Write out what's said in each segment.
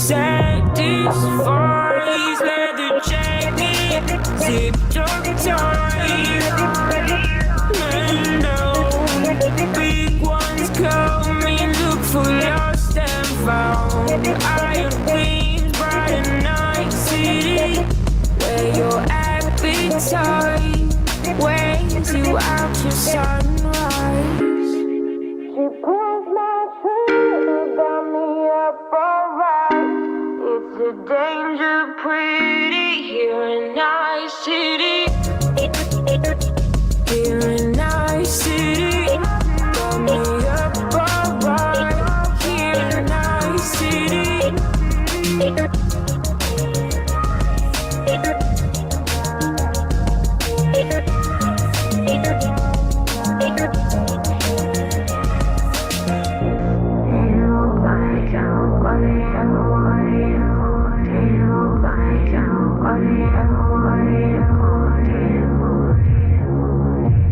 satisfies. Leather jacket, zipped up tight. And big ones coming, look for lost and found. Iron queens, bright and night city, where your appetite weighs you out to sunrise. She pulls my trigger, got me up alright. It's a danger pretty here in night city. Here in night city, got me up alright. Here in night city.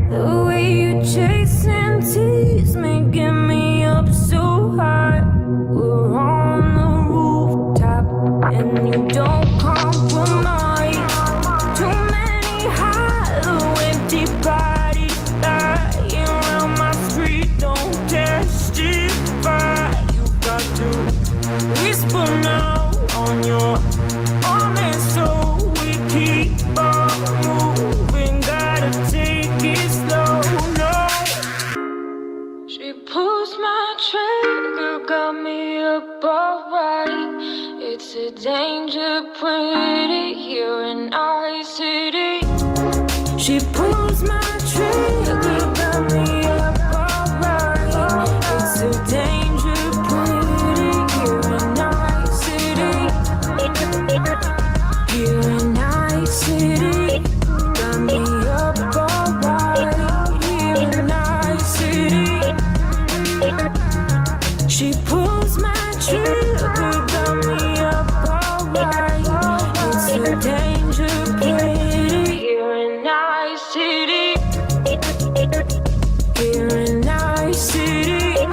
The way you chase and tease me, get me up so high. We're on the rooftop and you don't compromise. Too many hollow, empty bodies lying around my street, don't testify. You got to whisper now on your arm, and so we keep on moving. Gotta take it slow, no. She pulls my trigger, got me up alright. It's a danger pretty here in our city. She pulls my trigger, got me up alright. It's a danger pretty here in our city. Here in our city, got me up alright. Here in our city. She pulls my trigger, got me up alright. It's a danger pretty here in our city. Here in our city,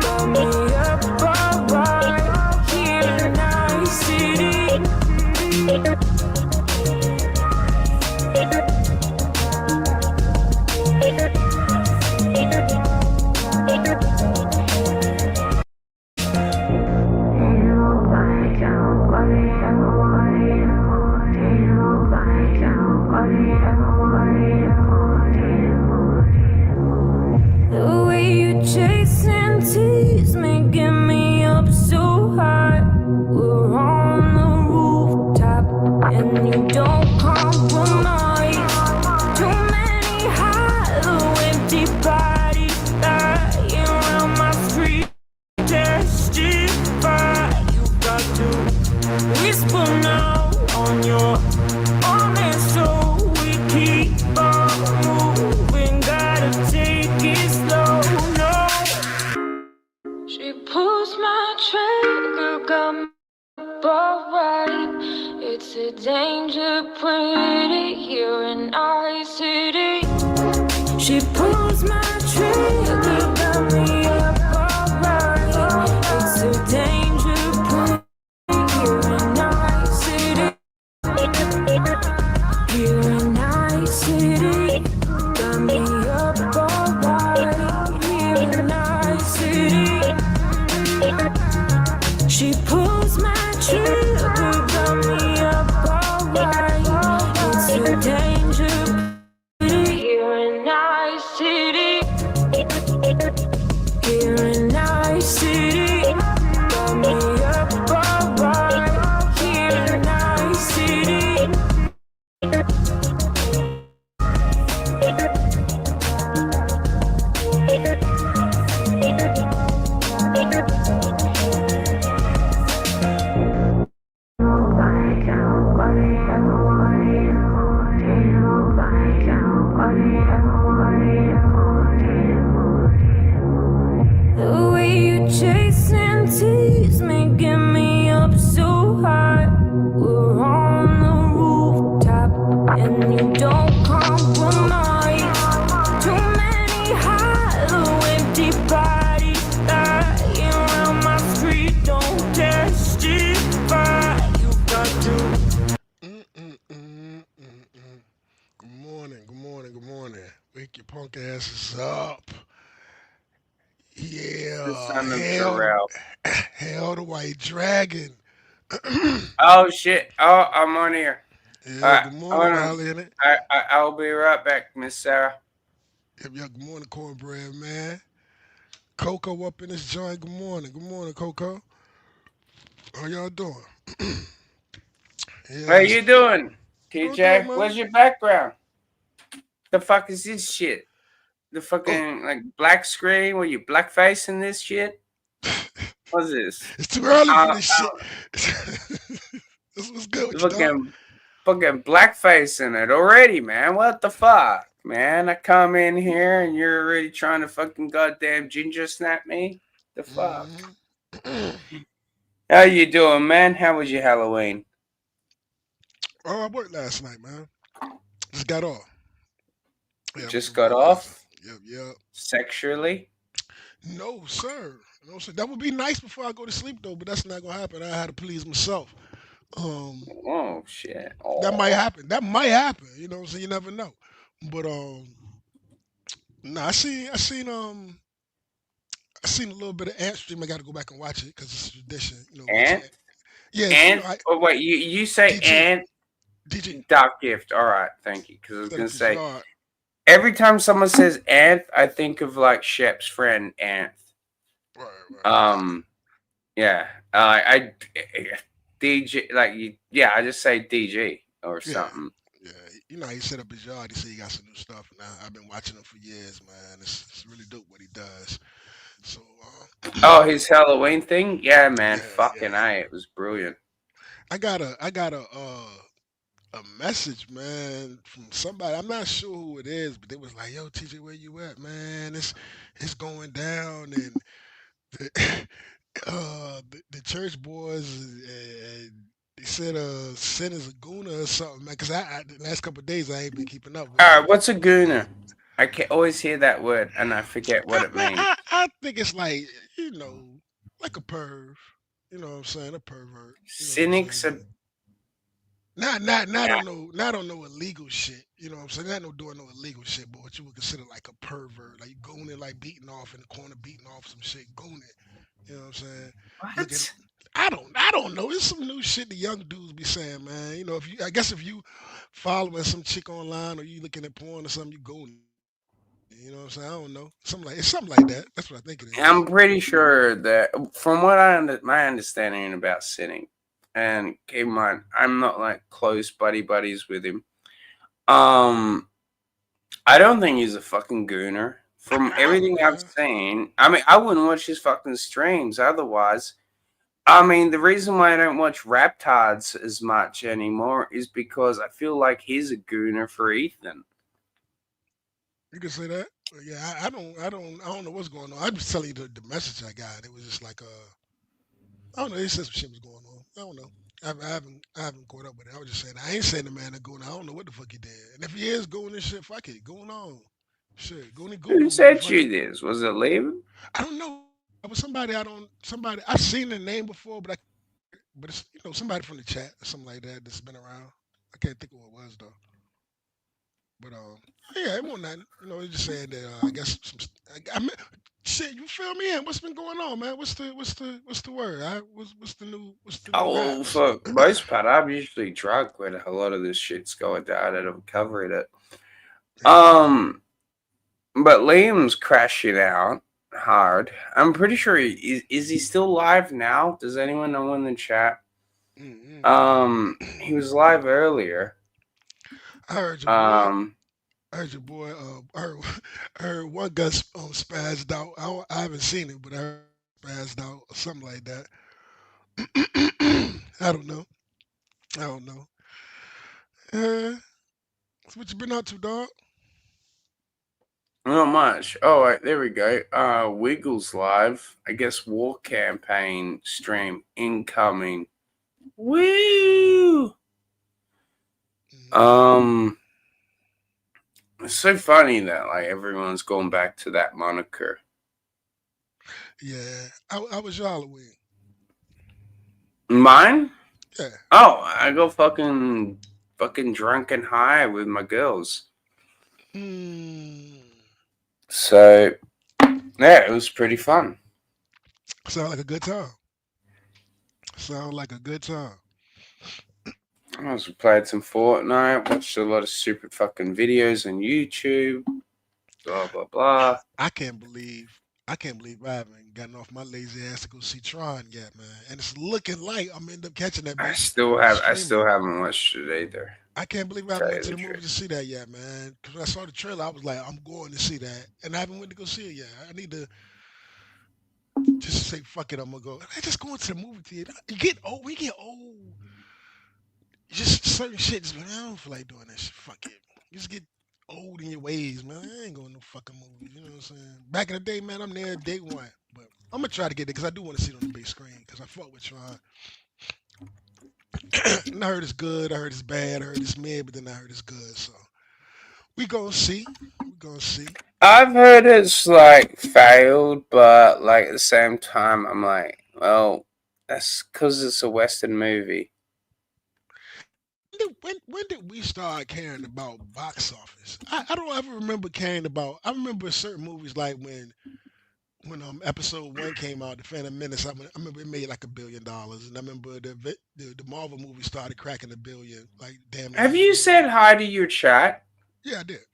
got me up alright. Here in our city. The way you chase and tease me, get me up so high. We're on the rooftop and you don't compromise. Too many hollow, empty bodies lying around my street, testify. You got to whisper now on your arm, and so we keep on moving. Gotta take it slow, no. She pulls my trigger, got me up alright. It's a danger pretty here in our city. She pulls my trigger, got me up alright. It's a danger pretty here in our city. Here in our city, got me up alright. Here in our city. She pulls my trigger, got me up alright. It's a danger pretty punk ass is up. The Yeah, son of JOR-EL. hell the white dragon. Yeah, Oh shit! Oh, I'm on here. All right, good I'm morning, gonna. Riley in it. I'll be right back, Miss Sarah. Yeah, good morning, cornbread man. Coco up in this joint. Good morning, Coco. How y'all doing? How Yeah, you doing, doing good, TJ? man. Where's your background? The fuck is this shit? The Oh, fucking like black screen where you blackface in this shit? What's this? it's too early for Uh, this shit. This was good with you, dog. fucking blackface in it already, man. What the fuck, man? I come in here and you're already trying to fucking goddamn ginger snap me. The fuck? Hmm. How you doing, man? How was your Halloween? Oh, I worked last night, man. Just got off. Yeah, I went to Just got work last off night. Yep, yep. sexually? No, sir. No, sir. That would be nice before I go to sleep, though, but that's not gonna happen. I had to please myself. Um, Oh shit! that might Oh, happen. That might happen. You know, so you never know. But no, I seen a little bit of Ant Stream. I got to go back and watch it because it's a tradition. You know, watching Ant, it. Yeah, Ant. Oh wait, you say DG, Ant DG. Doc Gift. All right, thank you. Because I was Instead of gonna say Pajard. every time someone says Ant, I think of like Shep's friend Ant. Right, right. Um, yeah. DJ like you. Yeah, I just say DG or Yeah, something. yeah. You know, he set up his yard. He said he got some new stuff, and I've been watching him for years, man. It's really dope what he does. So, Oh, his Halloween thing. Yeah, man. yeah, Fucking yeah. I. It was brilliant. I got a message, man, from somebody. I'm not sure who it is, but they was like, "Yo, TJ, where you at, man? It's going down." And the, the church boys, they said sin is a guna or something, man. Because the last couple of days I ain't been keeping up with it. All right, what's a gooner? I can always hear that word and I forget what it Man, means. I think it's like, you know, like a perv. You know what I'm saying? A pervert. You know what I'm Cynics saying? are. Not on no illegal shit. You know what I'm saying? Not no doing no illegal shit, but what you would consider like a pervert, like you going in like beating off in the corner, beating off some shit, going it. You know what I'm saying? Looking, What? I don't know. It's some new shit the young dudes be saying, man. You know, if you, I guess if you following some chick online or you looking at porn or something, you going it. You know what I'm saying? I don't know. It's something like that. That's what I think it is. I'm pretty sure that from what my understanding about sinning, and keep in mind, I'm not like close buddies with him. Um, I don't think he's a fucking gooner. From I don't know, everything I've man. seen, I mean, I wouldn't watch his fucking streams otherwise. I mean, the reason why I don't watch Raptards as much anymore is because I feel like he's a gooner for Ethan. You can say that. But yeah, I don't know what's going on. I'm just telling you the message I got. It was just like I don't know. He said some shit was going on. I don't know. I haven't caught up with it. I was just saying I ain't saying the man that going. I don't know what the fuck he did. And if he is going and shit, fuck it, going on. Shit, going Who Google, said motherfucker. you this? Was it Liam? I don't know. It was somebody I don't. Somebody I've seen the name before, but I can't remember it. But it's somebody from the chat or something like that that's been around. I can't think of what it was though. But yeah, it wasn't nothing. It's just saying that I guess I mean, shit. You fill me in. What's been going on, man? What's the word? What's the new Oh, raps? for most part, I'm usually drunk when a lot of this shit's going down and I'm covering it. Yeah. Um, but Liam's crashing out hard. I'm pretty sure is he still live now? Does anyone know in the chat? Mm-hmm. He was live earlier. I heard your boy. Um, I heard your boy. I heard one guy spazzed out. I haven't seen it, but I heard one spazzed out or something like that. I don't know. I don't know. Uh, so what you been up to, dog? not much. Oh, wait, there we go. Wiggles live. I guess war campaign stream incoming. Woo! Mm, Um, it's so funny that like everyone's going back to that moniker. yeah. I was your Halloween. Mine? Yeah. Oh, I go fucking drunk and high with my girls. Hmm. So yeah, it was pretty fun. Sound like a good time. Sound like a good time. I also played some Fortnite, watched a lot of stupid fucking videos on YouTube, blah blah blah. I can't believe I can't believe I haven't gotten off my lazy ass to go see Tron yet, man. And it's looking like I'm end up catching that bitch I streaming. still haven't watched it either. I can't believe I To haven't tell went you to the the movie truth. to see that yet, man. Because when I saw the trailer, I was like, I'm going to see that, and I haven't went to go see it yet. I need to just say, fuck it, I'm gonna go. I just going to the movie theater. You get old, we get old. Just certain shit, just like, I don't feel like doing that shit. Fuck it. You just get old in your ways, man. I ain't going to no fucking movies. You know what I'm saying? Back in the day, man, I'm there day one. But I'm gonna try to get it because I do want to see it on the big screen because I fuck with Tron. And I heard it's good. I heard it's bad. I heard it's mid, but then I heard it's good. So we gonna see. We gonna see. I've heard it's like failed, but like at the same time, I'm like, well, that's because it's a Western movie. When did we start caring about box office? I don't ever remember caring about. I remember certain movies like when episode one came out, the Phantom Menace. I remember it made like $1 billion, and I remember the Marvel movie started cracking $1 billion, like damn near Have every you year. said hi to your chat? Yeah, I did.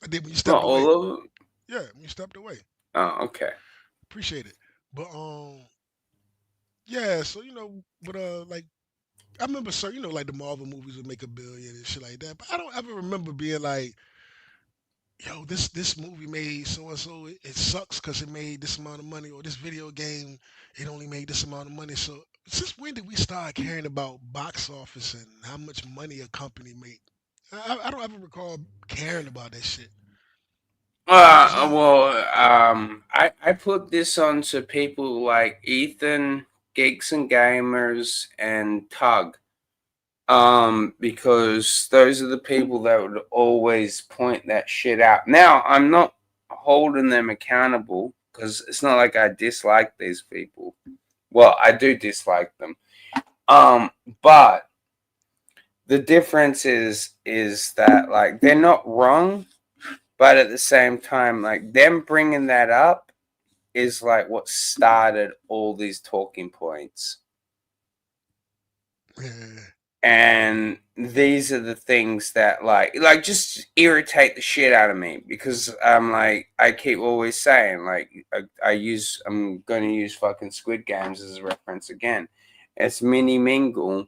I did when you Not stepped away. all of them. Yeah, when you stepped away. Oh, okay. Appreciate it. But yeah. So but like I remember certain, like the Marvel movies would make $1 billion and shit like that. But I don't ever remember being like, yo, this movie made so and so. It sucks because it made this amount of money, or this video game it only made this amount of money. So since when did we start caring about box office and how much money a company make? I don't ever recall caring about that shit. You know what I'm saying? I put this on to people like Ethan, Geeks and Gamers, and Tug. Because those are the people that would always point that shit out. Now, I'm not holding them accountable because it's not like I dislike these people. Well, I do dislike them. But the difference is that like they're not wrong, but at the same time, like them bringing that up is like what started all these talking points. Yeah. And these are the things that like just irritate the shit out of me because I'm like I keep always saying like I'm going to use fucking Squid Games as a reference again. It's mini mingle.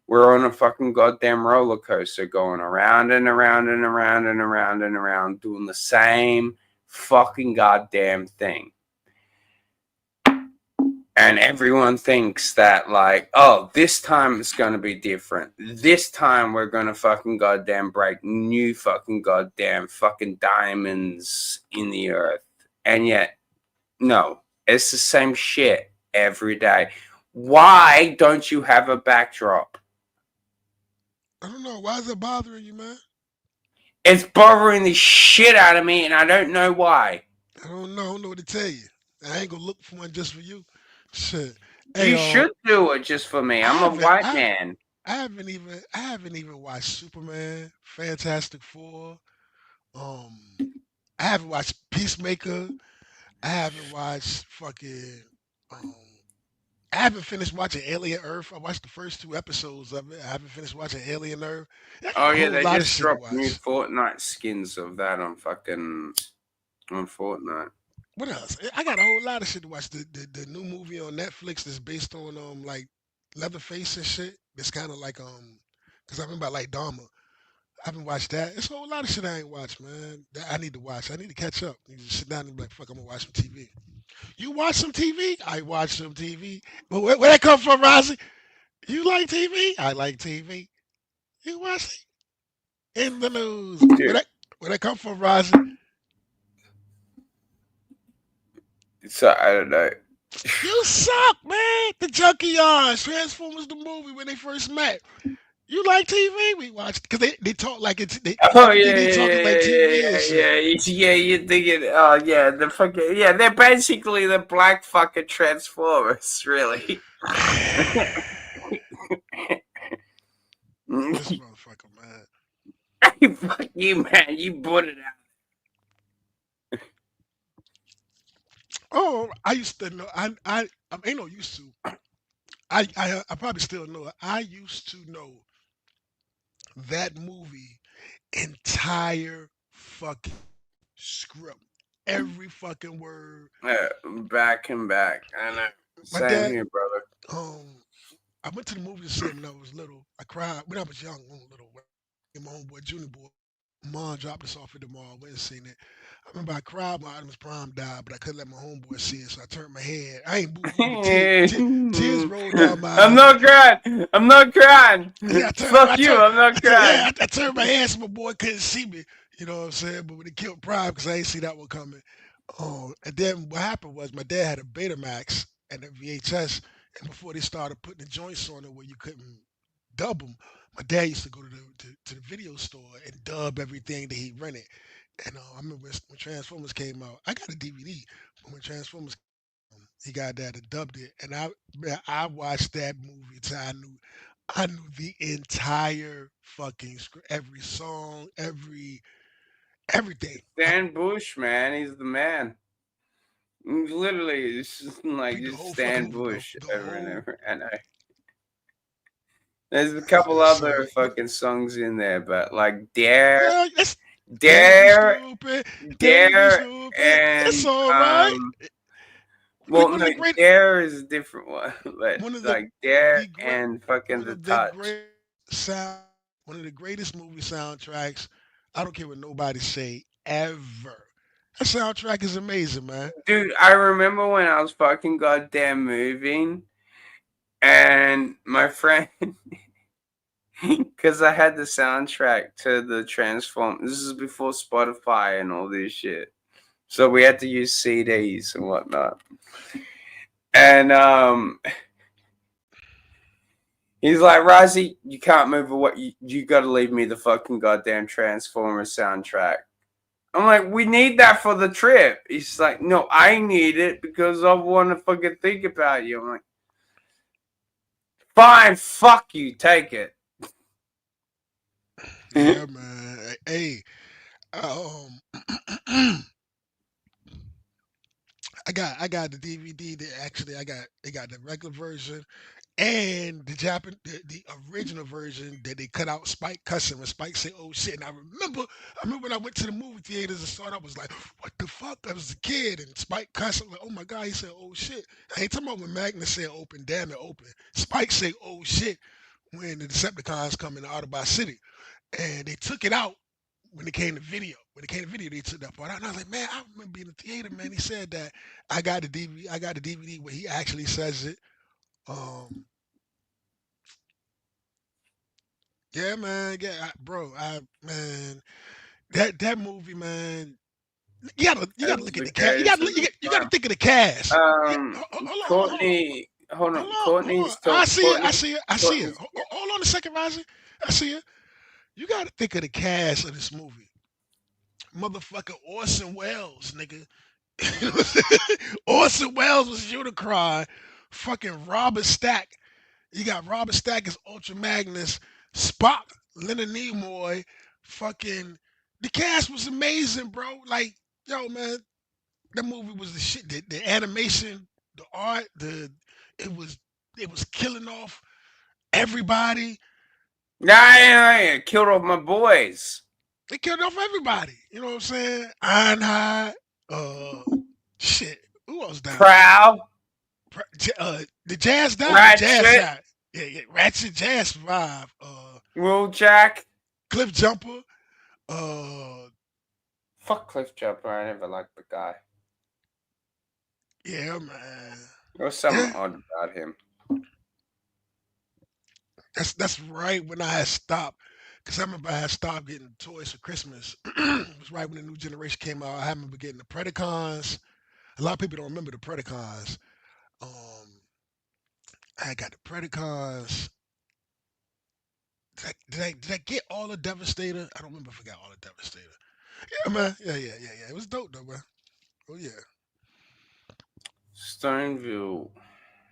We're on a fucking goddamn roller coaster going around and around and around and around and around doing the same fucking goddamn thing. And everyone thinks that like, oh, this time it's gonna be different. This time we're gonna fucking goddamn break new fucking goddamn fucking diamonds in the earth. And yet, no, it's the same shit every day. Why don't you have a backdrop? I don't know. Why is it bothering you, man? It's bothering the shit out of me, and I don't know why. I don't know. I don't know what to tell you. I ain't gonna look for one just for you. Shit. Hey, You should do it just for me. I I'm a haven't. white man. I haven't even watched Superman, Fantastic Four. Um, I haven't watched Peacemaker. I haven't watched fucking. Um, I haven't finished watching Alien Earth. I watched the first two episodes of it. I haven't finished watching Alien Earth. I got Oh a yeah, whole they lot of just shit to dropped new watch. Fortnite skins of that on Fortnite. What else? I got a whole lot of shit to watch. The new movie on Netflix that's based on like Leatherface and shit. It's kind of like because I remember I like Dharma. I haven't watched that. It's a whole lot of shit I ain't watched, man. That I need to watch. I need to catch up. You just sit down and be like, fuck, I'm gonna watch some TV. You watch some TV? I watch some TV. But where that come from, Rozzy? You like TV? I like TV. You watch it in the news. Dude, Where that come from, Rozzy? so I don't know. You suck, man. The Junkyards, Transformers the movie when they first met. You like TV? We watched because they talk like Oh everything yeah, they yeah, talk is yeah, like TV yeah, and yeah, shit. yeah, yeah. You're thinking, oh yeah, the fucking yeah. They're basically the black fucking Transformers, really. This motherfucker, man. Fuck you, man. You brought it out. Oh, I used to know. I ain't no used to. I probably still know it. I used to know that movie entire fucking script, every fucking word. Back and back. I know. My Same dad, here, brother. um, I went to the movie to see it when I was little. I cried when I was young, when I was little. My homeboy, Junior boy, mom dropped us off at the mall. Went and seen it. I remember I cried when Optimus Prime died, but I couldn't let my homeboy see it, so I turned my head. I ain't boo boo, but tears rolled down my I'm eyes. not crying. I'm not crying. Yeah, Fuck you. I'm not yeah, crying. I turned my head so my boy couldn't see me. You know what I'm saying? But when they killed Prime, because I ain't see that one coming. And then what happened was my dad had a Betamax and a VHS, and before they started putting the joints on it where you couldn't dub them, my dad used to go to the video store and dub everything that he rented. And I remember when Transformers came out, I got a DVD, but when Transformers he got that and dubbed it, and man, I watched that movie till I knew the entire fucking script, every song, everything. I Stan Bush, man. He's the man. Literally, it's just like read the just whole fucking Stan movie, bro. Bush The over and whole over. And there's a couple other son. fucking songs in there, but like Dare, Yeah, that's dare to be Dare, stupid, dare to be Dare, stupid. It's and all right. well, One no, of the great, Dare is a different one, but one of like Dare the great, and fucking one The of the Touch. great sound, one of the greatest movie soundtracks. I don't care what nobody say ever. That soundtrack is amazing, man. Dude, I remember when I was fucking goddamn moving, and my friend, because I had the soundtrack to the Transform. This is before Spotify and all this shit. So we had to use CDs and whatnot. And he's like, Rozzy, you can't move away. You got to leave me the fucking goddamn Transformers soundtrack. I'm like, we need that for the trip. He's like, no, I need it because I want to fucking think about you. I'm like, fine, fuck you, take it. Yeah, man. Hey, um, I got the DVD. That actually I got the regular version and the original version that they cut out Spike cussing when Spike said "oh shit." And I remember when I went to the movie theaters and saw it. I was like, "What the fuck?" I was a kid and Spike cussed. I was like, "Oh my god!" He said "oh shit." I ain't talking about when Magnus said "open," damn it, open. Spike said "oh shit" when the Decepticons come in Autobot City, and they took it out when it came to video. When it came to video, they took that part out. And I was like, man, I remember being in the theater, man. He said that I got the DVD where he actually says it. Um, yeah, man, yeah, bro, man, that movie, man. You gotta That's look at the the cast. greatest of the You gotta time. think of the cast. Yeah, hold on, Courtney, hold on. Courtney's I talk. see it. Courtney, I see it. Courtney's. Hold on a second, Rising. I see it. You gotta think of the cast of this movie. Motherfucker Orson Welles, nigga. Orson Welles was Unicron. Fucking Robert Stack. You got Robert Stack as Ultra Magnus. Spock, Leonard Nimoy. Fucking the cast was amazing, bro. Like, yo, man, that movie was the shit. The animation, the art, it was it was killing off everybody. Yeah, killed off my boys. They killed off everybody. You know what I'm saying? Ironhide, uh, shit. Who else died? Proud, The Jazz died. The Jazz Ratchet, died. Yeah. Ratchet Jazz survived. Wheeljack. Cliff Jumper. Uh, Fuck Cliff Jumper. I never liked the guy. yeah, man. There was something Yeah, odd about him. that's right when I had stopped. Cause I remember I had stopped getting toys for Christmas. It was right when the new generation came out. I remember getting the Predacons. A lot of people don't remember the Predacons. Um, I got the Predacons. Did I get all the Devastator? I don't remember if I got all the Devastator. Yeah, man. Yeah. It was dope though, man. Oh yeah. Stoneville.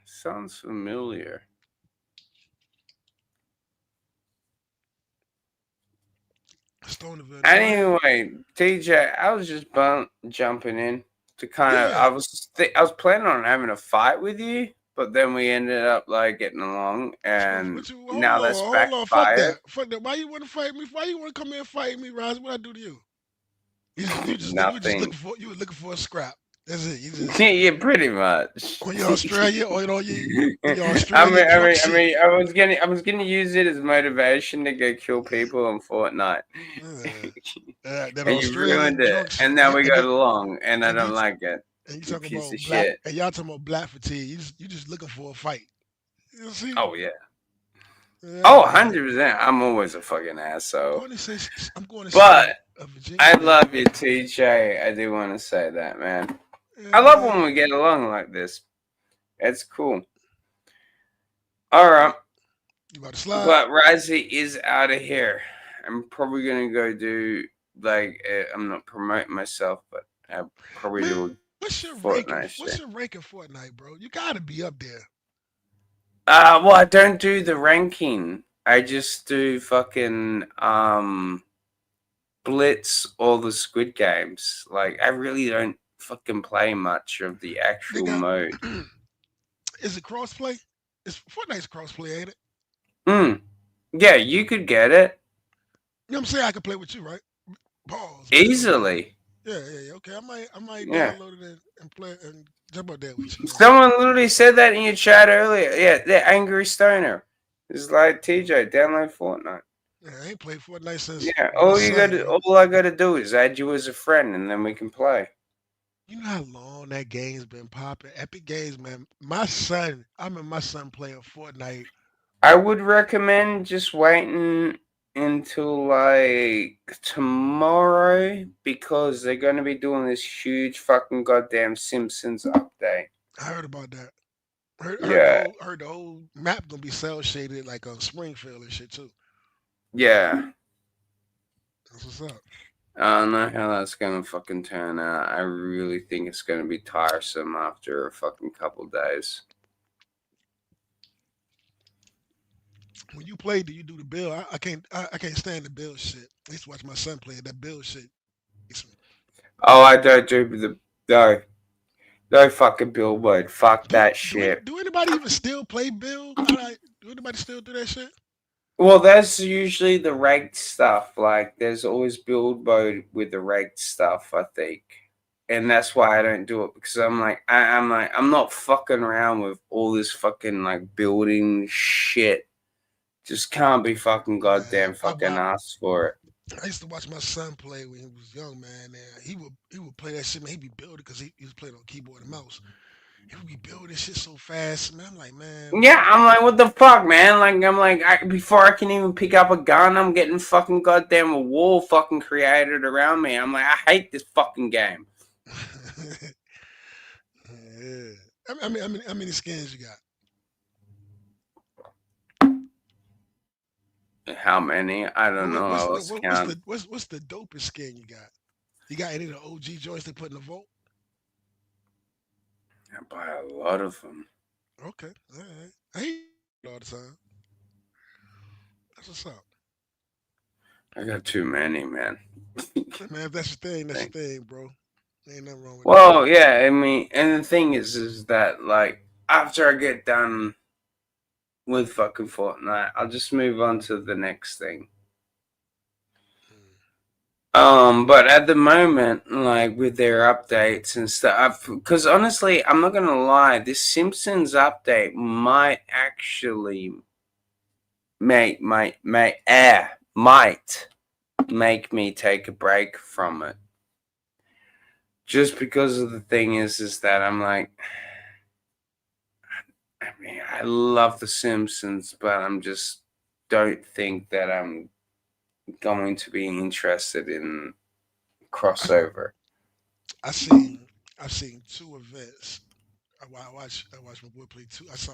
Sounds familiar. Stone of Illinois. Anyway, TJ, I was just jumping in to kind of. Yeah. I was planning on having a fight with you, but then we ended up like getting along, and What you now that's hold on, fuck backfired. that. Fuck that. Why you wanna fight me? Why you wanna come here and fight me, Roz? What I do to you? You were just Nothing. looking for a scrap. That's it. You just Yeah, pretty much. on your Australia or on your I Australian mean, I drunk mean, I shit. mean, I was gonna use it as motivation to go kill people on Fortnite, Uh, that and you Australian ruined it. drunk shit. And now we And got then along, and I and don't you like it. and you You talking piece about of black shit. and y'all talking about black fatigue. You just looking for a fight. You see? Oh yeah. Yeah, Oh, man. 100%. I'm always a fucking asshole. I'm going to But say Virginia I man. love you, TJ. I do want to say that, man. Yeah, I love man. when we get along like this. It's cool. All right. You about to slide? But Razzie is out of here. I'm probably gonna go do like I'm not promoting myself, but I'll probably Man, do a what's your ranking? Fortnite What's shit. your ranking Fortnite, bro? You gotta be up there. Well, I don't do the ranking. I just do fucking Blitz all the Squid Games. Like I really don't fucking play much of the actual Nigga, mode. is it crossplay? It's Fortnite's crossplay, ain't it? Mm. Yeah, you could get it You know what I'm saying? I can play with you, right? Pause. But easily. yeah. Okay, I might Yeah. download it and play and jump out there with you, man. Someone literally said that in your chat earlier. Yeah, the angry stoner. It's like TJ, download Fortnite. Yeah, I ain't played Fortnite since Yeah, my son, bro. all I gotta do is add you as a friend, and then we can play. You know how long that game's been popping? Epic Games, man. My son, I remember my son playing Fortnite. I would recommend just waiting until like tomorrow because they're gonna be doing this huge fucking goddamn Simpsons update. I heard about that. Yeah, Heard the whole map gonna be cell shaded like on Springfield and shit too. yeah. That's what's up. I don't know how that's gonna fucking turn out. I really think it's gonna be tiresome after a fucking couple days. When you play, do you do the bill? I can't stand the bill shit. I used to watch my son play it. That bill shit makes me. Oh, I don't do the no, no fucking billboard. Fuck that shit. Do anybody even still play bill? Do anybody still do that shit? Well, that's usually the ranked stuff. Like, there's always build mode with the ranked stuff, I think, and that's why I don't do it because I'm not fucking around with all this fucking like building shit. Just can't be fucking Man, goddamn fucking asked for it. I used to watch my son play when he was young, man. And he would play that shit, man. He'd be building because he was playing on keyboard and mouse. He would be building shit so fast, man. I'm like, man, Yeah, I'm like, what the fuck, man? Like, before I can even pick up a gun, I'm getting fucking goddamn a wall fucking created around me. I'm like, I hate this fucking game. yeah. How many skins you got? How many? I don't know. I lost count. What's the dopest skin you got? You got any of the OG joints they put in the vault? I buy a lot of them. Okay, all right. I hate all the time. That's what's up. I got too many, man. Man, if that's your thing, that's your thing, bro. Ain't nothing wrong with that. Well, yeah, I mean, and the thing is that, like, after I get done with fucking Fortnite, I'll just move on to the next thing. But at the moment, like with their updates and stuff, because honestly, I'm not gonna lie, this Simpsons update might actually might make me take a break from it. Just because of the thing is that I'm like, I mean, I love the Simpsons, but I'm just don't think that I'm going to be interested in crossover. I seen I've seen two events. I watched my boy play two. I saw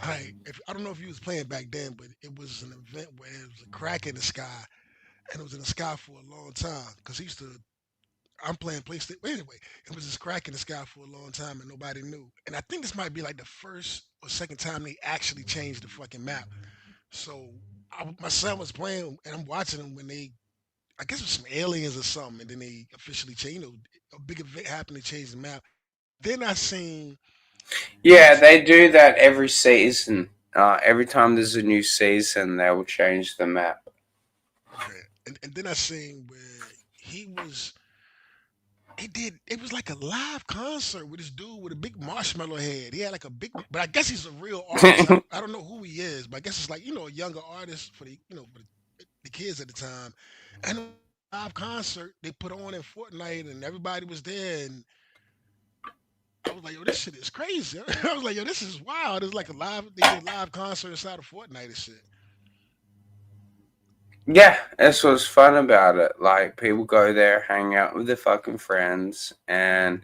I don't know if he was playing back then, but it was an event where it was a crack in the sky, and it was in the sky for a long time. Cause he used to. I'm playing PlayStation. Anyway, it was this crack in the sky for a long time, and nobody knew. And I think this might be like the first or second time they actually changed the fucking map. So my son was playing, and I'm watching him when they I guess it was some aliens or something, and then they officially changed. A big event happened to change the map. Then I seen Yeah, this. they do that every season. Every time there's a new season, they will change the map. Okay, and then I seen where he was. He did. It was like a live concert with this dude with a big marshmallow head. He had like a big, but I guess he's a real artist. I don't know who he is, but I guess it's like a younger artist for the kids at the time. And it was a live concert they put on in Fortnite, and everybody was there. And I was like, yo, this shit is crazy. I was like, yo, this is wild. It's like a live. They did a live concert inside of Fortnite and shit. Yeah, that's what's fun about it. Like people go there, hang out with their fucking friends, and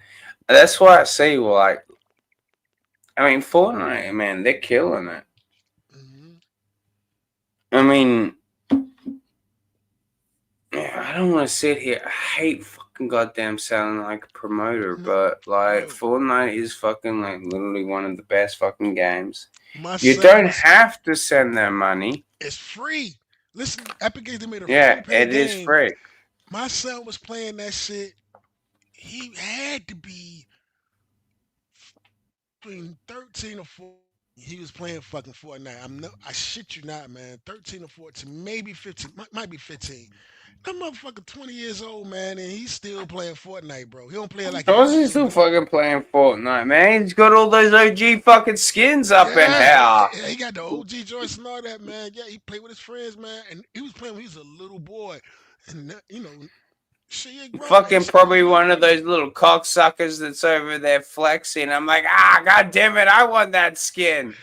that's why I see. Like, I mean, Fortnite, man, they're killing it. Hmm. I mean, yeah, I don't want to sit here. I hate fucking goddamn sounding like a promoter, No, but like bro, Fortnite is fucking like literally one of the best fucking games. my You son don't was. have to send them money. It's free. Listen, Epic Games they made a free Yeah, to play it is game. free. My son was playing that shit. He had to be between 13 or 14. He was playing fucking Fortnite. I shit you not, man. 13 or 14, maybe 15. Might be 15. That motherfucker 20 years old, man, and he's still playing Fortnite, bro. He don't play it like he I was used he to, still but fucking playing Fortnite, man. He's got all those OG fucking skins up in yeah, here. he got the OG joints and all that, man. Yeah, he played with his friends, man, and he was playing when he was a little boy, and shit, he grown, man. He's Fucking still probably playing one of Fortnite. those little cocksuckers that's over there flexing. I'm like, ah, god damn it, I want that skin.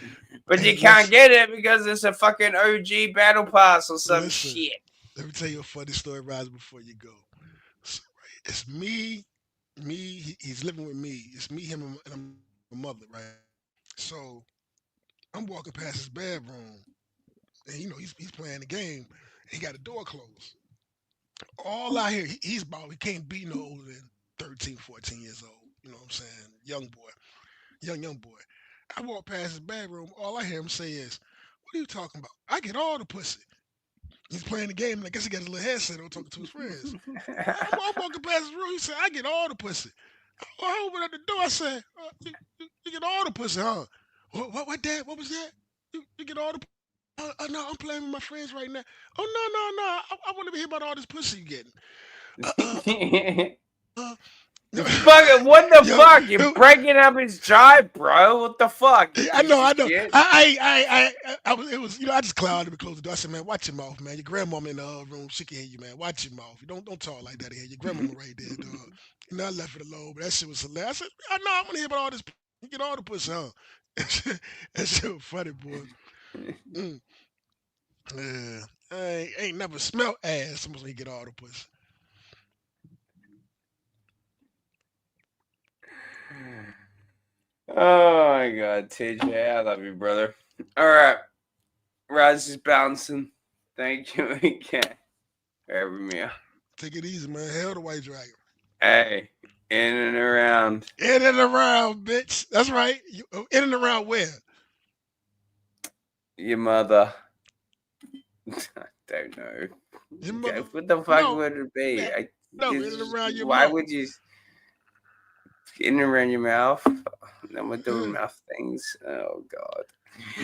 But Hey, you can't listen, get it because it's a fucking OG battle pass or some listen. shit. Let me tell you a funny story, Rise, before you go. So, right, it's me. He's living with me. It's me, him, and my mother, right? So I'm walking past his bedroom, and he's playing the game. And he got the door closed. All I hear, he can't be no older than 13, 14 years old. You know what I'm saying? Young boy, young boy. I walk past his bedroom. All I hear him say is, "What are you talking about? I get all the pussy." He's playing the game, and I guess he got his little headset on, talking to his friends. I'm walking past his room. He said, "I get all the pussy." I opened up the door. I said, you get all the pussy, huh?" What, Dad? What was that? You get all the pussy? No, I'm playing with my friends right now. Oh, no, no, no. I want to hear about all this pussy you getting. Uh, uh, uh. No. Fucking what the yo, fuck? You're yo, breaking up his jive, bro. What the fuck, you I know, piece of I know. shit? I was, it was, I just clouded and closed the door. I said, "Man, watch your mouth, man. Your grandmama in the other room, she can hear you, man. Watch your mouth. You don't talk like that here. Your grandmama right there, dog." I left it alone, but that shit was hilarious. I said, "I know, I'm gonna hear about all this. You get all the pussy, huh?" That shit was funny, boy. Mm, yeah. I ain't never smelled ass. Someone say get all the pussy. Oh my god, TJ, I love you, brother. Alright, Rise is bouncing. Thank you again for having me on. Take it easy, man. Hell the white dragon. Hey, in and around In and around, bitch. That's right. In and around where? your mother. I don't know. Your Okay, mother. what the fuck No, would it be? man. No, in and around your Why mouth. would you in and around your mouth? Then we're doing Yeah. mouth things. Oh god.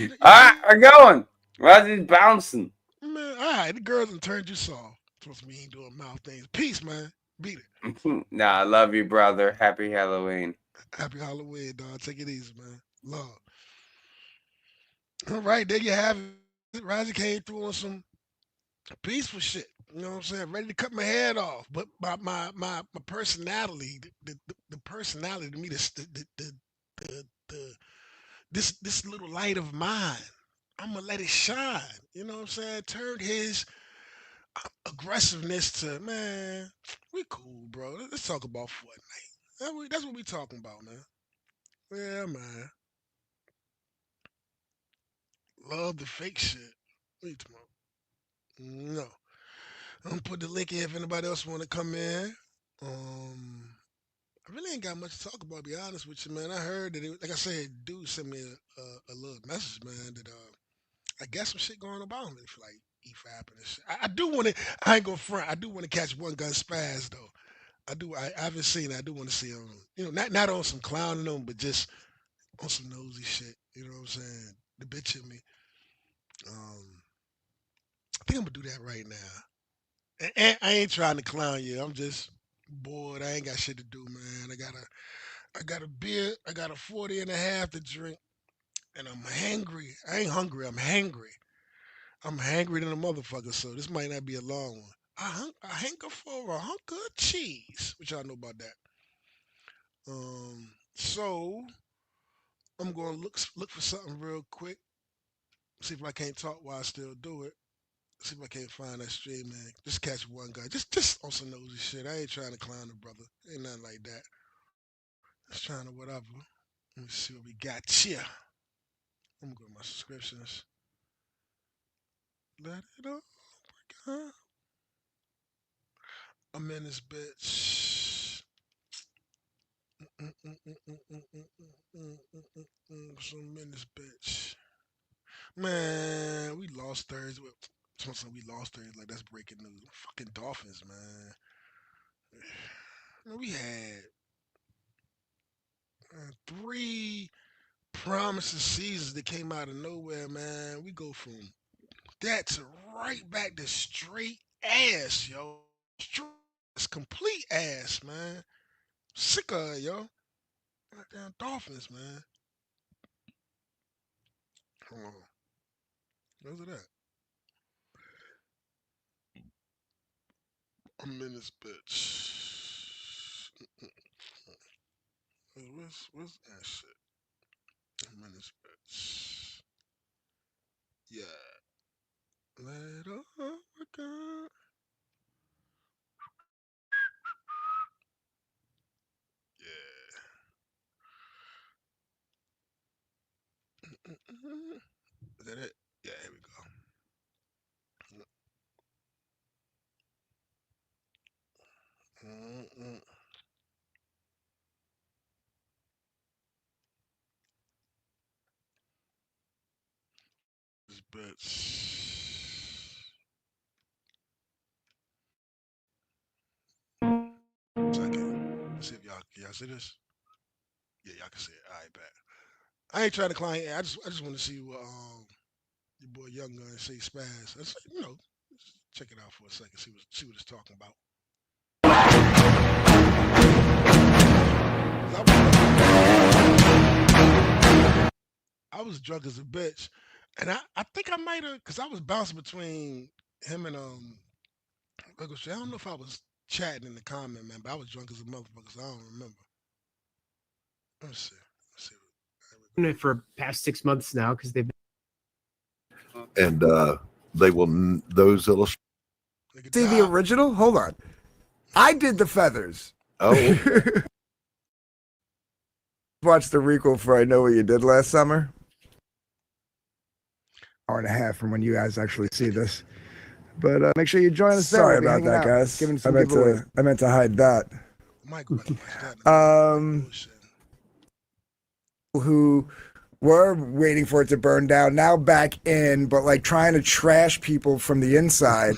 But Alright, we're going. Rise is bouncing. man, all right, the girls done turned you soft. Supposed to be ain't doing mouth things. Peace, man. Beat it. Nah, I love you, brother. Happy Halloween. Happy Halloween, dog. Take it easy, man. Love. All right, there you have it. Rising came through on some peaceful shit. You know what I'm saying? Ready to cut my head off. But my personality, the personality to me, the this little light of mine, I'm gonna let it shine. You know what I'm saying? Turn his aggressiveness to, man, we cool, bro. Let's talk about Fortnite. That's what we talking about, man. Yeah, man. Love the fake shit. What you talking about? No. I'm gonna put the link in if anybody else want to come in. Um, I really ain't got much to talk about. To be honest with you, man. I heard that, like I said, dude sent me a little message, man. That I guess some shit going about him. If like E5 and this shit. I do want to. I ain't gonna front. I do want to catch one gun spaz though. I do. I haven't seen it. I do want to see him. Not on some clowning them, but just on some nosy shit. You know what I'm saying? The bitch in me. I think I'm gonna do that right now. And I ain't trying to clown you. I'm just bored. I ain't got shit to do, man. I got a beer. I got a 40 and a half to drink, and I'm hangry. I ain't hungry. I'm hangry. I'm hangry than a motherfucker. So this might not be a long one. I hanker for a hunk of cheese. What y'all know about that? So I'm gonna look for something real quick. See if I can't talk while I still do it. See if I can't find that stream, man. Just catch one guy. Just on some nosy shit. I ain't trying to clown the brother. Ain't nothing like that. Just trying to whatever. Let me see what we got here. I'm gonna go to my subscriptions. Let it all break. I'm in this bitch. So I'm in this bitch. Man, we lost Thursday. We lost Thursday. Like, that's breaking news. Fucking Dolphins, man. Man, we had 3 promising seasons that came out of nowhere, man. We go from that to right back to straight ass, yo. It's complete ass, man. Sick of it, yo. Goddamn Dolphins, man. Hold on. Where's it at? I'm in this bitch. Where's that shit? I'm in this bitch. Yeah. Let all go. Yeah. Is that it? Yeah, here we go. This bitch. Second. Let's see if y'all see this. Yeah, y'all can see it. All right, bet. I ain't trying to climb. I just want to see what your boy Young Gun say spaz. Let's just check it out for a second. See what it's talking about. I was drunk as a bitch, and I think I might have, cause I was bouncing between him and I don't know if I was chatting in the comment, man, but I was drunk as a motherfucker, so I don't remember. Let's see. There we go. For past 6 months now, because they've and they will those illustrations. See the original? Hold on. I did the feathers. Oh, Watch the requel for I Know What You Did Last Summer. Hour and a half from when you guys actually see this. But make sure you join us. Sorry about that, guys. I meant to hide that. Who were waiting for it to burn down, now back in, but like trying to trash people from the inside.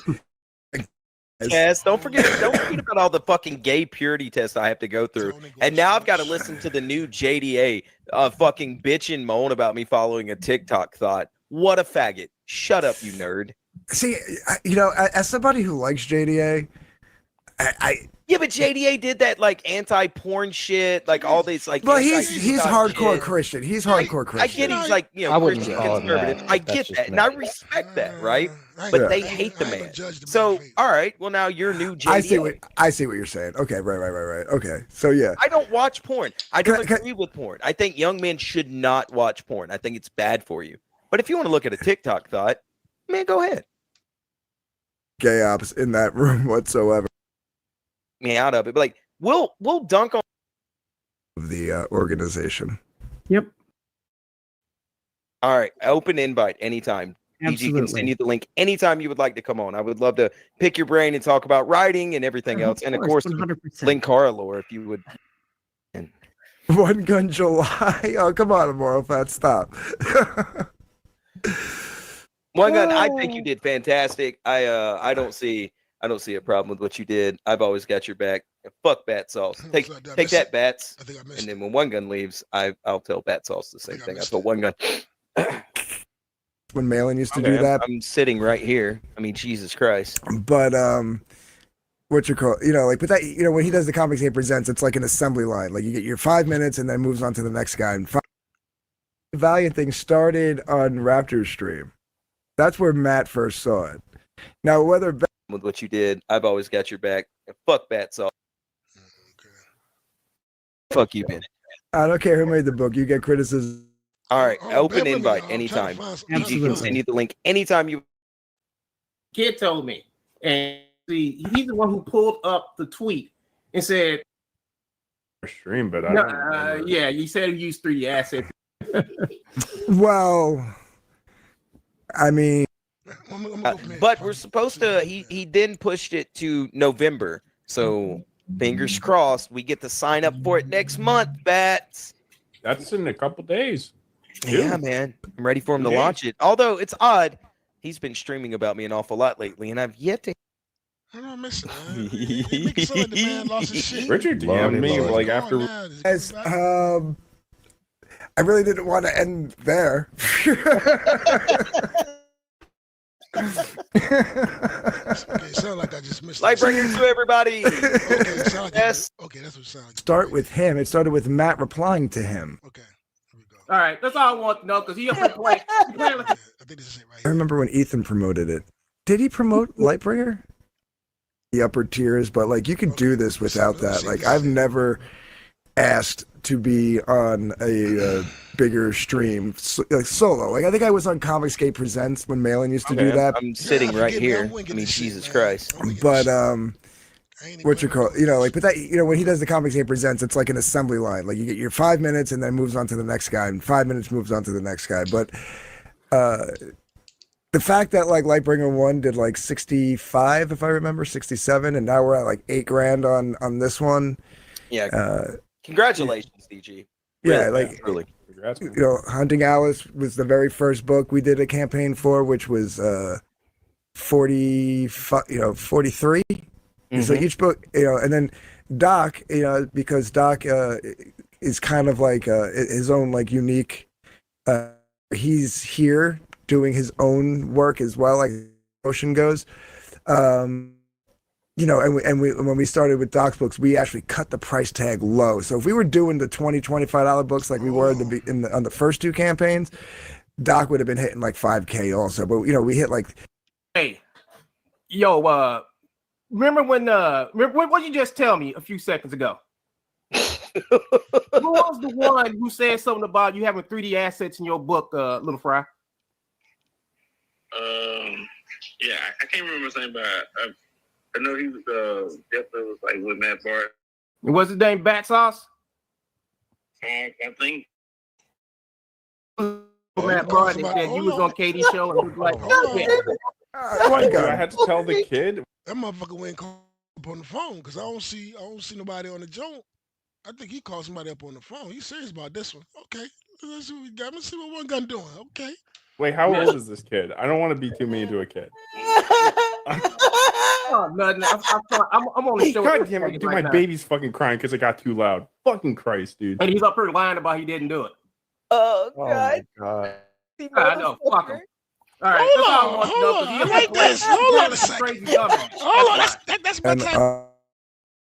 Yes, don't forget about all the fucking gay purity tests I have to go through. And now I've got to listen to the new JDA fucking bitch and moan about me following a TikTok thought. What a faggot. Shut up, you nerd. See, as somebody who likes JDA, yeah, but JDA did that like anti-porn shit, like all these like. Well, he's hardcore shit. Christian. He's hardcore Christian. I get he's like Christian conservative. I get that, and I respect that, right? But they hate the man. So all right, well now you're new JDA. I see what you're saying. Okay, right. Okay, so yeah. I don't watch porn. I don't agree with porn. I think young men should not watch porn. I think it's bad for you. But if you want to look at a TikTok thought, man, go ahead. Gay ops in that room whatsoever. Me out of it, but like we'll dunk on the organization. Yep. All right, open invite anytime. PG can send you the link anytime you would like to come on. I would love to pick your brain and talk about writing and everything else, and of course 100%. Link Carlor if you would. One Gun July. Oh, come on, Moral Fat, stop. One gun, I think you did fantastic. I don't see a problem with what you did. I've always got your back. And fuck Bat Sauce. Take that, Bats. I think I missed And it. then when One Gun leaves, I'll tell Bat Sauce the same think I thing. I missed told it. One Gun. When Malin used to Okay, do that. I'm sitting right here. I mean, Jesus Christ. But what you call, like, but that, when he does the Comics Day Presents, it's like an assembly line. Like you get your 5 minutes and then moves on to the next guy. And Valiant thing started on Raptor's stream. That's where Matt first saw it. Now, whether With what you did, I've always got your back. And fuck Bat Sauce. Okay. Fuck you, Ben. I don't care who made the book, you get criticism. All right, Oh, open bear with me, invite y'all. I'm trying to anytime. find some- PG, Absolutely. send you the link anytime you. Kid told me, and see, he's the one who pulled up the tweet and said, Stream, but I no, don't remember. "Yeah, you said you used 3D assets." Well, I mean, I'm gonna go from here. But we're supposed to. He then pushed it to November. So fingers crossed, we get to sign up for it next month, Bats. That's in a couple days. Yeah, man. I'm ready for him to Yeah. launch it. Although it's odd, he's been streaming about me an awful lot lately, and I've yet to. I don't miss it, man. It makes it sound like the man lost his shit. Richard Lordy, DM'd me Lordy. like What's after. going on now? Is he as coming back? I really didn't want to end there. Okay, sound like I just missed it. Lightbringer to everybody. Okay, sound like Yes. okay, that's what it sounds like. Start with him. It started with Matt replying to him. Okay, here we go. All right, that's all I want to know because he up there playing. He playing like Yeah, I think this is it right I here. remember when Ethan promoted it. Did he promote Lightbringer? The upper tiers, but like you could do this without that. Like I've never asked to be on a bigger stream like solo. Like I think I was on Comicsgate Presents when Malin used to do Okay, that. I'm sitting Yeah, right forgive me, here. I'm winging I mean, this shit, Jesus man. Christ. I'm winging But this shit. I ain't even what you gonna call, do like, this. but that, when he does the Comics Day Presents, it's like an assembly line. Like you get your 5 minutes and then moves on to the next guy, and 5 minutes moves on to the next guy. But the fact that like Lightbringer 1 did like 65, if I remember, 67, and now we're at like $8,000 on this one. Yeah. Congratulations, DG. Yeah, Really, like really. Congrats, man. Hunting Alice was the very first book we did a campaign for, which was 45, 43. So each book, and then Doc, because Doc is kind of like his own like unique. He's here doing his own work as well, like Ocean goes. And we when we started with Doc's books, we actually cut the price tag low. So if we were doing the $20-$25 books like we were on the first two campaigns, Doc would have been hitting like $5,000 also. But we hit like, Hey, yo, remember what you just tell me a few seconds ago? Who was the one who said something about you having 3D assets in your book, Little Fry? Yeah, I can't remember his name, but I know he was definitely was like with Matt Bart. Was his name Bat Sauce? I think. Matt Bart and said you was on Katie's show and he was like, Hold on. one Do I guy. had to tell the kid? That motherfucker went call up on the phone because I don't see nobody on the joint. I think he called somebody up on the phone. He's serious about this one. Okay, let's see what we got. Let's see what One Gun doing. Okay. Wait, how old is this kid? I don't want to be too mean to a kid. Oh, nothing. I'm only showing. God damn it, dude, my baby's fucking crying because it got too loud. Fucking Christ, dude. And he's up here lying about he didn't do it. Oh, Oh God. my God. I know. Fuck him. All right, that's all I want to know. 'Cause he I up like there this. playing- Hold on a playing second. crazy dumbass. Hold on. That's why. That's my And type.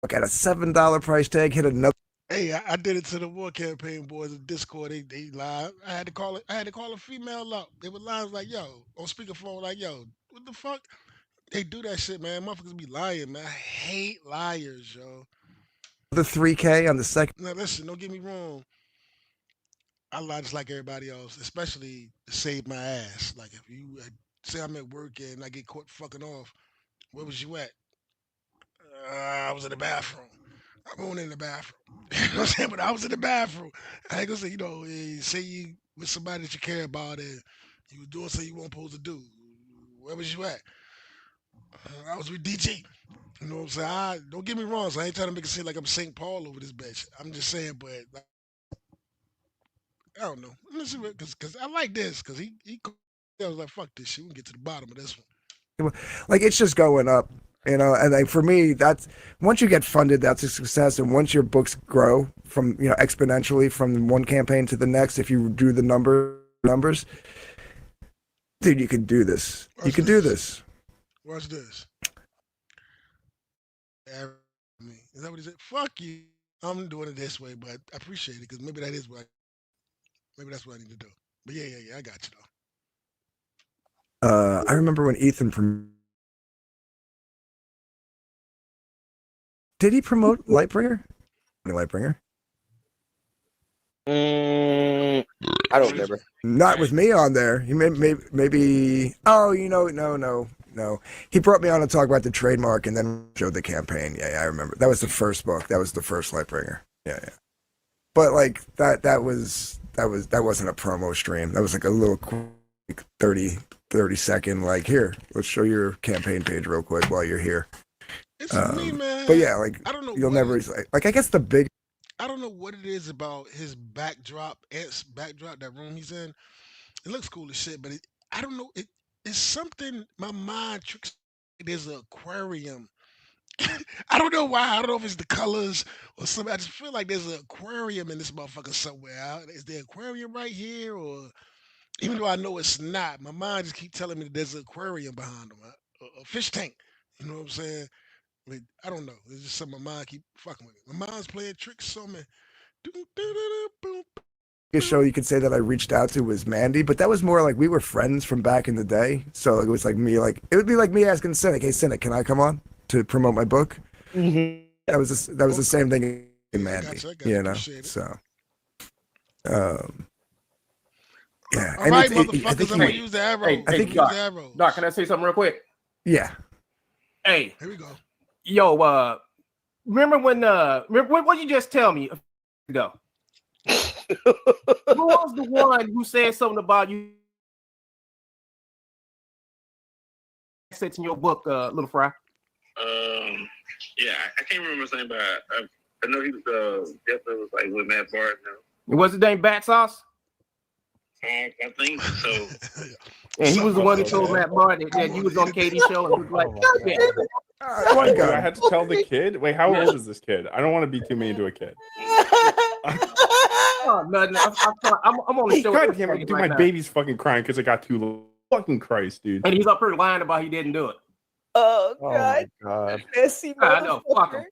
look at a $7 price tag hit another. Hey, I did it to the war campaign boys in Discord. They live. I had to call a female up. They were lying like, yo, on speakerphone, like, yo, what the fuck? They do that shit, man. Motherfuckers be lying, man. I hate liars, yo. The 3K on the second. Now listen, don't get me wrong. I lie just like everybody else, especially to save my ass. Like if you say I'm at work and I get caught fucking off, where was you at? I was in the bathroom. I went in the bathroom. You know what I'm saying? But I was in the bathroom. I ain't gonna say, say you with somebody that you care about and you were doing something you weren't supposed to do. Where was you at? I was with DG. You know what I'm saying? Don't get me wrong. So I ain't trying to make it seem like I'm St. Paul over this bitch. I'm just saying, but like, I don't know. Let's see, because I like this because he I was like, fuck this shit. We can get to the bottom of this one. Like it's just going up, you know. And like for me, that's once you get funded, that's a success. And once your books grow from exponentially from one campaign to the next, if you do the numbers, dude, you can do this. You can do this. Watch this. Is that what he said? Fuck you. I'm doing it this way, but I appreciate it because maybe that's what I need to do. But yeah, I got you though. I remember when Ethan did he promote Lightbringer? Lightbringer? I don't remember. Not with me on there. He maybe. Oh, no. He brought me on to talk about the trademark and then showed the campaign. Yeah, I remember. That was the first book. That was the first Lightbringer. Yeah. But like that wasn't a promo stream. That was like a little quick 30 second. Like here, let's show your campaign page real quick while you're here. It's me, man. But yeah, like I don't know. You'll never like. I guess the big. I don't know what it is about his backdrop, that room he's in. It looks cool as shit, but I don't know. It's something my mind tricks. There's an aquarium. I don't know why. I don't know if it's the colors or something. I just feel like there's an aquarium in this motherfucker somewhere. Is the aquarium right here, or even though I know it's not, my mind just keep telling me that there's an aquarium behind him, a fish tank. You know what I'm saying? I don't know. It's just something my mind keep fucking with me. My mind's playing tricks on me. Show you could say that I reached out to was Mandy, but that was more like we were friends from back in the day. So it was like me, like it would be like me asking Cynic, "Hey Cynic, can I come on to promote my book?" Mm-hmm. That was the same thing in Mandy, I got So, yeah. All right, motherfuckers, I'm gonna use the arrow. I think use the arrow. Doc, can I say something real quick? Yeah. Hey. Here we go. Yo, remember what you just tell me a ago? Who was the one who said something about you? Assets in your book, Little Fry. Yeah, I can't remember his name, but I know he was definitely was like with Matt Barnes now. Was his name Bat Sauce? I think so. And he was the one who told Matt Barnes that you was on Katie's show and he was like, yeah. One guy. I had to tell the kid. Wait, how old is this kid? I don't want to be too mean to a kid. Oh, nothing. I'm only showing. God damn it, dude, my baby's fucking crying because it got too low. Fucking Christ, dude. And he's up here lying about he didn't do it. Oh my God. Messy I know. Fuck him.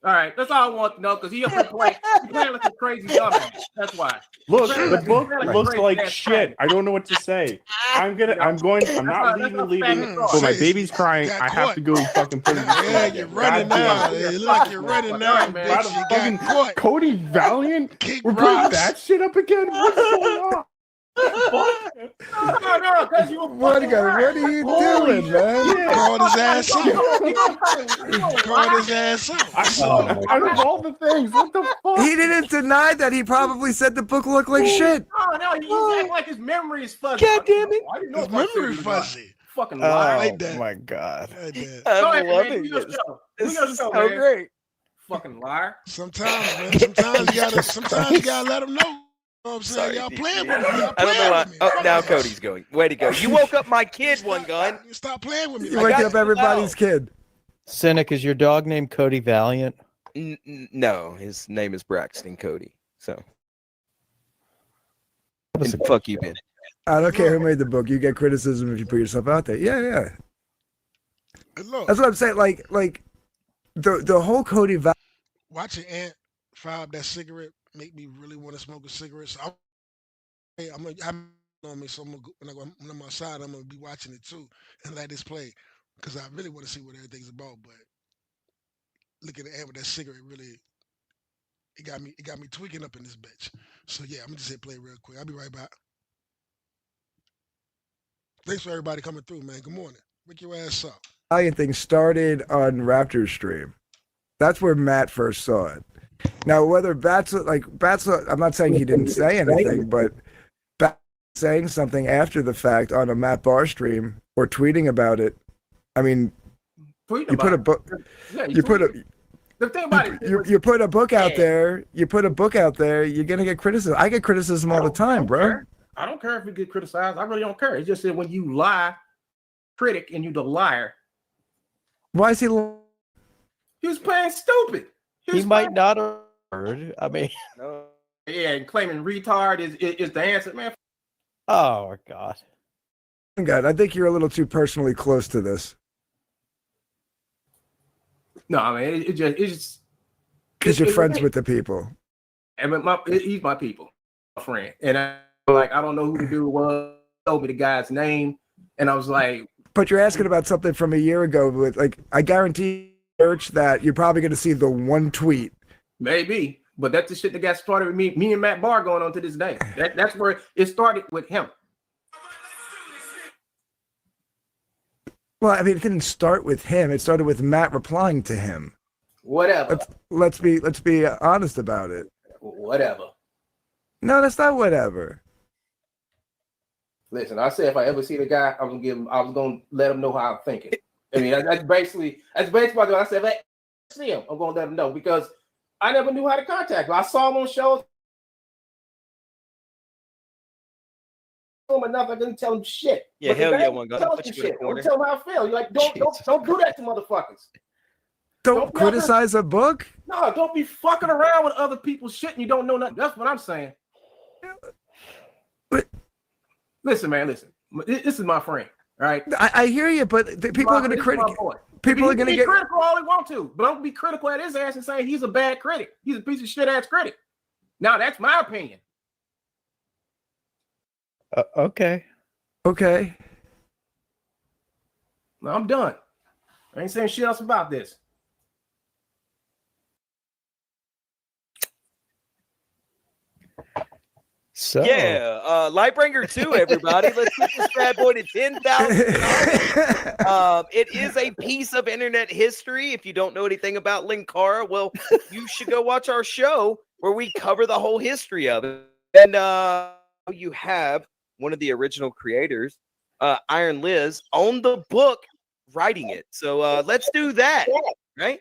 All right, that's all I want to know because he up here playing like a crazy dumbass. That's why. Look, the book looks like shit. I don't know what to say. I'm not leaving. Oh, my baby's crying. I have to go fucking put it. Yeah, you're running now. You look like you're running now, bitch. You got caught. Cody Valiant? We're putting that shit up again? What's going on? What are you doing, man? Called his ass out. Called his ass out. Out of all the things, what the fuck? He didn't deny that. He probably said the book looked like shit. No, he's acting like his memory is fuzzy. God damn it. I didn't know His memory fuzzy. Fucking liar. Like that. My God. Like that. I'm loving this. This is so great. Fucking liar. Sometimes, man. Sometimes you gotta let them know. You know what I'm saying? Sorry, y'all dude. playing with me. Y'all I don't know playing why. with me. Oh, now Cody's going. Way to go. You woke up my kid, one gun. Stop playing with me. You waking up everybody's kid. Cynic, is your dog named Cody Valiant? No, his name is Braxton Cody. So, and fuck you, Ben. I don't care who made the book. You get criticism if you put yourself out there. Yeah. Look, that's what I'm saying. Like the whole Cody Valiant. Watching Ant fire up that cigarette make me really want to smoke a cigarette. So I'm on me. So when I'm outside, I'm gonna be watching it too and let this play because I really want to see what everything's about. But looking at Ant with that cigarette really, it got me tweaking up in this bitch. So yeah, I'm gonna just hit play real quick. I'll be right back. Thanks for everybody coming through, man. Good morning. Wake your ass up. Valiant thing started on Raptor's stream. That's where Matt first saw it. Now, whether Bats, I'm not saying he didn't say anything, but Bats saying something after the fact on a Matt Barr stream or tweeting about it. I mean, you put a book. Yeah, you put a. The thing about it, you put a book out there. You put a book out there. You're gonna get criticism. I get criticism all the time, bro. I don't care if you get criticized. I really don't care. It's just that when you lie, critic, and you the liar. Why is he? He was playing stupid. He might not have heard. I mean, yeah, and claiming retard is the answer, man. oh my God. God, I think you're a little too personally close to this. No, I mean it's just because you're friends with the people. And he's my people, my friend, and I don't know who the dude was. Told me the guy's name, and I was like, but you're asking about something from a year ago. With I guarantee, Church, that you're probably going to see the one tweet. Maybe, but that's the shit that got started with me and Matt Barr going on to this day. That's where it started with him. Well, I mean, it didn't start with him. It started with Matt replying to him. Whatever. Let's be honest about it. Whatever. No, that's not whatever. Listen, I said if I ever see the guy, I was gonna let him know how I'm thinking. I mean, that's basically what I said. If I see him, I'm gonna let him know because I never knew how to contact him. I saw him on shows. Enough, I didn't tell him shit. Yeah, hell yeah, one guy. Tell him shit. Don't tell him how I feel. You're like, don't do that to motherfuckers. Don't criticize a book. No, don't be fucking around with other people's shit and you don't know nothing. That's what I'm saying. But listen, man, listen. This is my friend. All right. I hear you, but people are going to criticise. People are going to get critical all they want to, but don't be critical at his ass and saying he's a bad critic. He's a piece of shit ass critic. Now that's my opinion. Okay. Okay. No, I'm done. I ain't saying shit else about this. So yeah, Lightbringer 2, everybody. Let's get this bad boy to 10,000. It is a piece of internet history. If you don't know anything about Linkara, well, you should go watch our show where we cover the whole history of it. And you have one of the original creators, Iron Liz, on the book writing it. So let's do that, right?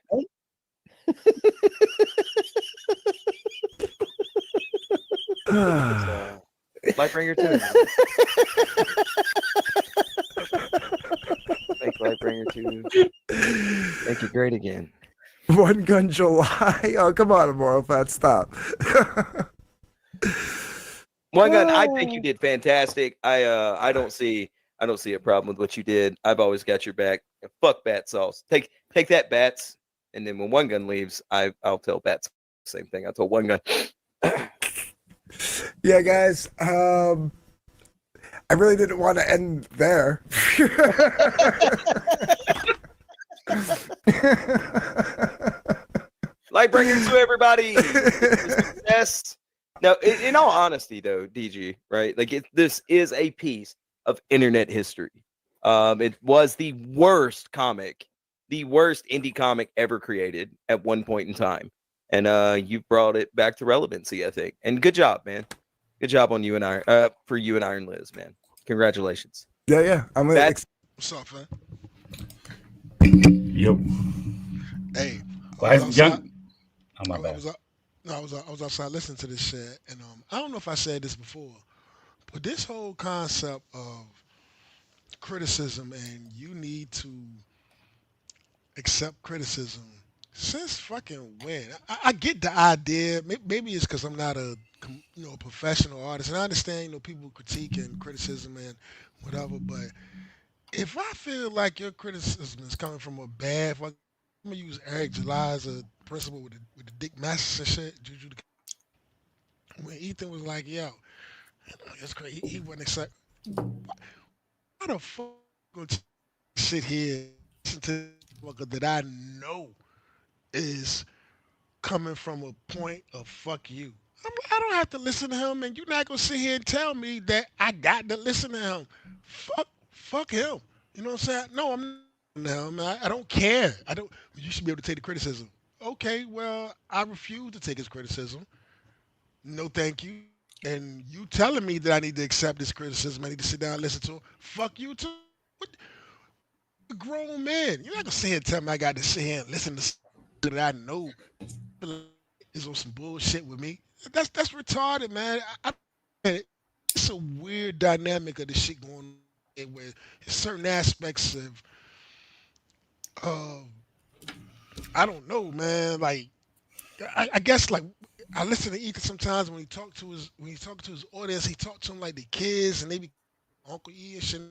Lightbringer 2. Thank you, Lightbringer 2. Thank you, great again. One Gun July. Oh, come on, Moral Fat, stop. One Gun, I think you did fantastic. I don't see a problem with what you did. I've always got your back. Fuck Bat Sauce. Take that, Bats. And then when One Gun leaves, I'll tell Bats the same thing. I told One Gun. Yeah, guys. I really didn't want to end there. Lightbringer to everybody. Yes. Now, in all honesty, though, DG, right? Like, this is a piece of internet history. It was the worst indie comic ever created at one point in time. And you brought it back to relevancy, I think. And good job, man. Good job on you and for you and Iron Liz, man. Congratulations. Yeah. I'm gonna. What's up, man? Yo. Hey. Oh, my bad. I was outside listening to this shit, and I don't know if I said this before, but this whole concept of criticism and you need to accept criticism. Since fucking when? I get the idea. Maybe it's because I'm not a professional artist, and I understand people critique and criticism and whatever. But if I feel like your criticism is coming from a bad, I'm gonna use Eric July as a principal with the Dick Masses and shit. Juju, when Ethan was like, "Yo, it's crazy," he wasn't excited. Why the fuck gonna sit here listen to that I know is coming from a point of fuck you? I don't have to listen to him, and you're not gonna sit here and tell me that I got to listen to him. Fuck him. You know what I'm saying? No, I'm not. I don't care. You should be able to take the criticism. Okay, well, I refuse to take his criticism. No, thank you. And you telling me that I need to accept this criticism, I need to sit down and listen to him. Fuck you too. What? A grown man. You're not gonna sit here and tell me I got to sit here and listen to something that I know is on some bullshit with me. That's retarded, man. It's it's a weird dynamic of the shit going on where certain aspects of I don't know, man. Like I guess like I listen to Ethan sometimes when he talk to his audience, he talk to them like the kids and they be Uncle E and shit.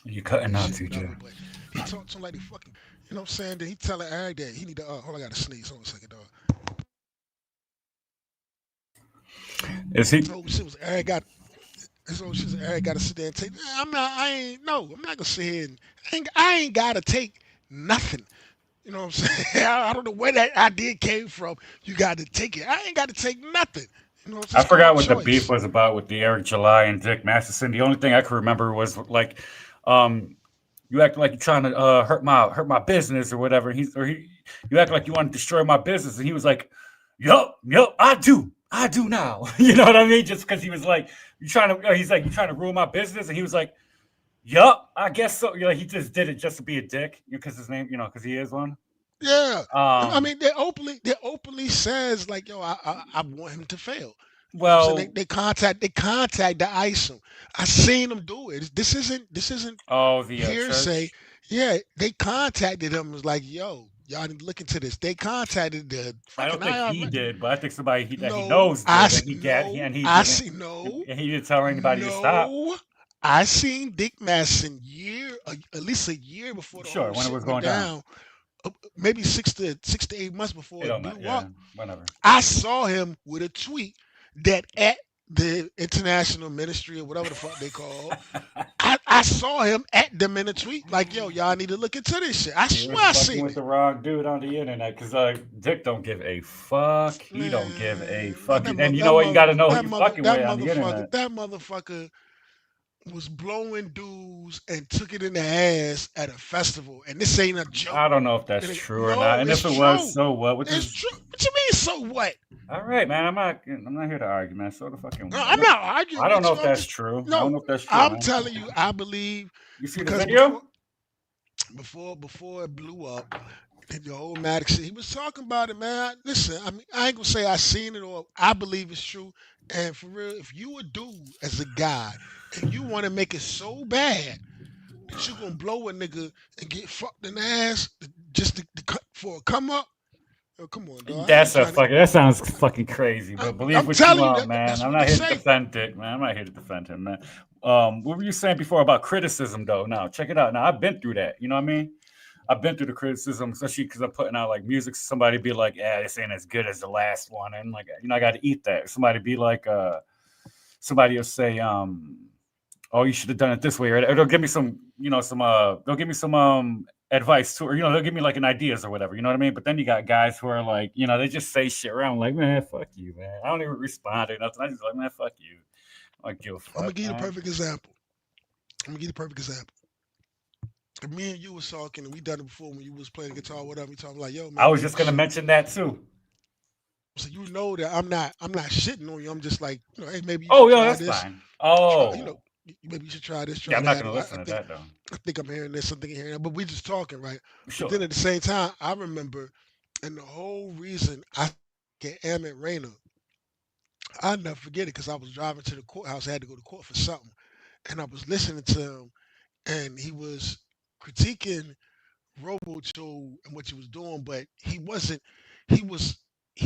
You cutting out, Shit, whatever, TJ. but he talk to him like they fucking, you know what I'm saying? Then he telling Eric that he need to, hold on, I got to sneeze. Hold on a second, dog. Is he? So shit was Eric got, so shit was Eric got to sit there and take, I'm not going to sit here and, I ain't got to take nothing. You know what I'm saying? I don't know where that idea came from. You got to take it. I ain't got to take nothing. You know, it's I just forgot called what the choice. beef was about with the Eric July and Dick Masterson. The only thing I could remember was like, you act like you're trying to hurt my business or whatever. You act like you want to destroy my business, and he was like, "Yup, I do now." You know what I mean? Just because he was like, he's like, "You trying to ruin my business?" And he was like, "Yup, I guess so." You know, he just did it just to be a dick, because his name, because he is one. Yeah, I mean, they openly says like, yo, I want him to fail. You know what I'm Well, saying? They contact the ISO. I seen them do it. This isn't the hearsay. church. Yeah, they contacted him. Was like, yo, y'all need to look into this. They contacted the I fucking don't think he IRS. did, but I think somebody that he No, knows I did, s- and he no, and he I didn't, see no, and he didn't tell anybody to stop. no. I seen Dick Masson at least a year before the Sure, whole when it shit was went going down. down. Maybe 6 to 8 months before It it don't blew matter. up. Yeah, whatever. I saw him with a tweet that at the International Ministry or whatever the fuck they call. I saw him at them in a tweet like, yo, y'all need to look into this shit. I He swear was I fucking seen with it. the wrong dude on the internet, because Dick don't give a fuck. He don't give a fuck. And you know what? You got to know who you fucking with on the internet. That motherfucker was blowing dudes and took it in the ass at a festival. And this ain't a joke. I don't know if that's true or not. No, And it's if it true. was, so what? It's true. What you mean, so what? All right, man. I'm not here to argue, man. So the fucking. No, I'm not arguing. I don't with know you. if that's true. I No, don't know if that's true, I'm man. telling you, I believe You see the because video? before it blew up, and the whole Maddox shit, he was talking about it, man. Listen, I mean, I ain't gonna say I seen it or I believe it's true. And for real, if you a dude as a guy and you want to make it so bad that you gonna blow a nigga and get fucked in the ass for a come up, oh, come on, dog. That sounds fucking crazy, but believe I'm what you telling you, want, man. that's I'm what not they here to say. defend Dick, man. I'm not here to defend him, man. What were you saying before about criticism, though? Now, check it out. Now, I've been through that. You know what I mean? I've been through the criticism, especially because I'm putting out like music. Somebody be like, "Yeah, this ain't as good as the last one," and like, I got to eat that. Somebody be like, somebody will say, "Oh, you should have done it this way," or they'll give me some, they'll give me some advice too, or they'll give me like an ideas or whatever. You know what I mean? But then you got guys who are like, they just say shit around, like, "Man, fuck you, man." I don't even respond or nothing. I just like, "Man, fuck you." I give a fuck. I'm gonna give you the perfect example. If me and you was talking, and we done it before when you was playing guitar, whatever. We talking like, yo, man. I was just gonna mention that too. So you know that I'm not shitting on you. I'm just like, hey, maybe you should try that's this. Fine. Oh, maybe you should try this. Yeah, I'm not gonna listen to that though. I think I'm hearing this. I'm hearing that. But we just talking, right? Sure. But then at the same time, I remember, and the whole reason I get Emmett Rainer, I'll never forget it because I was driving to the courthouse. I had to go to court for something, and I was listening to him, and he was critiquing Robocho and what he was doing, but he wasn't. He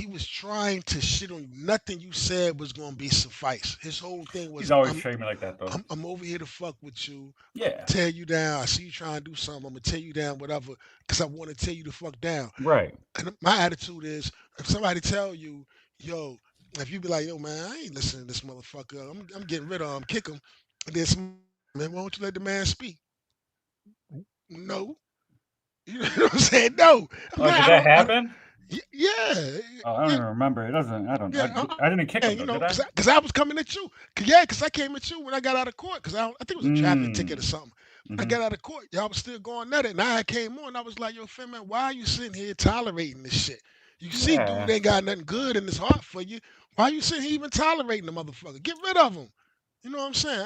was trying to shit on you. Nothing you said was going to be suffice. His whole thing was, he's always treating me like that, though. I'm over here to fuck with you. Yeah. Tear you down. I see you trying to do something. I'm going to tear you down, whatever, because I want to tear you the fuck down. Right. And my attitude is, if somebody tell you, yo, if you be like, yo, man, I ain't listening to this motherfucker. I'm getting rid of him. Kick him. And then, man, why don't you let the man speak? No. You know what I'm saying? No. Did that happen? Yeah. Oh, I don't even remember. It doesn't. I don't. Yeah, I didn't kick him. Though, did I? Because I was coming at you. Because I came at you when I got out of court. Because I think it was a traffic ticket or something. When I got out of court, y'all was still going at it. And I came on. I was like, yo, fam, man, why are you sitting here tolerating this shit? You see, dude ain't got nothing good in his heart for you. Why you sitting here even tolerating the motherfucker? Get rid of him. You know what I'm saying?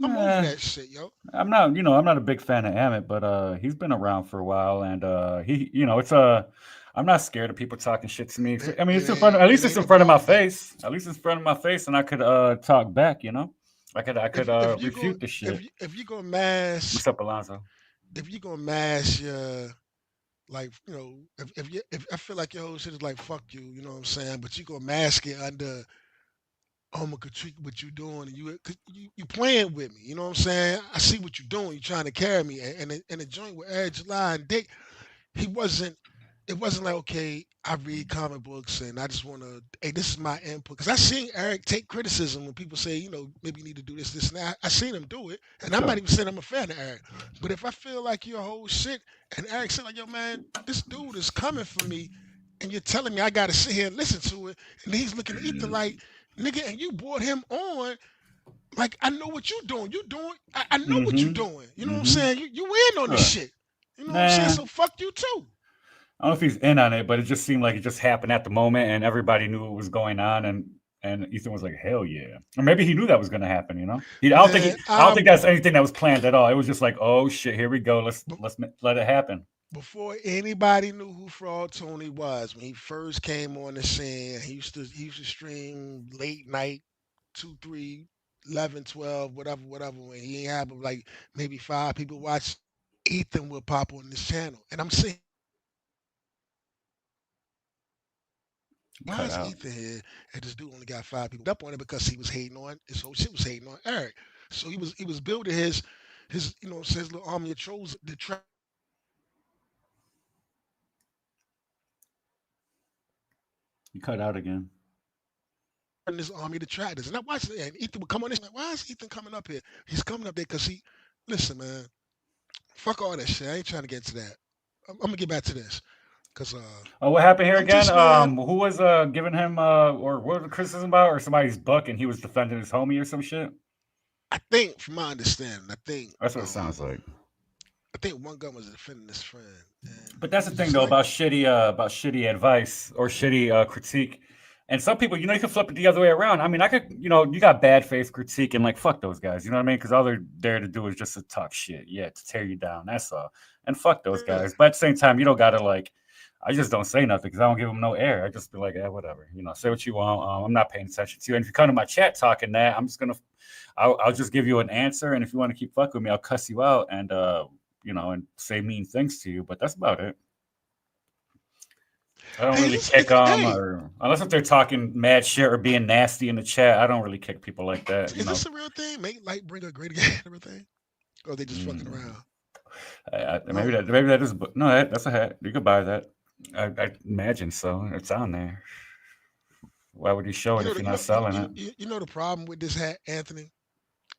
I'm over that shit, yo. I'm not, I'm not a big fan of Emmett, but he's been around for a while, and he, it's a. I'm not scared of people talking shit to me. I mean, it's in front. At least it's in front of my face. At least it's in front of my face, and I could talk back. You know, I could refute the shit. If you gonna mask, What's up, Alonzo? if you gonna mask your like, if I feel like your whole shit is like fuck you, you know what I'm saying, but you gonna mask it under I'm gonna critique what you doing, and you playing with me, you know what I'm saying. I see what you're doing. You're trying to carry me, and the joint with Eric July and Dick, he wasn't. It wasn't like, okay, I read comic books and I just want to, hey, this is my input. Because I seen Eric take criticism when people say, maybe you need to do this, and that. I seen him do it, and I'm not even saying I'm a fan of Eric. But if I feel like your whole shit, and Eric said like, yo, man, this dude is coming for me, and you're telling me I got to sit here and listen to it, and he's looking at Ethan like, nigga, and you brought him on. Like, I know what you're doing. I know what you're doing. You know what I'm saying? You in on this shit. You know what I'm saying? So fuck you too. I don't know if he's in on it, but it just seemed like it just happened at the moment, and everybody knew what was going on, and Ethan was like, "Hell yeah!" Or maybe he knew that was going to happen. You know, I don't think that's anything that was planned at all. It was just like, "Oh shit, here we go. Let's let it happen." Before anybody knew who Fraud Tony was, when he first came on the scene, he used to stream late night, 2, 3, 11, 12, whatever. When he ain't have like maybe 5 people watch, Ethan would pop on this channel, and I'm saying, why is Ethan here? And this dude only got 5 people up on it because he was hating on his whole shit was hating on Eric. So he was building his his little army of trolls to try. You cut out again. This army to try this, and I watched it, and Ethan would come on this. Like, why is Ethan coming up here? He's coming up there because listen, man, fuck all that shit. I ain't trying to get into that. I'm gonna get back to this. Cause what happened here again? Who was giving him or what was the criticism about, or somebody's buck and he was defending his homie or some shit? I think, from my understanding, that's what it sounds like. I think one gun was defending his friend. But that's the thing though about shitty advice or shitty critique. And some people, you can flip it the other way around. I mean, I could, you got bad faith critique and like fuck those guys. You know what I mean? Because all they're there to do is just to talk shit, to tear you down. That's all. And fuck those guys. But at the same time, you don't gotta like. I just don't say nothing because I don't give them no air. I just be like, whatever. Say what you want. I'm not paying attention to you. And if you come to my chat talking that, I'm just I'll just give you an answer. And if you want to keep fucking with me, I'll cuss you out and and say mean things to you. But that's about it. I don't really kick them, or unless if they're talking mad shit or being nasty in the chat. I don't really kick people like that. Is this a real thing? Make like bring a great again, everything, or are they just fucking around? Maybe that is. No, that's a hat. You could buy that. I imagine so. It's on there. Why would you show it if you're not selling it? You know the problem with this hat, Anthony?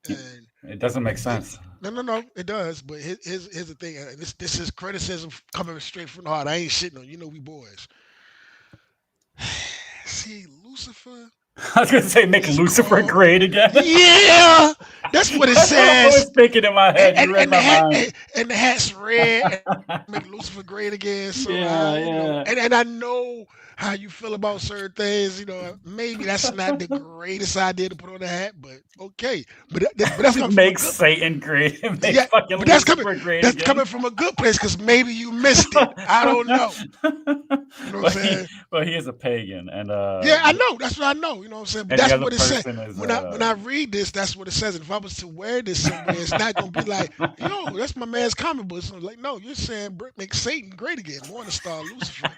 And it doesn't make sense. No, it does. But here's the thing. And this is criticism coming straight from the heart. I ain't shitting on you. We boys. See, Lucifer. I was gonna say make Lucifer great again. Yeah, that's what it says. I was thinking in my head. And the hat's red. Make Lucifer great again. So and I know how you feel about certain things. Maybe that's not the greatest idea to put on the hat, but okay. But that's coming make Satan great. Fucking but that's coming from a good place because maybe you missed it. I don't know. You know what I'm saying? Well, he is a pagan, and I know. That's what I know. You know what I'm saying? But that's what it says. When I read this, that's what it says. And if I was to wear this somewhere, it's not gonna be like, yo, that's my man's comic book. It's like, no, you're saying make Satan great again, Morning Star Lucifer.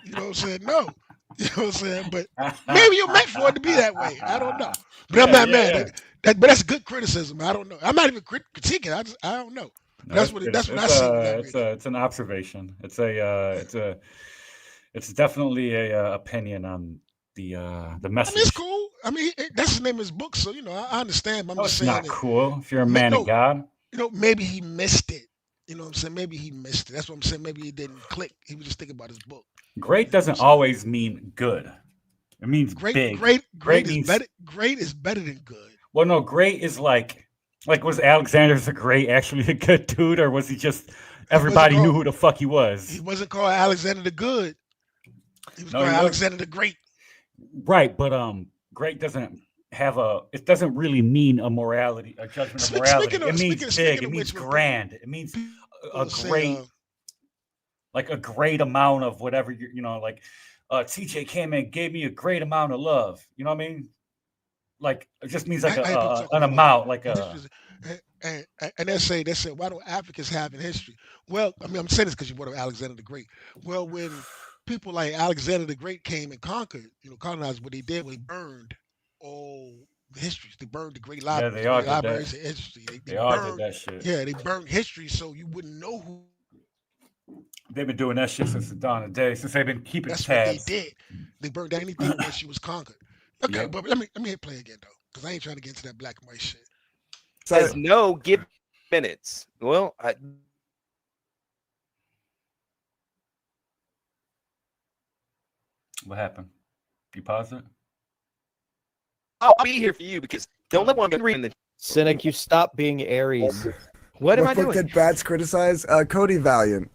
You know what I'm saying? No. You know what I'm saying? But maybe you're meant for it to be that way. I don't know. But I'm not mad. But that's good criticism. I don't know. I'm not even critiquing. I don't know. No, that's what I see. It's an observation. It's definitely a opinion on the message. I mean, it's cool. I mean, that's his name of his book, so I understand. But I'm just saying, not cool if you're a man of God. Maybe he missed it. You know what I'm saying? Maybe he missed it. That's what I'm saying. Maybe he didn't click. He was just thinking about his book. Great doesn't always mean good. It means great. Big. Great is better. Great is better than good. Well, no, great is like was Alexander the Great actually a good dude, or was he just everybody knew who the fuck he was? He wasn't called Alexander the Good. He was called Alexander the Great. Right, but great doesn't have it doesn't really mean a judgment of morality. It means big, it means grand, it means a great. like a great amount of whatever like TJ came in, gave me a great amount of love. You know what I mean? Like it just means like I ain't been talking an about amount, like history. And they say, why don't Africans have in history? Well, I mean, I'm saying this because you brought up Alexander the Great. Well, when people like Alexander the Great came and conquered, colonized, what they did was they burned all the histories. They burned the yeah, the they all great did that. libraries of history. They They all did burned, that shit. yeah, they burned history so you wouldn't know who. They've been doing that shit since the dawn of day, since they've been keeping That's what they tabs. did. They burned down anything once she was conquered. Okay, Yep. but let me hit play again though, because I ain't trying to get into that black and white shit. Says no, give minutes. Well, What happened? You pause it? I'll be here for you because don't let one get reading the Cynic, you stop being Aries. What am I What doing? did Bats criticize? Cody Valiant.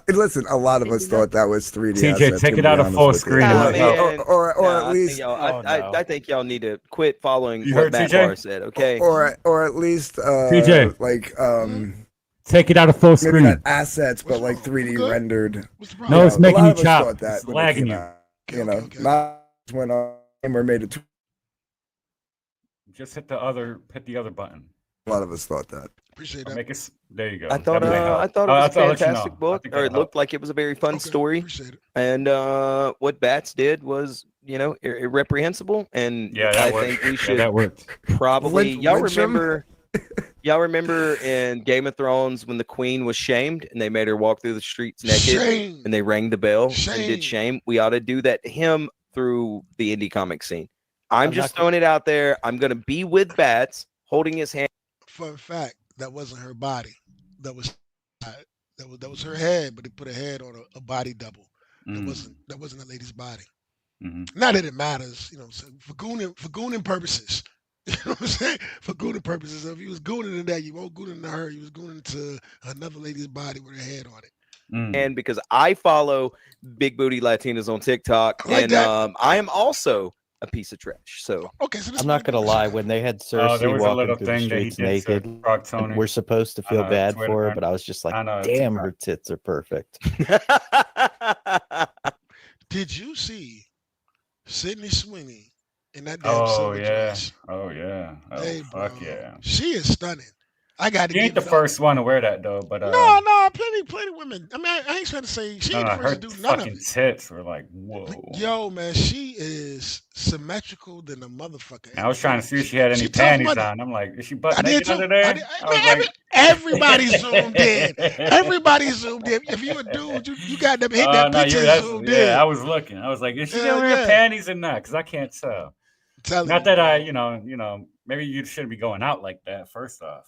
Listen, a lot of us thought that was 3D. TJ, assets, take gonna it be out of honest full with you. screen and let go. Or at least I think y'all need to quit following You what heard Matt TJ? Barr said. Okay. or at least TJ. like Take it out of full maybe screen. not assets, but like 3D rendered. No, it's making a lot you of us chop. thought that It's when it lagging came you. out, not when or made it. Just hit the other button. A lot of us thought that. Appreciate I'll that. make it. There you go. I thought That may help. I thought it was a I'll let you know. fantastic I book, think or it that'll help. looked like it was a very fun story. Appreciate it. And what Bats did was, irreprehensible. And Yeah, that I worked. think we Yeah, should that worked. probably Lynch y'all remember in Game of Thrones when the queen was shamed and they made her walk through the streets naked Shame. and they rang the bell and Shame. did shame. We ought to do that to him through the indie comic scene. I'm I'm just not throwing it out there. I'm gonna be with Bats, holding his hand. Fun fact: that wasn't her body. That was her head, but they put a head on a body double. That wasn't a lady's body. Not that it matters, for gooning purposes. You know what I'm saying? For gooning purposes. If you was gooning to that, you won't gooning to her. You was gooning to another lady's body with her head on it. And because I follow big booty Latinas on TikTok, I like and that. I am also a piece of trash. So Okay, so this I'm not gonna lie. When they had Cersei there was a walking little through the thing that he streets did to naked, Frog and Tony. we're supposed to feel on, bad Twitter, for her, man. but I was just like, I know, damn, TikTok. her tits are perfect. Did you see Sydney Sweeney in that damn Oh silver yeah. dress? Oh yeah. Oh Hey, fuck bro. yeah. She is stunning. I got to She ain't give the it up. first one to wear that though, but No, plenty women. I mean, I ain't trying to say she ain't the her first to do none of fucking it. tits were like, whoa. Yo, man, she is symmetrical than a motherfucker. I was trying to see if she had any tough panties money. on. I'm like, is she butt I did naked too. under there? I was mean, everybody zoomed in. Everybody zoomed in. If you a dude, you got them hit that no, picture and zoomed in. yeah, I was looking. I was like, is she wearing panties or not? Because I can't tell. Not that I, maybe you shouldn't be going out like that. First off,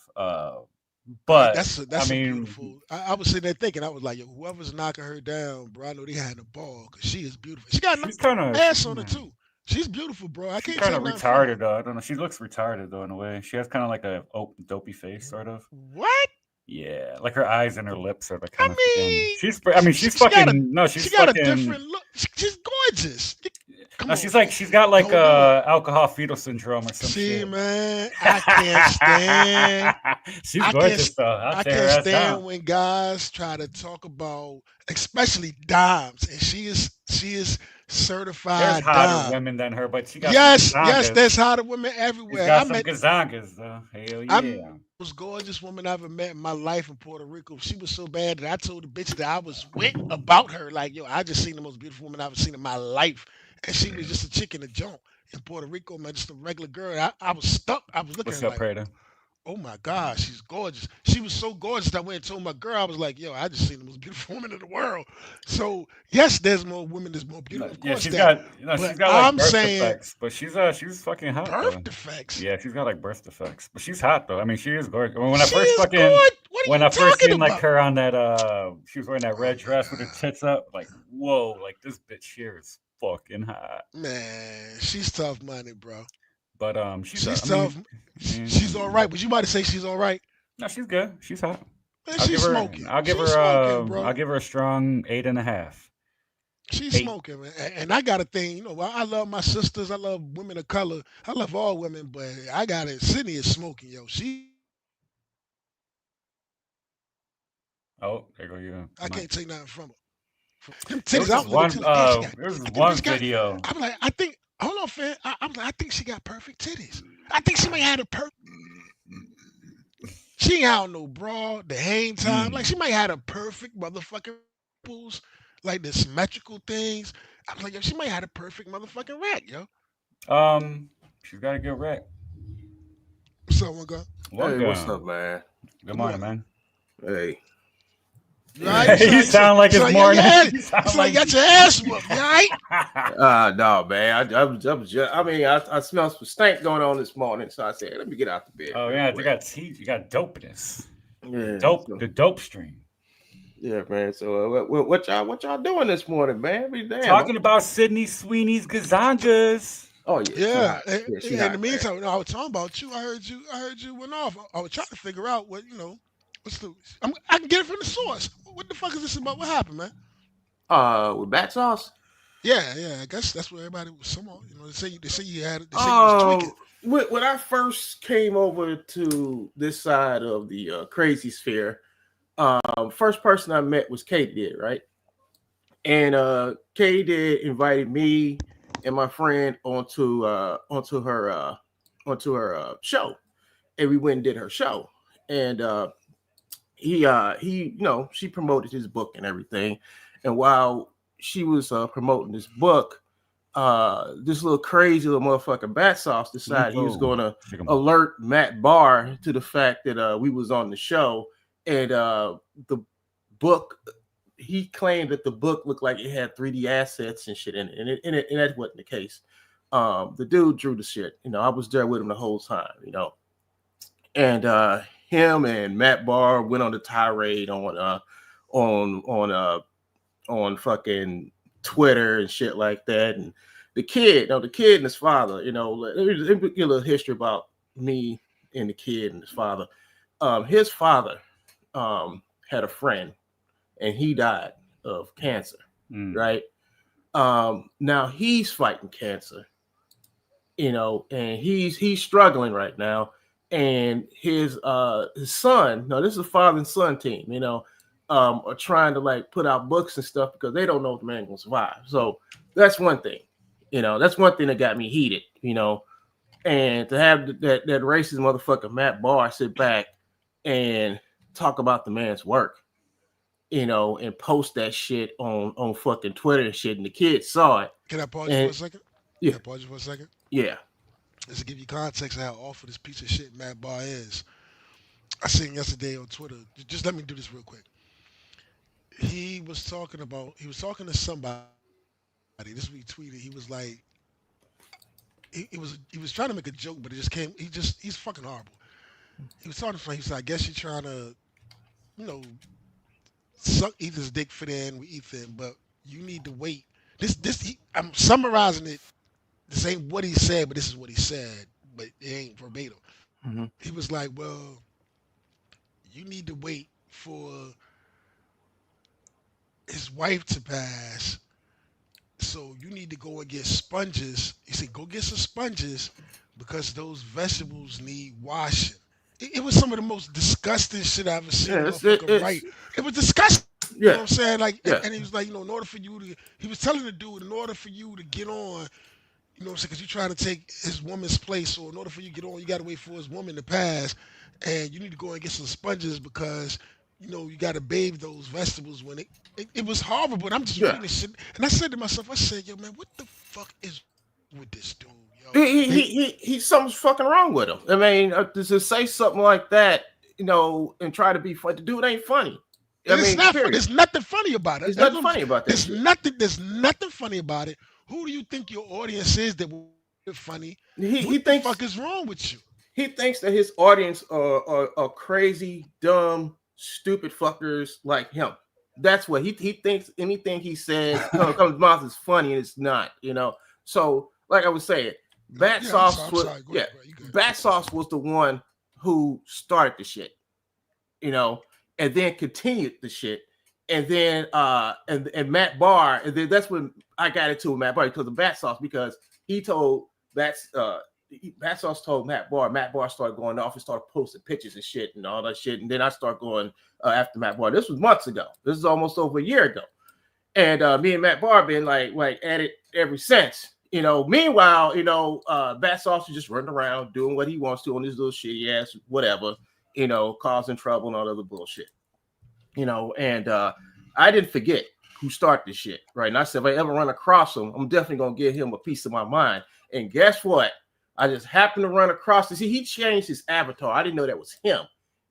but that's I mean, beautiful. I was sitting there thinking, I was like, yo, whoever's knocking her down, bro, I know they had the ball because she is beautiful. She got she's kind of ass on her too. She's beautiful, bro. I She's can't kind say of nothing. retarded though. I don't know. She looks retarded though in a way. She has kind of like a dopey face, sort of. What? Yeah, like her eyes and her lips are the kind of. She's she fucking. got she's got fucking. a different look. She's gorgeous. No, she's got like alcohol fetal syndrome or some See, shit. man, I can't stand. She's gorgeous though. I can't stand when guys try to talk about, especially dimes, and she is certified. There's hotter dime. women than her, but she got yes, there's hotter women everywhere. She's got some gazongas though. Hell yeah. The most gorgeous woman I ever met in my life in Puerto Rico. She was so bad that I told the bitch that I was with about her. Like, yo, I just seen the most beautiful woman I've ever seen in my life. And she was just a chick in the joint in Puerto Rico, man, just a regular girl. I was stuck. I was looking What's at her up, Prada? oh my God, she's gorgeous. She was so gorgeous that I went and told my girl, I was like, yo, I just seen the most beautiful woman in the world. So yes, there's more women that's more beautiful. Yeah, she's got like birth defects, but she's fucking hot. Birth defects. Yeah, she's got like birth defects, but she's hot though. I mean, she is gorgeous. When I first seen like her on that, she was wearing that red dress with her tits up. Like, whoa, like this bitch here is fucking hot. Man, she's tough money, bro. But she's tough. She's all right. But you about to say she's all right? No, she's good. She's hot. Man, she's smoking. I'll give her a strong 8.5. She's smoking, man. And I got a thing, I love my sisters. I love women of color. I love all women, but I got it. Sydney is smoking, yo. Oh, there go you. I can't take nothing from her. Them There was titties, I this was looking one. at the titties. There was I this think one this guy. video. I'm like, I think. Hold on, fam. I'm like, I think she got perfect titties. I think she might have a perfect. She ain't out no bra, the hang time. Like she might have a perfect motherfucking nipples, like the symmetrical things. I was like, yo, she might have a perfect motherfucking rack, yo. She's got a good rack. What's up, one guy? Hey, what's up, man? Good morning, man. Hey. You all right? You sound like it's morning. You sound like you got your ass whooped. You all right? No, man. I mean, I smelled some stank going on this morning, so I said, let me get out the bed. Oh yeah, they got teeth. You got dopeness. Yeah, the dope stream. Yeah, man. So what y'all doing this morning, man? Talking about Sydney Sweeney's gazongas. Oh Yeah. yeah, In the meantime, I was talking about you. I heard you went off. I was trying to figure out what what's the. I can get it from the source. What the fuck is this about? What happened, man? With bat sauce. Yeah. I guess that's where everybody was. Somehow, they say you had it. They say you was tweaking. When I first came over to this side of the crazy sphere, first person I met was Katie, right? And Katie invited me and my friend onto her show, and we went and did her show. And she promoted his book and everything. And while she was promoting this book, this little crazy little motherfucker Bat Sauce decided he was going to alert Matt Barr to the fact that we was on the show, and the book. He claimed that the book looked like it had 3D assets and shit in it, and that wasn't the case. The dude drew the shit. I was there with him the whole time. And him and Matt Barr went on the tirade on fucking Twitter and shit like that. And the kid and his father, let me give a little history about me and the kid and his father. His father had a friend, and he died of cancer, right? Now he's fighting cancer, and he's struggling right now. And his son, this is a father and son team, are trying to like put out books and stuff because they don't know if the man gonna survive. So that's one thing, that's one thing that got me heated, and to have that racist motherfucker Matt Barr sit back and talk about the man's work, and post that shit on fucking Twitter and shit, and the kids saw it. Can I pause you for a second? Yeah. Can I pause you for a second? Yeah. Just to give you context of how awful this piece of shit Matt Barr is. I seen yesterday on Twitter. Just let me do this real quick. He was talking to somebody. This week tweeted. He was like, he was trying to make a joke, but it just came. He's fucking horrible. He was talking to him. He said, I guess you're trying to, suck Ethan's dick fit in with Ethan, but you need to wait. I'm summarizing it. This ain't what he said, but this is what he said, but it ain't verbatim. Mm-hmm. He was like, well, you need to wait for his wife to pass, so you need to go and get sponges. He said, go get some sponges because those vegetables need washing. It was some of the most disgusting shit I've ever seen. It was disgusting. Yeah. You know what I'm saying? Like, yeah. And he was like, in order for you to, he was telling the dude, in order for you to get on, you know what I'm saying? Because you're trying to take his woman's place. So in order for you to get on, you got to wait for his woman to pass. And you need to go and get some sponges because, you got to bathe those vegetables when it was horrible. But I'm just reading this shit. And I said to myself, yo, man, what the fuck is with this dude? Yo? He's something's fucking wrong with him. I mean, to say something like that, and try to be funny. The dude ain't funny. It's not funny. There's nothing funny about it. There's nothing funny about that. There's nothing funny about it. Who do you think your audience is that will be funny? What the fuck is wrong with you? He thinks that his audience are crazy, dumb, stupid fuckers like him. That's what he thinks. Anything he says comes mouth is funny, and it's not. So, like I was saying, Bat Sauce was the one who started the shit. And then continued the shit, and then and Matt Barr, and then that's when I got into with Matt Barr because of Bat Sauce, because he told Bat Sauce told Matt Barr. Matt Barr started going off and started posting pictures and shit and all that shit. And then I start going after Matt Barr. This was months ago. This is almost over a year ago. And me and Matt Barr been like at it ever since. Meanwhile, Bat Sauce is just running around doing what he wants to on his little shitty ass whatever, causing trouble and all other bullshit. And I didn't forget who started this shit, right? And I said, if I ever run across him, I'm definitely gonna give him a piece of my mind. And guess what? I just happened to run across this. He changed his avatar. I didn't know that was him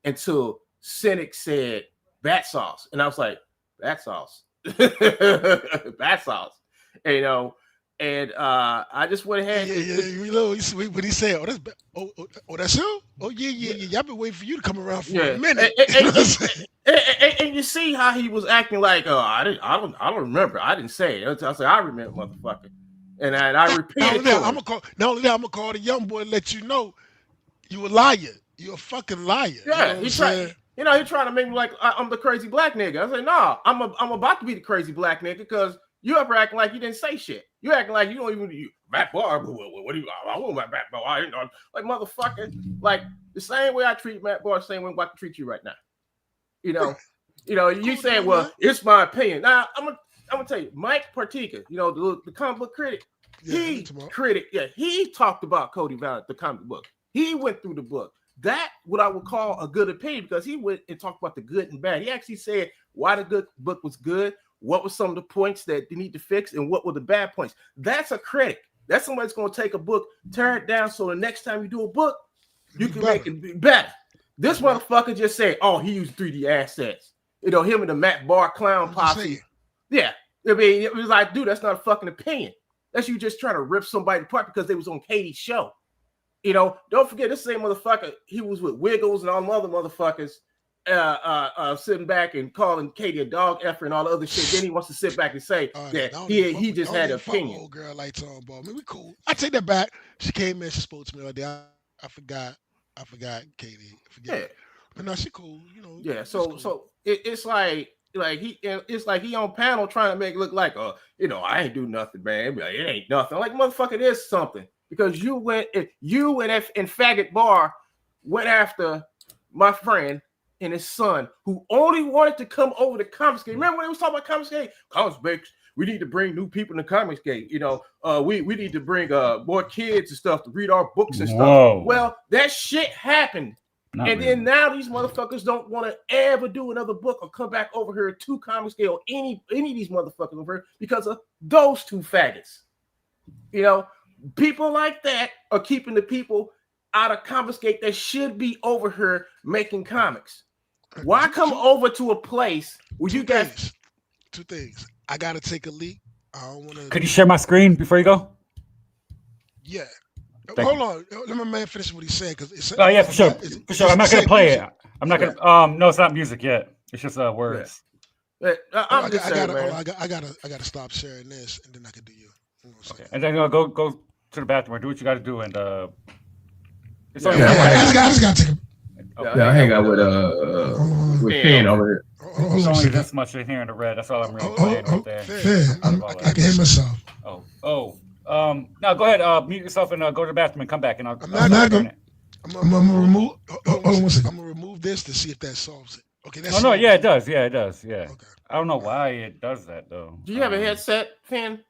until Cynic said Bat Sauce. And I was like, Bat Sauce. Bat Sauce. And I just went ahead. When he said, that's him? Oh, yeah. I've been waiting for you to come around for a minute. And you see how he was acting like, I don't remember. I didn't say it. I said, I remember, motherfucker. And I repeated it. Not only that, I'm gonna call the young boy and let you know you a liar. You a fucking liar. Yeah, he's trying to make me like I'm the crazy black nigga. I said, nah, I'm about to be the crazy black nigga because you ever acting like you didn't say shit. You acting like you don't even Matt Barr. What do you? I want my Matt Barr. I didn't know. Like motherfucker. Like the same way I treat Matt Barr, the same way I'm about to treat you right now. You saying, well, it's my opinion. Now I'm gonna tell you, Mike Partika, the comic book critic. He talked about Cody Valent, the comic book. He went through the book. That what I would call a good opinion because he went and talked about the good and bad. He actually said why the good book was good, what were some of the points that they need to fix, and what were the bad points. That's a critic. That's somebody that's going to take a book, tear it down, so the next time you do a book, you can make it better. This motherfucker just said, "Oh, he used 3D assets." Him and the Matt Barr clown posse. Yeah, I mean, it was like, dude, that's not a fucking opinion. That's you just trying to rip somebody apart because they was on Katie's show. Don't forget this same motherfucker. He was with Wiggles and all the other motherfuckers, sitting back and calling Katie a dog effer and all the other shit. Then he wants to sit back and say that he just had an opinion. Old girl like Tom Ball. I mean, we cool. I take that back. She came in. She spoke to me all day. I forgot Katie. But no, she cool. Yeah. So it's like he on panel trying to make it look like I ain't do nothing, man. Like, it ain't nothing. Like motherfucker, it is something because you and Faggot Barr went after my friend and his son who only wanted to come over to Comicsgate. Remember when they was talking about Comicsgate? Comicsgate. We need to bring new people to Comicsgate. We need to bring more kids and stuff to read our books and stuff. Well, that shit happened. Then now these motherfuckers don't want to ever do another book or come back over here to Comicsgate or any of these motherfuckers over here because of those two faggots. People like that are keeping the people out of Comicsgate that should be over here making comics. Why come over to a place where you guys? Two things. I gotta take a leak. I don't want to. Could you share my screen before you go? Yeah. Hold on. Let my man finish what he's saying because it's. Oh yeah, for sure. For sure. I'm not gonna play it. I'm not gonna. No, it's not music yet. It's just words. Yeah. I gotta stop sharing this and then I can do you. Okay. And then go to the bathroom or do what you got to do and. It's I just gotta take a. I hang out with Finn over here. It's only this much in here in the red. That's all I'm really playing right there. I can hear myself. Now go ahead, mute yourself and go to the bathroom and come back and I'll I'm gonna remove. Hold on one second. I'm gonna remove this to see if that solves it. Okay. That's yeah, it does. Yeah, it does. Yeah. Okay. I don't know why it does that though. Do you have a headset, Finn?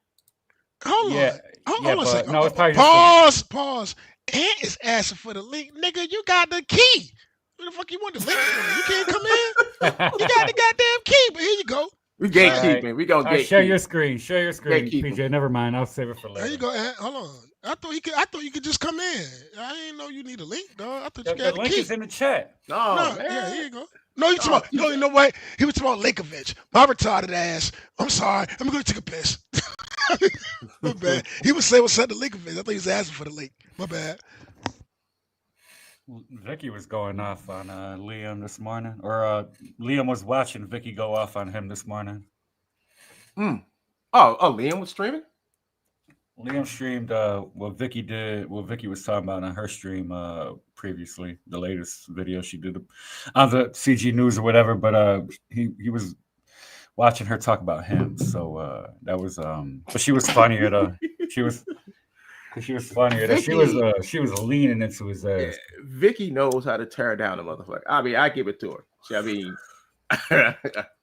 Hold on. Hold on a second. No, it's probably pause. Ant is asking for the link, nigga. You got the key. Who the fuck you want the link for? You can't come in. You got the goddamn key. But here you go. We gatekeeping. Right. We gonna gatekeep. Share your screen. Share your screen, PJ. Never mind. I'll save it for later. There you go. Ant. Hold on. I thought you could just come in. I didn't know you need a link, dog. I thought you got the link key. is in the chat. No, man. Yeah, here you go. No, you talking about, you know what? He was talking about Linkovich. My retarded ass. I'm sorry. I'm going to take a piss. My bad. He was saying what's up to Linkovich. I thought he was asking for the link. My bad. Vicky was going off on Liam this morning. Or Liam was watching Vicky go off on him this morning. Oh, Liam was streaming? Liam streamed what Vicky did, what Vicky was talking about on her stream previously, the latest video she did on the CG News or whatever, but he was watching her talk about him. So that was but she was funnier though. She was She was funnier. She was leaning into his ass. Vicky knows how to tear down a motherfucker. I mean, I give it to her.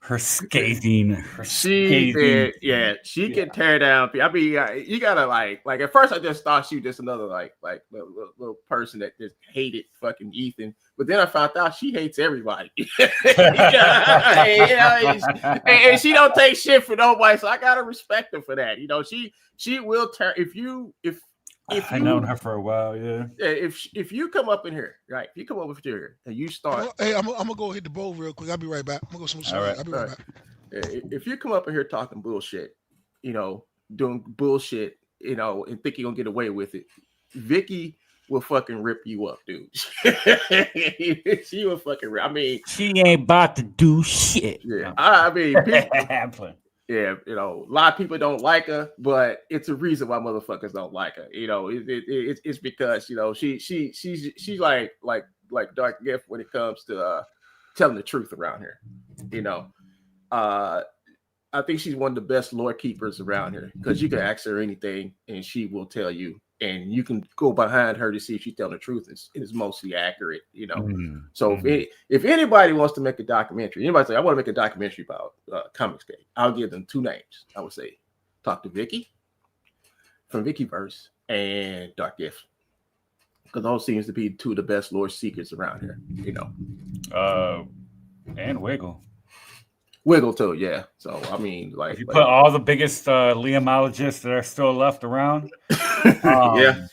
Her scathing. She can tear down. I mean, you gotta like at first I just thought she was just another like little person that just hated fucking Ethan, but then I found out she hates everybody. and she don't take shit for nobody, so I gotta respect her for that. You know, she will tear if I've known her for a while, yeah. If you come up in here, right? If you come up here and you start, hey, I'm gonna go hit the bowl real quick. I'll be right back. I'm gonna go some. All right. I'll be right back. If you come up in here talking bullshit, you know, doing bullshit, you know, and think you're gonna get away with it, Vicky will fucking rip you up, dude. She will fucking rip. I mean, she ain't about to do shit. Yeah, I mean, people, yeah, you know, a lot of people don't like her, but it's a reason why motherfuckers don't like her. You know, it's because, you know, she's like Dark Gift when it comes to telling the truth around here. You know, I think she's one of the best lore keepers around here because you can ask her anything and she will tell you, and you can go behind her to see if she's telling the truth. It's mostly accurate, you know. So if anybody wants to make a documentary, anybody say I want to make a documentary about Comics Day, I'll give them two names. I would say talk to Vicky from Vickyverse and Dark Gift, because those seems to be two of the best lore seekers around here, you know. And Wiggle too, yeah. So I mean, like, if you put all the biggest Liamologists that are still left around, yeah,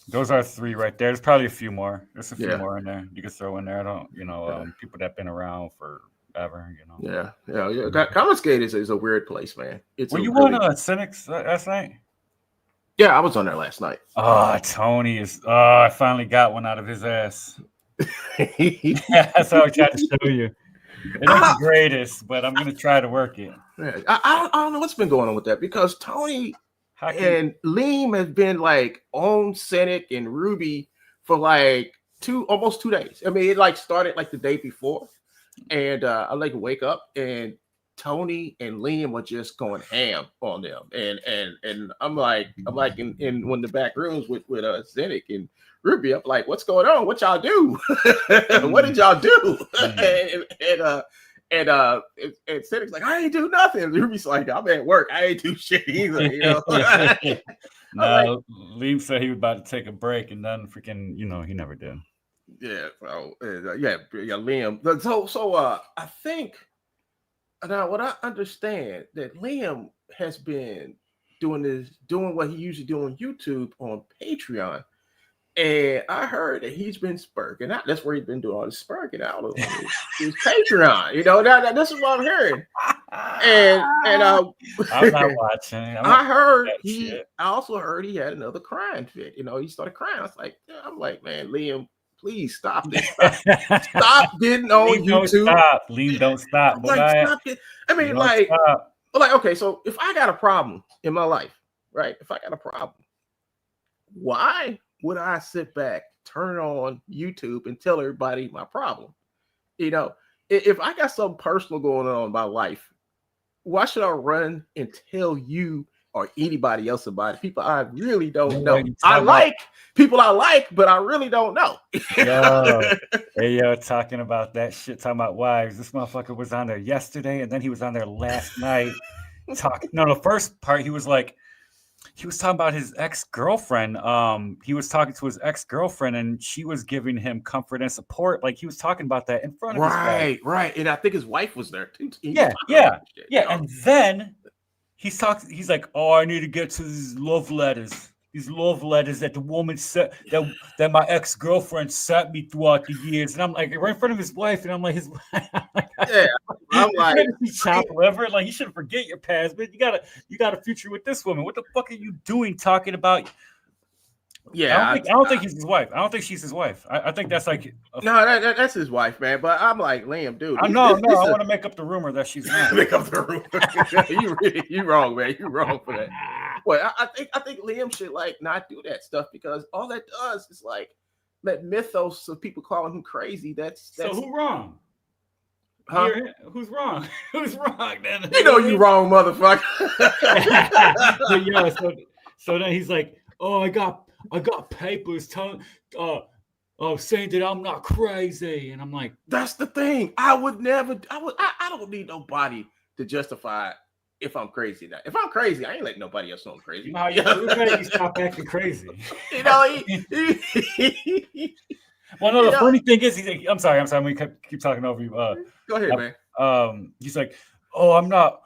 those are three right there. There's probably a few more. There's a few more in there you can throw in there. I don't, you know, people that've been around forever, you know. Yeah. Comics Gate is a weird place, man. Were you on Cynics last night? Yeah, I was on there last night. Oh, Tony is. Oh, I finally got one out of his ass. That's how I tried to show you. It ain't the greatest, but I'm gonna try to work it. Yeah, I don't know what's been going on with that, because Tony and Liam has been like on Cynic and Ruby for like almost 2 days. I mean, it like started like the day before, and I like wake up and Tony and Liam were just going ham on them, and I'm like in one of the back rooms with Cynic and Ruby. I'm like, what's going on? What y'all do? What did y'all do? And Cynic's like, I ain't do nothing. Ruby's like, I'm at work. I ain't do shit either. You know. No, Liam said he was about to take a break, and then freaking, you know, he never did. Yeah. So yeah, Liam. So I think now what I understand that Liam has been doing what he usually do on YouTube on Patreon. And I heard that he's been spurking out. That's where he's been doing all this spurking out of his Patreon. You know, now this is what I'm hearing. And I'm not watching. I also heard he had another crying fit. You know, he started crying. I was like, I'm like, man, Liam, please stop this. Stop getting on Liam YouTube. Don't stop. Liam, don't stop. Like, stop it. I mean, like, okay, so if I got a problem in my life, right? If I got a problem, why would I sit back, turn on YouTube, and tell everybody my problem? You know, if I got something personal going on in my life, why should I run and tell you or anybody else about it? People I really don't know. I like people I like, but I really don't know. Yo, talking about that shit, talking about wives. This motherfucker was on there yesterday, and then he was on there last night. The first part he was talking about his ex-girlfriend. He was talking to his ex-girlfriend, and she was giving him comfort and support. Like, he was talking about that in front of his wife. Right. And I think his wife was there too. Yeah. And then he's like, oh, I need to get to these love letters. These love letters that the woman sent, that my ex-girlfriend sent me throughout the years. And I'm like, right in front of his wife, and I'm like, I'm like, child liver. Like, you shouldn't forget your past, but you got a future with this woman. What the fuck are you doing talking about? Yeah, I don't think he's his wife. I don't think she's his wife. I think that's like that's his wife, man. But I'm like, Liam, dude. I want to make up the rumor that she's not. Make up the rumor. you wrong, man. You wrong for that. Well, I think Liam should like not do that stuff, because all that does is like that mythos of people calling him crazy. That's so who wrong? Huh? Who's wrong? Who's wrong? Then you know you wrong, motherfucker. So then he's like, oh, I got papers telling, saying that I'm not crazy, and I'm like, that's the thing. I don't need nobody to justify if I'm crazy. Now, if I'm crazy, I ain't letting nobody else know I'm crazy. You know how you prove that? You stop acting crazy. You know, well, no, the funny thing is, he's like, I'm sorry, we keep talking over you. Go ahead, man. He's like, oh, I'm not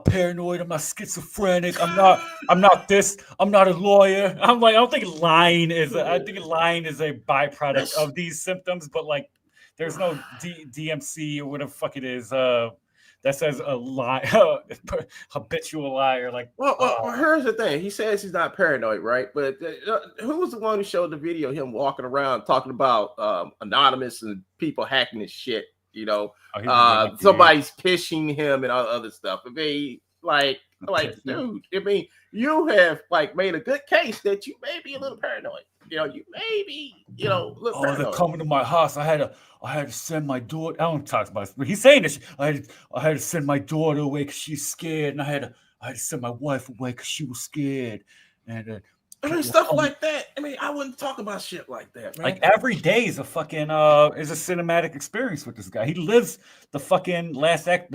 paranoid. I'm not schizophrenic. I'm not this. I'm not a lawyer. I'm like, I don't think lying is. I think lying is a byproduct of these symptoms. But like, there's no DMC or whatever the fuck it is. That says a lie, habitual liar. Like, well, here's the thing. He says he's not paranoid, right? But who was the one who showed the video of him walking around talking about anonymous and people hacking his shit? You know, somebody's pishing him and all other stuff. I mean, like, dude. I mean, you have like made a good case that you may be a little paranoid. You know, you may be, a little paranoid. They're coming to my house. I had to send my daughter. I don't talk about it, but he's saying this. I had to send my daughter away because she's scared, and I had to send my wife away because she was scared, and I mean, stuff like that. I mean, I wouldn't talk about shit like that, man. Like every day is a fucking is a cinematic experience with this guy. He lives the fucking Last Act.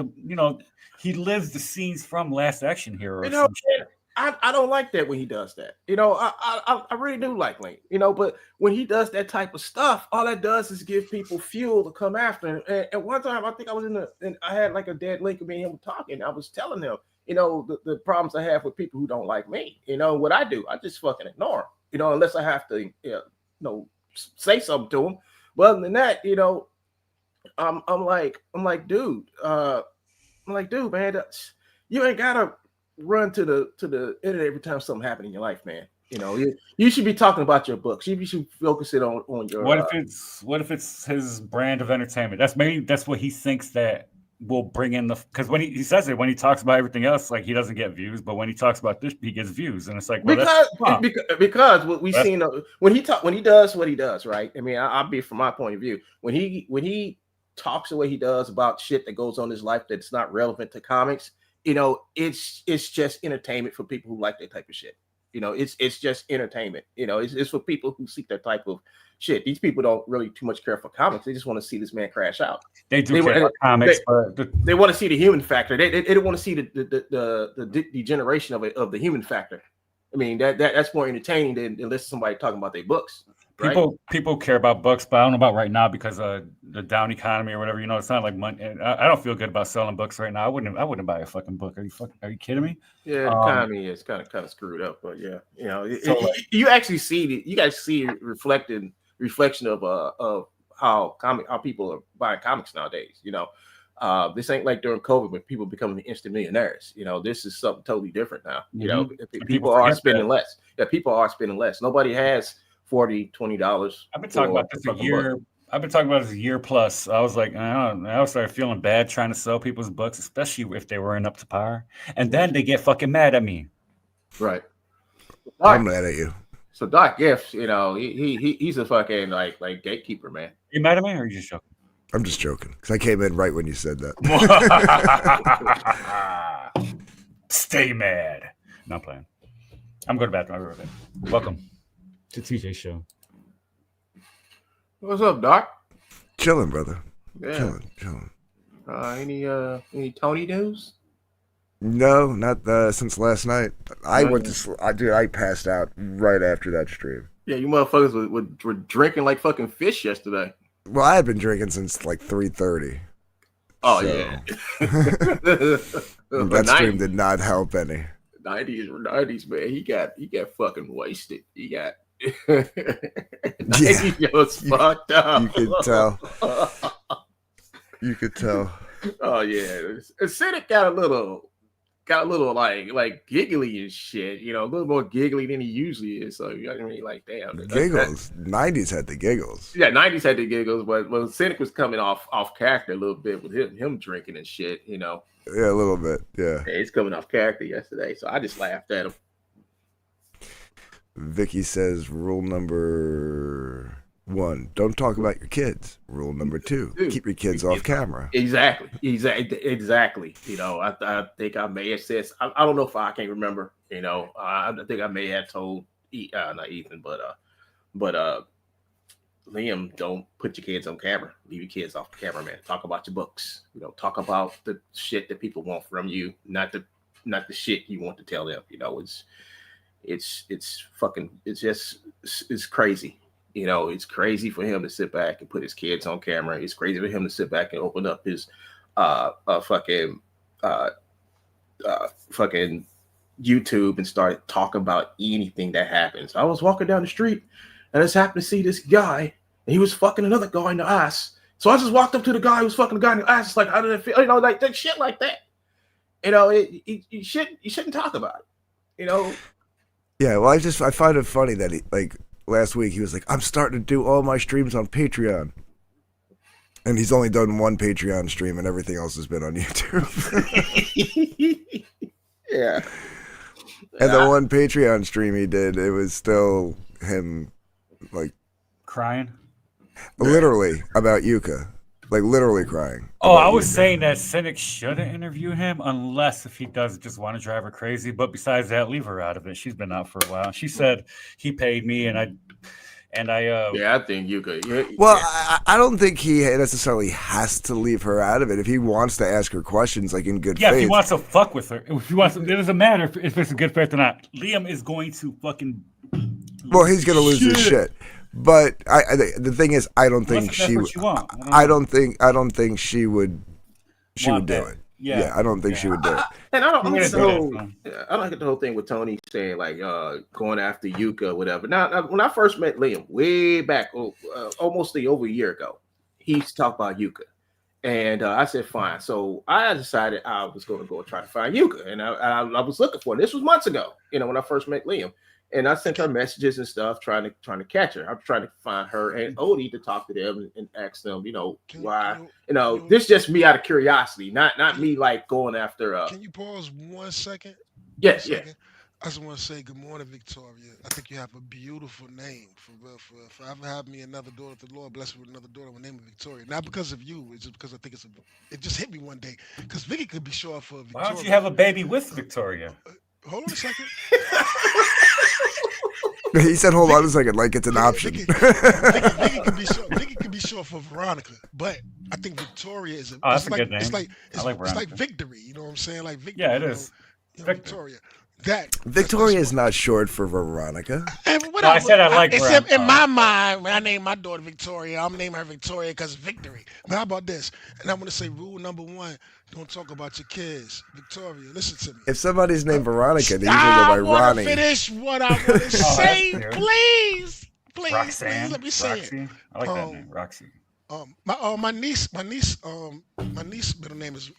He lives the scenes from Last Action Hero. Or some shit. I don't like that when he does that. I really do like Link. But when he does that type of stuff, all that does is give people fuel to come after him. And one time, I think I was I had like a dead link of me and him talking. I was telling him, the problems I have with people who don't like me. What I do, I just fucking ignore them. Unless I have to, say something to them. But other than that, I'm like, dude, man, you ain't gotta run to the internet every time something happens in your life, man. You should be talking about your books. You should focus it on your. What if it's his brand of entertainment? That's what he thinks that will bring in because when he says it, when he talks about everything else, like he doesn't get views, but when he talks about this, he gets views, and it's like, well, because what we've seen when he does what he does, right? I mean, I'll be from my point of view when he talks the way he does about shit that goes on in his life that's not relevant to comics. It's just entertainment for people who like that type of shit. It's just entertainment. It's for people who seek that type of shit. These people don't really too much care for comics. They just want to see this man crash out. They do care about comics, but they want to see the human factor. They don't want to see the degeneration of the human factor. I mean, that's more entertaining than listen to somebody talking about their books. Right? People care about books, but I don't know about right now because of the down economy or whatever. It's not like money. I don't feel good about selling books right now. I wouldn't buy a fucking book. Are you kidding me? Yeah, the economy is kind of screwed up, but yeah, you actually see you guys see reflection of how people are buying comics nowadays. This ain't like during COVID when people becoming instant millionaires. This is something totally different now. People are spending less. Yeah, people are spending less. Nobody has $40, $20. I've been talking about this a year. I've been talking about this a year plus. I was like, I started feeling bad trying to sell people's books, especially if they weren't up to par. And then they get fucking mad at me. Right. I'm mad at you. So Doc Gifts, he's a fucking like gatekeeper, man. You mad at me or are you just joking? I'm just joking because I came in right when you said that. Stay mad. Not playing. I'm going to bathroom. I'll be right back. Welcome to TJ Show. What's up, Doc? Chilling, brother. Yeah. Chilling. Any Tony news? No, not since last night. I went to sleep. I passed out right after that stream. Yeah, you motherfuckers were drinking like fucking fish yesterday. Well, I had been drinking since like 3:30. Oh, yeah. That stream did not help any. 90s, man. He got fucking wasted. He got 90s was fucked up. You could tell. Oh yeah. Cynic got a little like giggly and shit, a little more giggly than he usually is. So you know what I mean? Like, damn. Giggles. 90s had the giggles. Yeah, 90s had the giggles, but Cynic was coming off character a little bit with him drinking and shit, Yeah, a little bit. Yeah. He's coming off character yesterday, so I just laughed at him. Vicky says rule number 1, don't talk about your kids. Rule number 2, keep your kids off camera. Exactly. I think I may have said, I don't know if I can't remember, I think I may have told not Ethan, but Liam, don't put your kids on camera. Leave your kids off the camera, man. Talk about your books. You know, talk about the shit that people want from you, not the shit you want to tell them. You know, it's crazy. You know, it's crazy for him to sit back and put his kids on camera. It's crazy for him to sit back and open up his fucking YouTube and start talking about anything that happens. I was walking down the street and I just happened to see this guy and he was fucking another guy in the ass. So I just walked up to the guy who was fucking the guy in the ass. It's like, how did it feel? You know, like that shit like that. You know, you shouldn't talk about it. You know. Yeah, well, I find it funny that he, like, last week he was like, I'm starting to do all my streams on Patreon. And he's only done one Patreon stream and everything else has been on YouTube. Yeah. And the one Patreon stream he did, it was still him, like, crying? Literally about Yuka. Like, literally crying. Oh, I was saying that Cynic shouldn't interview him unless if he does just want to drive her crazy. But besides that, leave her out of it. She's been out for a while. She said he paid me and I yeah, I think you could. Yeah, well, I don't think he necessarily has to leave her out of it. If he wants to ask her questions, like, in good faith. If he wants to fuck with her. If he wants to, it doesn't matter if it's a good faith or not. Liam is going to fucking. Well, he's going to lose his shit. But the thing is, I don't think she would. I don't think she would. She would do it. Yeah, I don't think she would do it. And I don't get the whole thing with Tony saying like going after Yuka or whatever. Now, when I first met Liam way back, almost over a year ago, he used to talk about Yuka, and I said fine. So I decided I was going to go and try to find Yuka, and I was looking for her. This was months ago, you know, when I first met Liam. And I sent her messages and stuff, trying to catch her. I'm trying to find her and Odie to talk to them and ask them, you know, why. You know, this just me out of curiosity, not me like going after. Can you pause 1 second? Yes, yeah. I just want to say good morning, Victoria. I think you have a beautiful name for real. For ever have me another daughter, the Lord bless me with another daughter with the name of Victoria. Not because of you, it's just because I think it just hit me one day. Because Vicky could be short for Victoria. Why don't you have a baby with Victoria? Hold on a second. He said, "Hold on a second, like it's an option." Vicky could be short for Veronica, but I think Victoria is that's a good name. It's like victory. You know what I'm saying? Like victory. Yeah, it is. Victoria. Victoria is not short for Veronica. No, I said I like Veronica. In my mind, when I name my daughter Victoria, I'm naming her Victoria because victory. But how about this? And I want to say rule number 1: don't talk about your kids. Victoria, listen to me. If somebody's named Veronica, they usually go by Ronnie. Finish what I want to say, please. Roxanne, let me say Roxy. it. I like that name, Roxy. My niece middle name is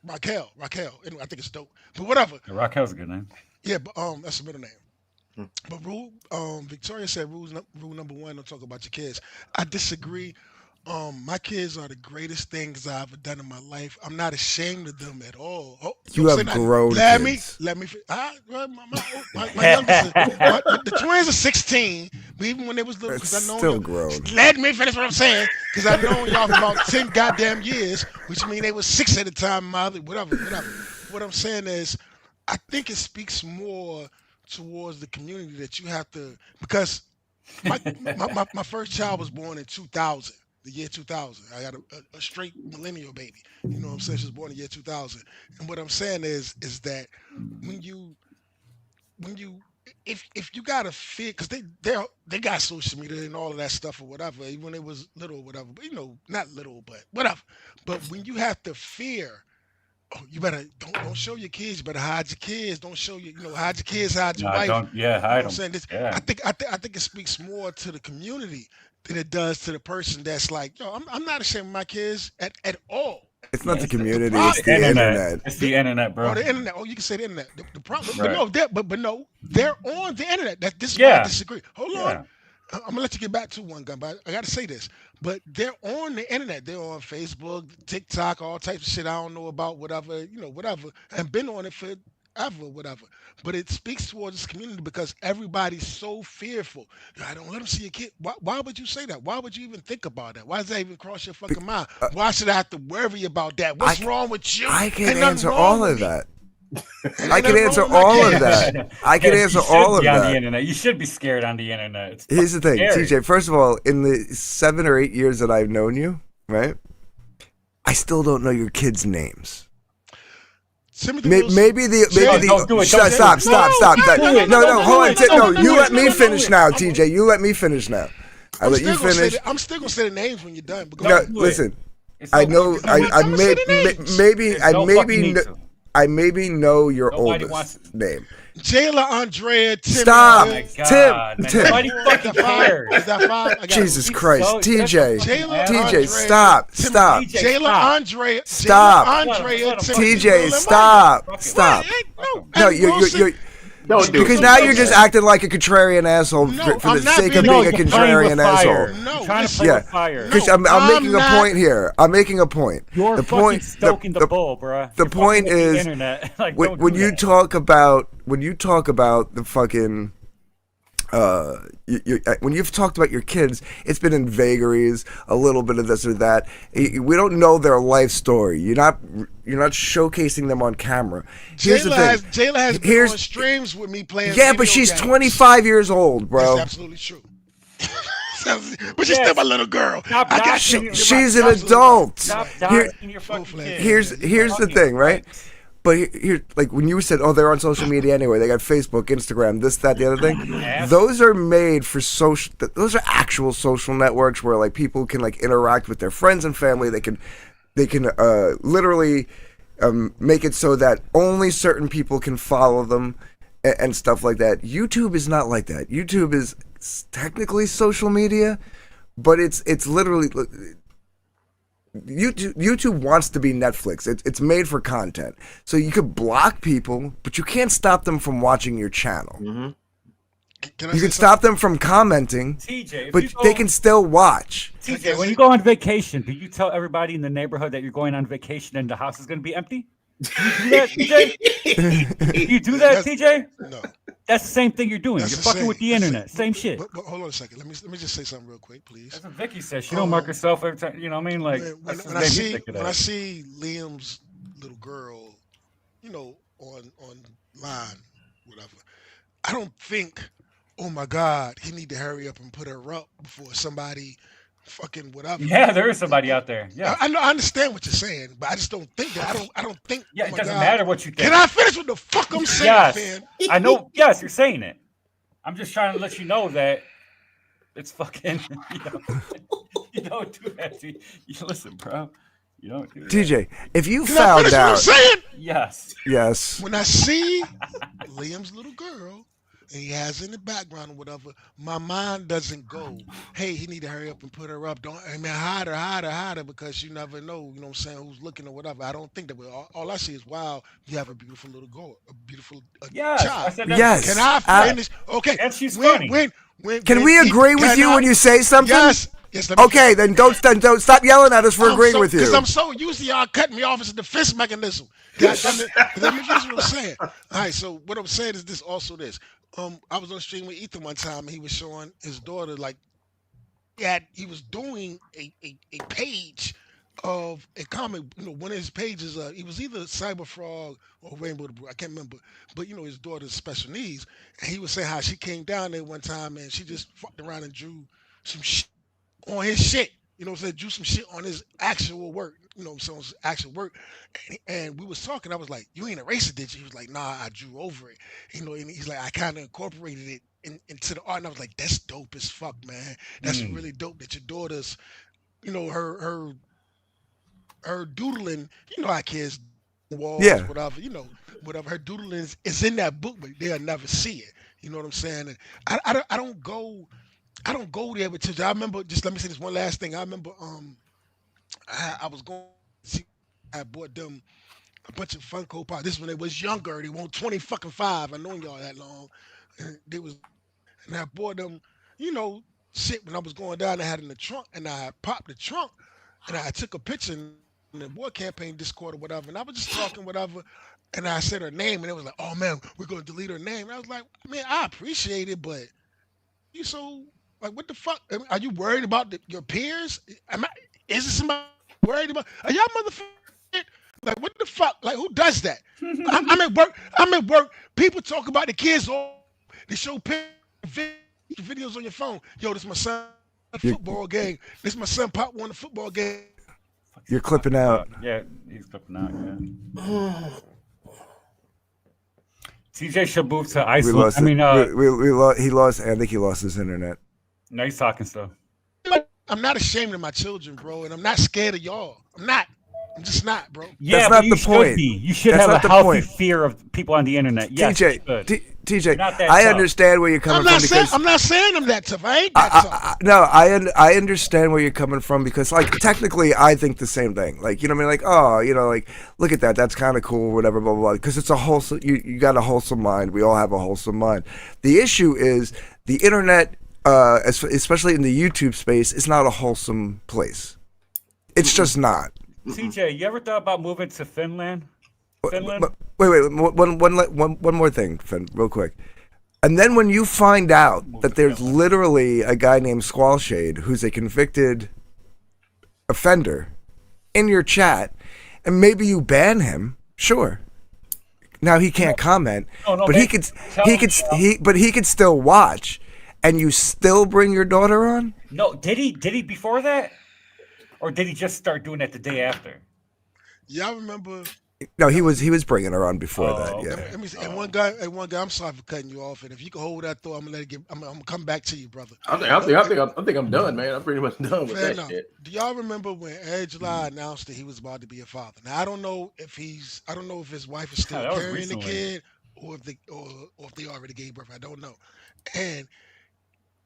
Raquel. Anyway, I think it's dope. But whatever. Yeah, Raquel's a good name. Yeah, but that's the middle name. But Victoria said rule number 1: don't talk about your kids. I disagree. My kids are the greatest things I've ever done in my life. I'm not ashamed of them at all. You have grown kids. Let me. My youngest, the twins are 16. But even when they was little, because I know still grown. Let me finish what I'm saying, because I know y'all for about 10 goddamn years, which means they were 6 at the time. Whatever. What I'm saying is, I think it speaks more towards the community that you have to, because my first child was born in 2000. The year 2000. I got a straight millennial baby. You know what I'm saying? She was born in the year 2000. And what I'm saying is that if you got a fear, because they got social media and all of that stuff or whatever, even when they was little or whatever, but not little, but whatever. But when you have to fear, you better don't show your kids. You better hide your kids. Don't show hide your kids, hide your wife. Hide them. You know what I'm saying? I think it speaks more to the community than it does to the person that's like, I'm not ashamed of my kids at all. It's not the community, it's the internet. It's the internet, bro. The internet. You can say the internet. The problem, right. but no, they're on the internet. This is why I disagree. Hold on. I'm gonna let you get back to one gun, but I gotta say this. But they're on the internet. They're on Facebook, TikTok, all types of shit I don't know about, whatever, whatever. And been on it for ever, whatever. But it speaks towards this community because everybody's so fearful. I don't let them see a kid. Why would you say that? Why would you even think about that? Why does that even cross your fucking mind? Why should I have to worry about that? What's wrong with you? I can answer all of that. I can answer all of that. I can Yeah, answer you should all of be on the that. internet. You should be scared on the internet. It's Here's the thing, scary. TJ. First of all, in the 7 or 8 years that I've known you, right, I still don't know your kids' names. Maybe the stop. No, hold on. No, you let me finish now, TJ. You let me finish now. I let you finish. I'm still gonna say the names when you're done. No, listen. I know. I maybe know your oldest name. Jayla Andrea Tim. Stop. Tim. Nobody fucking cares. Is that 5? Jesus Christ. TJ. Jayla TJ, Andrea, stop. Stop. Jayla Andrea. Stop. Andrea TJ, stop. No, you're because now you're just acting like a contrarian asshole for the sake of being a contrarian asshole. No, trying to play with fire. Because I'm making a point here. I'm making a point. You're the point, stoking the bull, bro. The point is, like, when you talk about the fucking, when you've talked about your kids, it's been in vagaries, a little bit of this or that. We don't know their life story. You're not showcasing them on camera. Here's the thing. Jayla has been on streams with me playing. Yeah, but she's 25 years old, bro. That's absolutely true. But she's still my little girl. She's an adult. Here's the thing, right? But here, like when you said, "Oh, they're on social media anyway. They got Facebook, Instagram, this, that, the other thing." Those are made for social. Those are actual social networks where like people can like interact with their friends and family. They can literally make it so that only certain people can follow them and stuff like that. YouTube is not like that. YouTube is technically social media, but it's literally. YouTube wants to be Netflix. It's made for content. So you could block people, but you can't stop them from watching your channel. Mm-hmm. You can stop them from commenting, TJ, but they can still watch. TJ, when you go on vacation, do you tell everybody in the neighborhood that you're going on vacation and the house is going to be empty? Do you do that, TJ? Do you do that, TJ? No. That's the same thing you're doing. You're fucking with the internet. Same shit. But hold on a second. Let me just say something real quick, please. That's what Vicky says. She don't mark herself every time. You know what I mean? Like when I see Liam's little girl, online, whatever, I don't think, oh my God, he need to hurry up and put her up before somebody fucking whatever. Yeah, there is somebody out there. Yeah, I know. I understand what you're saying, but I just don't think that. I don't think. Yeah, oh it doesn't God. matter what you think. Can I finish what the fuck I'm saying, yes. man? I know. Yes, you're saying it. I'm just trying to let you know that it's fucking. You don't do that. You listen, bro. You don't do that. TJ, if you Can found I finish what I'm out, saying? yes. When I see Liam's little girl, and he has in the background or whatever, my mind doesn't go, hey, he need to hurry up and put her up. Hide her, because you never know, you know what I'm saying, who's looking or whatever. I don't think that way. All I see is, wow, you have a beautiful little girl, a beautiful child. I said that. Yes. Can I finish? Okay. And she's funny. Can we agree with you when you say something? Yes. Okay, then don't stop yelling at us for agreeing with you. Because I'm so used to y'all cutting me off as a defense mechanism. Let me finish what I'm saying. All right, so what I'm saying is this, also this. I was on stream with Ethan one time, and he was showing his daughter, like, he was doing a page of a comic, one of his pages, it was either Cyber Frog or Rainbow the Brew, I can't remember, but his daughter's special needs, and he was saying how she came down there one time and she just fucked around and drew some shit on his shit, drew some shit on his actual work, his actual work, and we was talking, I was like, you ain't erased it, did you? He was like, nah, I drew over it, and he's like, I kind of incorporated it into the art, and I was like, that's dope as fuck, man, that's really dope that your daughter's, her doodling, how kids walls, whatever, whatever her doodling is in that book, but they'll never see it. You know what I'm saying? And I don't go there with children. I remember, just let me say this one last thing. I remember I was going to see, I bought them a bunch of Funko Pop. This is when they was younger. They weren't 25. I known y'all that long. And I bought them, shit, when I was going down, I had it in the trunk, and I popped the trunk, and I took a picture in the war campaign Discord or whatever, and I was just talking whatever, and I said her name, and it was like, oh man, we're going to delete her name. And I was like, man, I appreciate it, but you so, like, what the fuck? I mean, are you worried about your peers? Is it somebody worried about? Are y'all motherfuckers? Like, what the fuck? Like, who does that? I'm at work. I'm at work. People talk about the kids. They show videos on your phone. Yo, this is my son football game. This is my son Pop won the football game. You're clipping out. Yeah, he's clipping out. Yeah. TJ should move to Iceland. I mean, he lost. I think he lost his internet. No, he's talking still. I'm not ashamed of my children, bro, and I'm not scared of y'all. I'm just not, bro. Yeah, that's not the point. You should have a healthy fear of people on the internet. Yes, TJ, I understand where you're coming from. I'm not saying I'm that tough. I ain't that tough. No, I understand where you're coming from because, like, technically, I think the same thing. Like, you know what I mean? Like, oh, you know, like, look at that. That's kind of cool, whatever, blah, blah, blah. Because it's a wholesome, you got a wholesome mind. We all have a wholesome mind. The issue is the internet, especially in the YouTube space, is not a wholesome place. It's just not. TJ, you ever thought about moving to Finland? Wait, one more thing, Finn, real quick. And then when you find out that there's literally a guy named Squallshade who's a convicted offender in your chat, and maybe you ban him, sure. Now he can't comment, but he could still watch, and you still bring your daughter on? No, did he before that? Or did he just start doing it the day after? Y'all remember? No, he was bringing her on before that. Okay. Yeah. Let me see. And one guy. I'm sorry for cutting you off. And if you can hold that thought, I'm gonna let it get. I'm gonna come back to you, brother. I think I'm done, man. I'm pretty much done with that shit. Do y'all remember when Angela announced that he was about to be a father? Now I don't know if his wife is still carrying the kid, or if they already gave birth. I don't know. And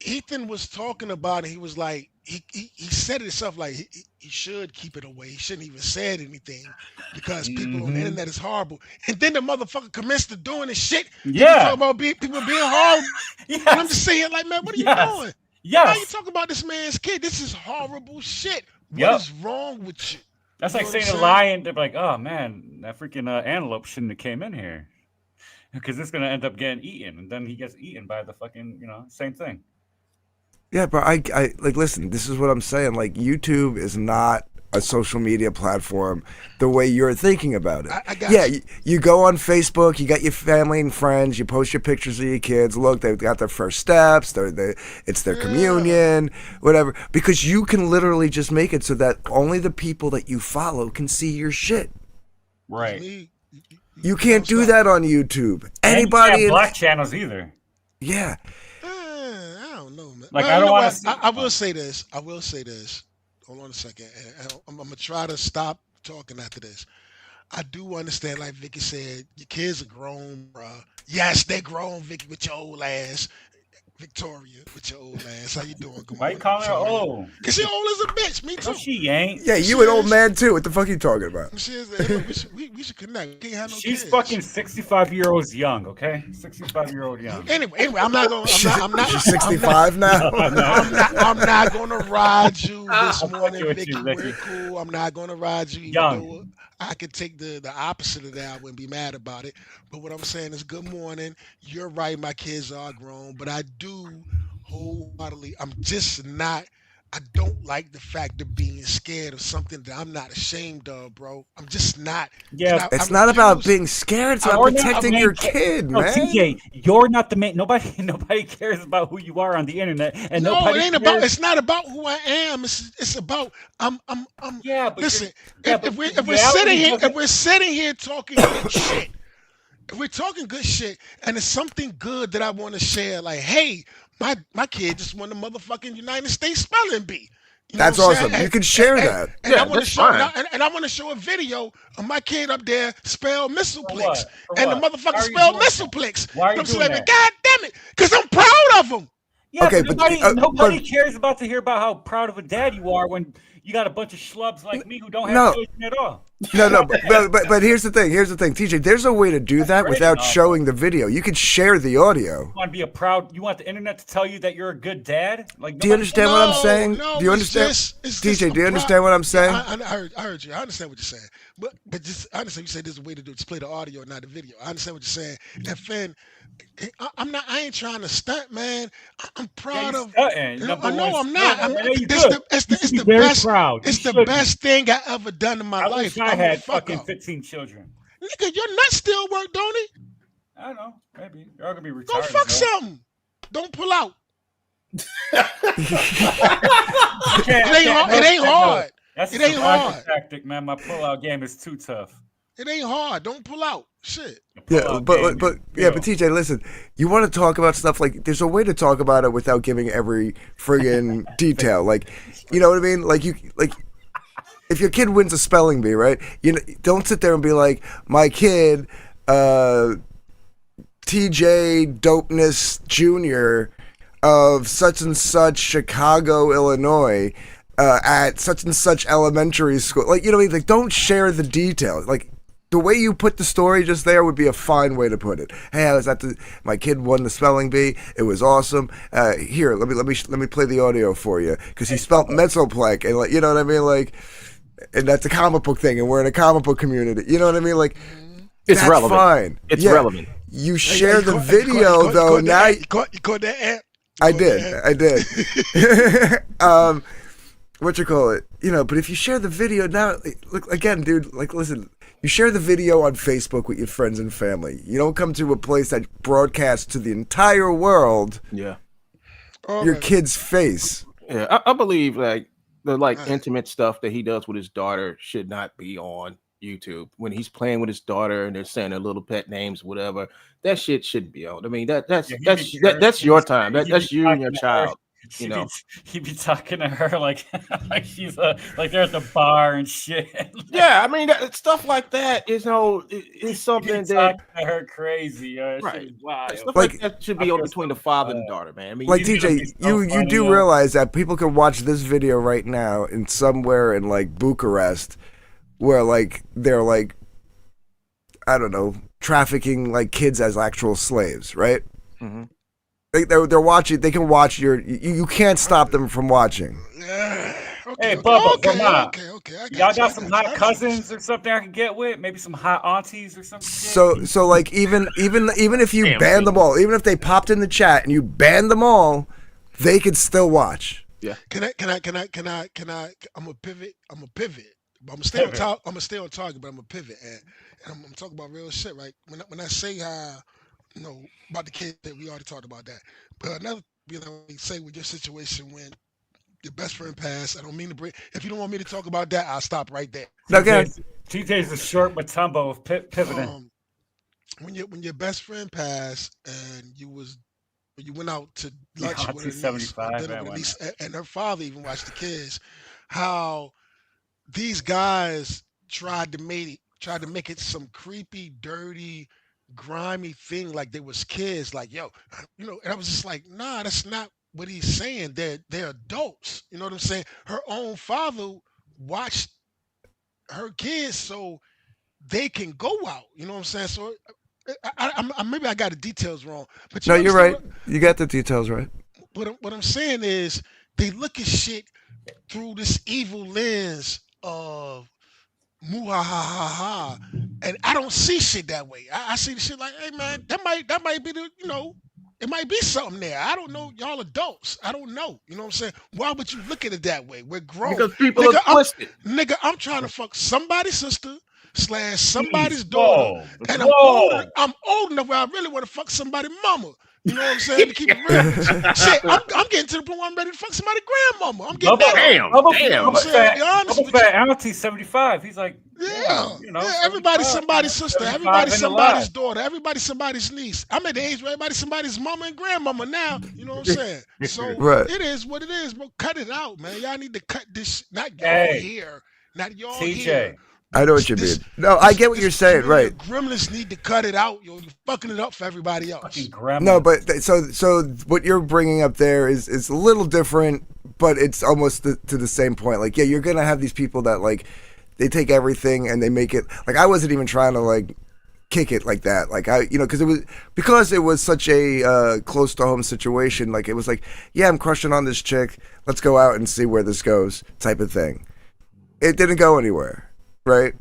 Ethan was talking about it. He was like, he said it himself, like he should keep it away. He shouldn't even said anything because people on the internet is horrible. And then the motherfucker commenced to doing this shit. Yeah. Talking about people being horrible. Yes. And I'm just saying, like, man, what are you doing? Yes. Why you talking about this man's kid? This is horrible shit. What is wrong with you? That's like saying a lion. They're like, oh man, that freaking antelope shouldn't have came in here because it's gonna end up getting eaten, and then he gets eaten by the fucking, same thing. Yeah, but I like, listen, this is what I'm saying. Like, YouTube is not a social media platform the way you're thinking about it. You go on Facebook, you got your family and friends, you post your pictures of your kids. Look, they've got their first steps, it's their communion, whatever. Because you can literally just make it so that only the people that you follow can see your shit. Right. You can't do that on YouTube. Anybody and you can't block channels either. Yeah. Like, I don't want to. I will say this. Hold on a second. I'm gonna try to stop talking after this. I do understand, like Vicky said, your kids are grown, bro. Yes, they grown, Vicky, with your old ass. Victoria, with your old ass. How you doing? Why you calling her old? Because she old as a bitch. Me too. No, she ain't. Yeah, you an old man too. What the fuck are you talking about? We should connect. We can't have no She's kids. fucking 65-year-olds young, okay? 65-year-old young. Anyway, I'm not. She's 65 now. I'm not gonna ride you this morning, Vicky. We're cool. I'm not gonna ride you. Young. I could take the opposite of that. I wouldn't be mad about it. But what I'm saying is, good morning. You're right. My kids are grown, but I do wholeheartedly. I don't like the fact of being scared of something that I'm not ashamed of, bro. I'm just not. Yeah, it's not about being scared. It's about protecting your kid, man. TJ, you're not the main. Nobody cares about who you are on the internet, and no, nobody it ain't about. It's not about who I am. It's about. Yeah, but listen. If we're sitting here talking good shit, if we're talking good shit, and it's something good that I want to share, like, hey. My kid just won the motherfucking United States spelling bee. That's awesome. You can share that. And I want to show. And I want to show a video of my kid up there spell Mistleplex, and the motherfucker spelled Mistleplex. Why are you doing that? God damn it! Because I'm proud of him. Yeah, okay, but nobody cares about to hear about how proud of a dad you are when you got a bunch of schlubs like me who don't have children at all. No, but here's the thing, TJ. There's a way to do that without showing the video. You could share the audio. You want to be you want the internet to tell you that you're a good dad? Like, do you understand what I'm saying? No, do you understand, TJ? Do you understand what I'm saying? I heard you. I understand what you're saying. But just I understand you said there's a way to do it. Just play the audio, not the video. I understand what you're saying. And Finn, I ain't trying to stunt, man. I'm proud of. I know I'm not. It's the proud. It's You the should best thing I ever done in my I life. wish I I'm a had fuck fucking up. 15 children. Nigga, your nuts still work, don't it? I don't know. Maybe. Y'all gonna be retarded. Go fuck bro. something. Don't pull out. It ain't hard. That's It a ain't survival hard. tactic, man. My pull-out game is too tough. It ain't hard. Don't pull out. Shit. Yeah, but TJ, listen. You want to talk about stuff like there's a way to talk about it without giving every friggin' detail. Like, you know what I mean? Like if your kid wins a spelling bee, right? You know, don't sit there and be like, my kid, TJ Dopeness Jr. of such and such Chicago, Illinois, at such and such elementary school. Like, you know what I mean? Like, don't share the details. Like, the way you put the story just there would be a fine way to put it. Hey, I was at my kid won the spelling bee. It was awesome. Here, let me play the audio for you because he spelled Metzoplex, and like, you know what I mean? Like, and that's a comic book thing, and we're in a comic book community. You know what I mean? Like, it's that's relevant. Fine. It's relevant. You share the video though. Now you caught that app. I did. What you call it? You know, but if you share the video now, look again, dude. Like, listen. You share the video on Facebook with your friends and family. You don't come to a place that broadcasts to the entire world. Yeah. Your kid's face. Yeah, I believe like the intimate stuff that he does with his daughter should not be on YouTube. When he's playing with his daughter and they're saying their little pet names, whatever, that shit shouldn't be on. I mean, that's your time. That's you and your child. You know, he be talking to her like she's like they're at the bar and shit. Yeah, I mean stuff like that is something that her crazy. Right. Wow. Stuff like that should be on between the father and the daughter, man. I mean, like TJ, you do realize that people can watch this video right now in somewhere in like Bucharest, where like they're like, I don't know, trafficking like kids as actual slaves, right? Mm-hmm. They're watching. They can watch you can't stop them from watching. Hey, Bubba, okay. Y'all got some hot cousins or something I can get with? Maybe some hot aunties or something. So like even if you ban them all, even if they popped in the chat and you banned them all, they could still watch. Yeah. Can I? I'm a pivot. I'm gonna stay on top. I'm gonna stay on target, but I'm gonna pivot and I'm talking about real shit, right? When I say how. You know, about the kid that we already talked about that. But another, say with your situation when your best friend passed, I don't mean to bring, if you don't want me to talk about that, I'll stop right there. Okay. TJ's a short Matumbo of pivoting. When your best friend passed and you went out to lunch with her niece, and her father even watched the kids, how these guys tried to make it some creepy, dirty, grimy thing like they was kids, like, yo, you know, and I was just like, nah, that's not what he's saying. They're adults. You know what I'm saying? Her own father watched her kids so they can go out. You know what I'm saying? So I maybe I got the details wrong, but no, you're right. You got the details right. What I'm saying is they look at shit through this evil lens of ha, and I don't see shit that way. I see the shit like, hey man, that might be the, you know, it might be something there. I don't know, y'all adults. I don't know. You know what I'm saying? Why would you look at it that way? We're grown. Because people are twisted. I'm trying to fuck somebody's sister / somebody's daughter, and I'm old enough where I really want to fuck somebody's mama. You know what I'm saying? To keep it real. Shit, I'm getting to the point where I'm ready to fuck somebody's grandmama. I'm getting damn. I'm saying, to be honest with you. Auntie's 75. He's like, everybody's somebody's sister. Everybody's somebody's daughter. Everybody's somebody's niece. I'm at the age where everybody's somebody's mama and grandmama now. You know what I'm saying? So it is what it is, bro. Cut it out, man. Y'all need to cut this. Not y'all here. Not y'all here. I know what you mean. No, I get what you're saying, right? Gremlins need to cut it out, yo. You're fucking it up for everybody else. No, but so what you're bringing up there is a little different, but it's almost to the same point. Like, yeah, you're gonna have these people that like they take everything and they make it like I wasn't even trying to like kick it like that. Like because it was such a close to home situation. Like it was like, yeah, I'm crushing on this chick. Let's go out and see where this goes, type of thing. It didn't go anywhere. Right,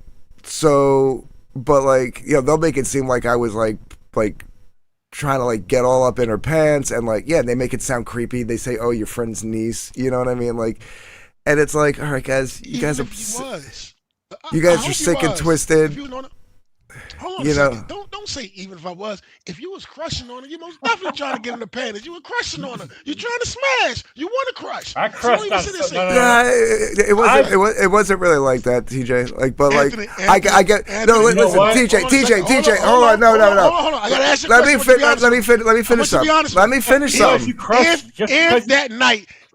so, but like, you know, they'll make it seem like I was like trying to like get all up in her pants, and like, yeah, they make it sound creepy. They say, "Oh, your friend's niece," you know what I mean? Like, and it's like, all right, guys, you Even guys are if he was. you I guys hope are he sick and was. twisted. If you was on hold on You a know. second. Don't say even if I was. If you was crushing on her, you most definitely trying to get in the panties. You were crushing on her. You trying to smash. You want to crush. I So don't crushed even on sit there some. and say, Yeah, it wasn't really like that, TJ. Like, but like, I get no. Anthony, Listen, what? TJ, hold on, no. Hold on. I gotta ask you a Let me question. let me finish something. Let me finish If something. you crush,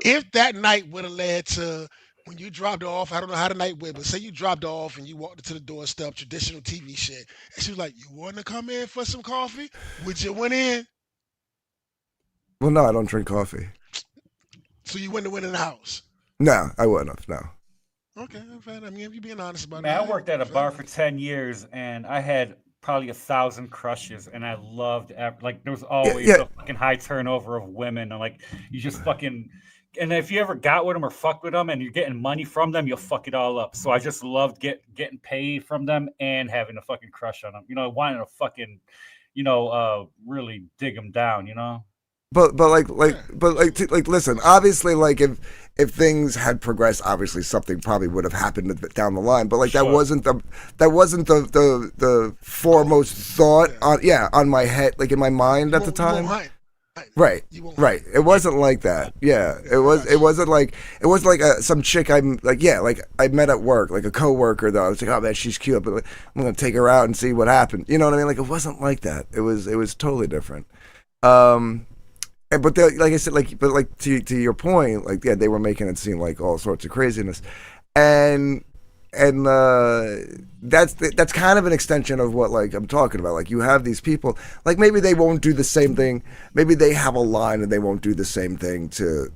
If that night would have led to when you dropped her off, I don't know how the night went, but say you dropped her off and you walked her to the doorstep, traditional TV shit, and she was like, "You want to come in for some coffee?" Would you went in? Well, no, I don't drink coffee. So you wouldn't have went in the house? No, I wouldn't have. No. Okay, I'm fine. I mean, if you're being honest about Man, it. I worked at a bar for 10 years and I had probably 1,000 crushes and I loved like there was always a fucking high turnover of women and like you just fucking and if you ever got with them or fucked with them and you're getting money from them, you'll fuck it all up. So I just loved getting paid from them and having a fucking crush on them. You know, wanting to fucking, really dig them down, you know? But listen, obviously, like if things had progressed, obviously something probably would have happened down the line. But like that wasn't the foremost thought on my head, like in my mind at the time. Right. It wasn't like that. Yeah, it wasn't like some chick I met at work, like a coworker though. I was like, oh man, she's cute, but I'm gonna take her out and see what happened. You know what I mean? Like it wasn't like that. It was totally different. But like I said, to your point, like they were making it seem like all sorts of craziness, and that's kind of an extension of what like I'm talking about. Like you have these people, like maybe they won't do the same thing. Maybe they have a line and they won't do the same thing to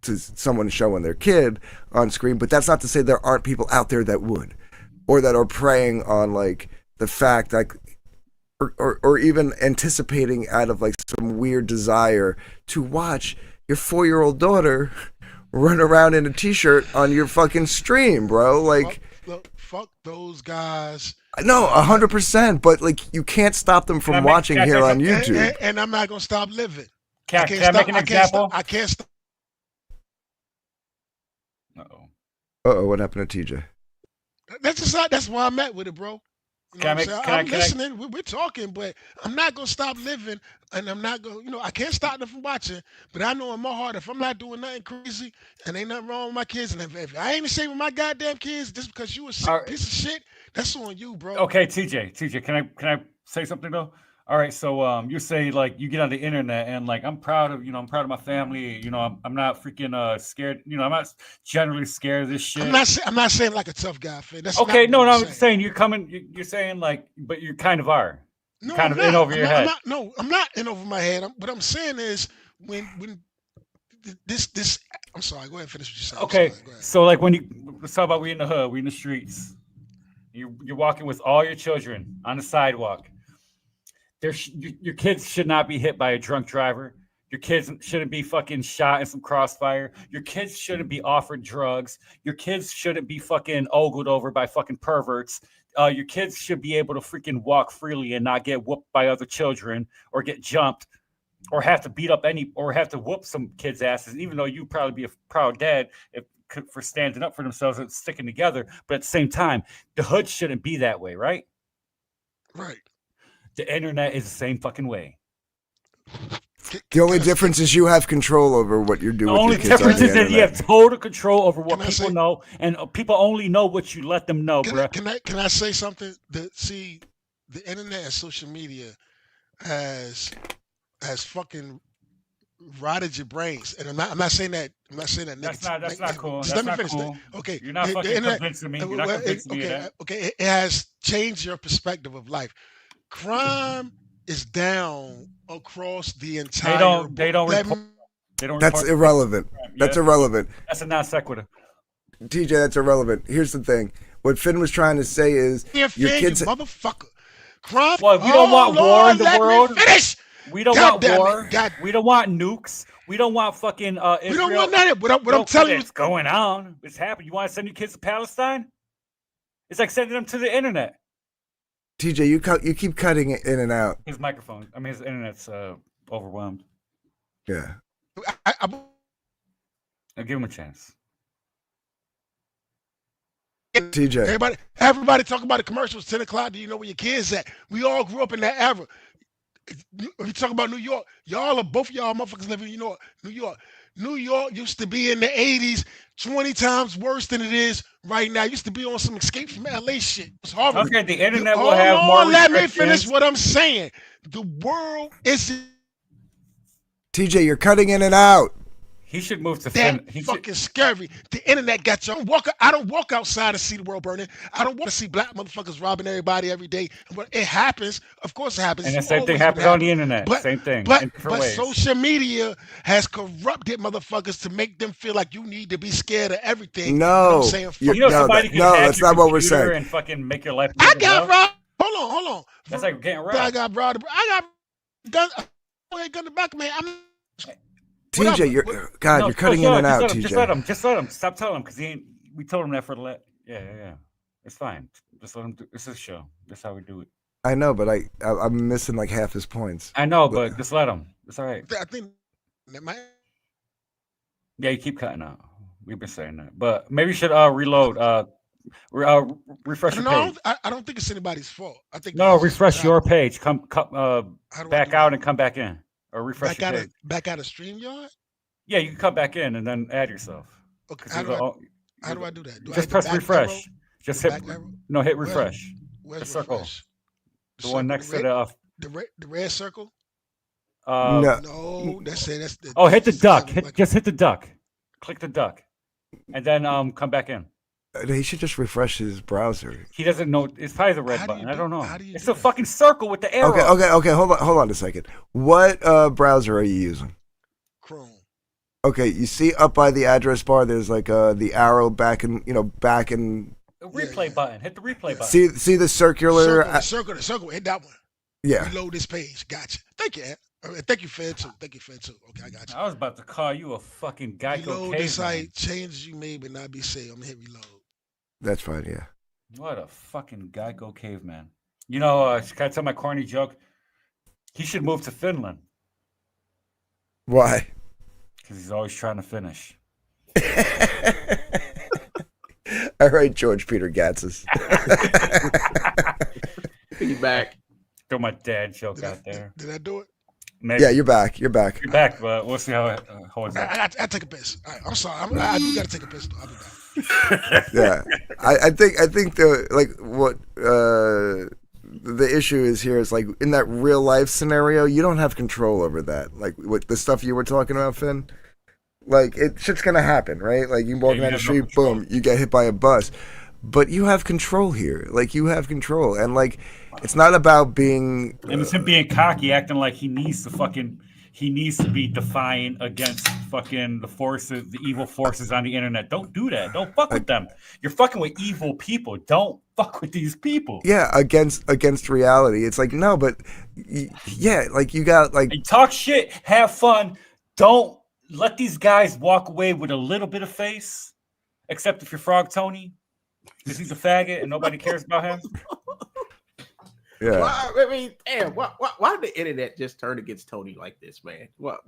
someone showing their kid on screen. But that's not to say there aren't people out there that would, or that are preying on like the fact like. Or even anticipating out of like some weird desire to watch your 4-year-old daughter run around in a t-shirt on your fucking stream, bro. Like, fuck those guys. No, 100%. But like, you can't stop them from watching here on YouTube. And I'm not gonna stop living. Can I make an example? I can't stop. What happened to TJ? That's why I'm at with it, bro. You know I'm listening. We're talking, but I'm not gonna stop living, and I'm not gonna. I can't stop them from watching. But I know in my heart, if I'm not doing nothing crazy, and ain't nothing wrong with my kids, and if I ain't ashamed of my goddamn kids, just because you a sick piece of shit, that's on you, bro. Okay, TJ, can I say something though? All right, so you say like you get on the internet and like I'm proud of my family. I'm not freaking scared. I'm not generally scared of this shit. I'm not saying like a tough guy, Finn. That's okay. No, I'm saying you're saying like, but you kind of are. No, kind of in over your head. I'm not in over my head. What I'm saying is when this. I'm sorry. Go ahead and finish what you said. Okay, so like let's talk about we in the hood, we in the streets. You're walking with all your children on the sidewalk. Your kids should not be hit by a drunk driver. Your kids shouldn't be fucking shot in some crossfire. Your kids shouldn't be offered drugs. Your kids shouldn't be fucking ogled over by fucking perverts. Your kids should be able to freaking walk freely and not get whooped by other children or get jumped or have to beat up or have to whoop some kids' asses, even though you'd probably be a proud dad for standing up for themselves and sticking together. But at the same time, the hood shouldn't be that way, right? Right. The internet is the same fucking way. The only difference is you have control over what you're doing. The only difference is that you have total control over what people know, and people only know what you let them know, bro. Can I say something? The internet and social media has fucking rotted your brains, and I'm not saying that. I'm not saying that. That's not cool. Just let me finish. Okay, you're not fucking convincing me. You're not convincing me of that. Okay, it has changed your perspective of life. Crime is down across the entire. They don't. That's irrelevant. That's irrelevant. That's a non sequitur. TJ, that's irrelevant. Here's the thing. What Finn was trying to say is your kids, motherfucker. Crime. Well, we don't want war in the world. Finish. We don't want war. We don't want nukes. We don't want fucking Israel. We don't want none of it. What I'm telling you, it's going on. It's happening. You want to send your kids to Palestine? It's like sending them to the internet. TJ, you keep cutting it in and out. His internet's overwhelmed. Yeah. I'll give him a chance. TJ. Everybody talk about the commercials. 10 o'clock. Do you know where your kids at? We all grew up in that era. If you talk about New York, both of y'all motherfuckers live in New York. New York used to be in the 80s 20 times worse than it is right now. It used to be on some Escape from LA shit. It's horrible. Okay, the internet will Hold have more on, let me finish restrictions. what I'm saying. The world is TJ, you're cutting in and out. He should move to that Finland. fucking scary. The internet got you. I don't walk outside to see the world burning. I don't want to see black motherfuckers robbing everybody every day. But it happens. Of course it happens. And the It's same thing always happens been on the happening. internet. But, Same thing, But in different ways. social media has corrupted motherfuckers to make them feel like you need to be scared of everything. No. I'm saying, somebody can hack that's your not what we're computer saying. and fucking make your life. I got robbed. Hold on. That's like getting robbed. I got robbed. I got gun the back, man. TJ, you're cutting in and out, TJ. Just let him. Stop telling him because we told him that for the yeah. It's fine. Just let him do. This is a show. That's how we do it. I know, but I'm missing like half his points. I know, but just let him. It's all right. I think that might. Yeah, you keep cutting out. We've been saying that, but maybe you should reload. Refresh your page. I don't think it's anybody's fault. I think refresh your page. Come back out and come back in, or refresh your page. Back out of StreamYard. Yeah, you can come back in and then add yourself. Okay. How do I do that? Just press refresh. Arrow? Just hit hit refresh. Where's the circle. Refresh? The one next to the red circle. No, that's it. That's the. Hit the duck. Just hit the duck. Click the duck, and then come back in. He should just refresh his browser. He doesn't know. It's probably the red button. I don't know. It's a fucking circle with the arrow. Okay. Hold on a second. What browser are you using? Chrome. Okay, you see up by the address bar, there's like the arrow back and The replay button. Hit the replay button. See the circular. The circle. Hit that one. Yeah. Reload this page. Gotcha. Thank you. Thank you, Fed too. Okay, I got you. I was about to call you a fucking Geico Reload caveman. the site. Changes you made but not be saved. I'm gonna hit reload. That's fine. Yeah. What a fucking Geico caveman. You know, can I tell my corny joke? He should move to Finland. Why? Because he's always trying to finish. All right, George Peter Gatzis. Be back. Throw my dad joke out there. Did I do it? Maybe. Yeah, you're back. You're back. You're back, but we'll see how it holds up. I take a piss. All right, I'm sorry. I do gotta take a piss. I'll be back. Yeah, I think what the issue is here is like in that real life scenario, you don't have control over that. Like what the stuff you were talking about, Finn. Like shit's gonna happen, right? Like you walk down the street, boom, you get hit by a bus, but you have control here. Like you have control, and like it's not about being. And it's him being cocky, acting like he needs to be defiant against fucking the evil forces on the internet. Don't do that. Don't fuck with them. You're fucking with evil people. Don't fuck with these people. Yeah, against reality. It's like no, but yeah, like you got like talk shit, have fun. Don't let these guys walk away with a little bit of face, except if you're Frog Tony, because he's a faggot and nobody cares about him. Yeah. Why, I mean, damn. Why did the internet just turn against Tony like this, man? What?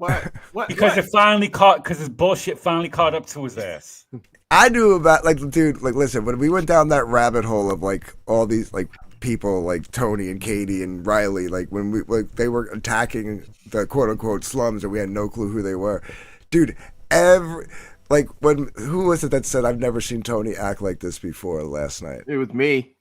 Because it finally caught. Because his bullshit finally caught up to his ass. I knew about dude. Like, listen, when we went down that rabbit hole of like all these like people like Tony and Katie and Riley, like when they were attacking the quote unquote slums and we had no clue who they were, dude. Who was it that said I've never seen Tony act like this before last night? It was me.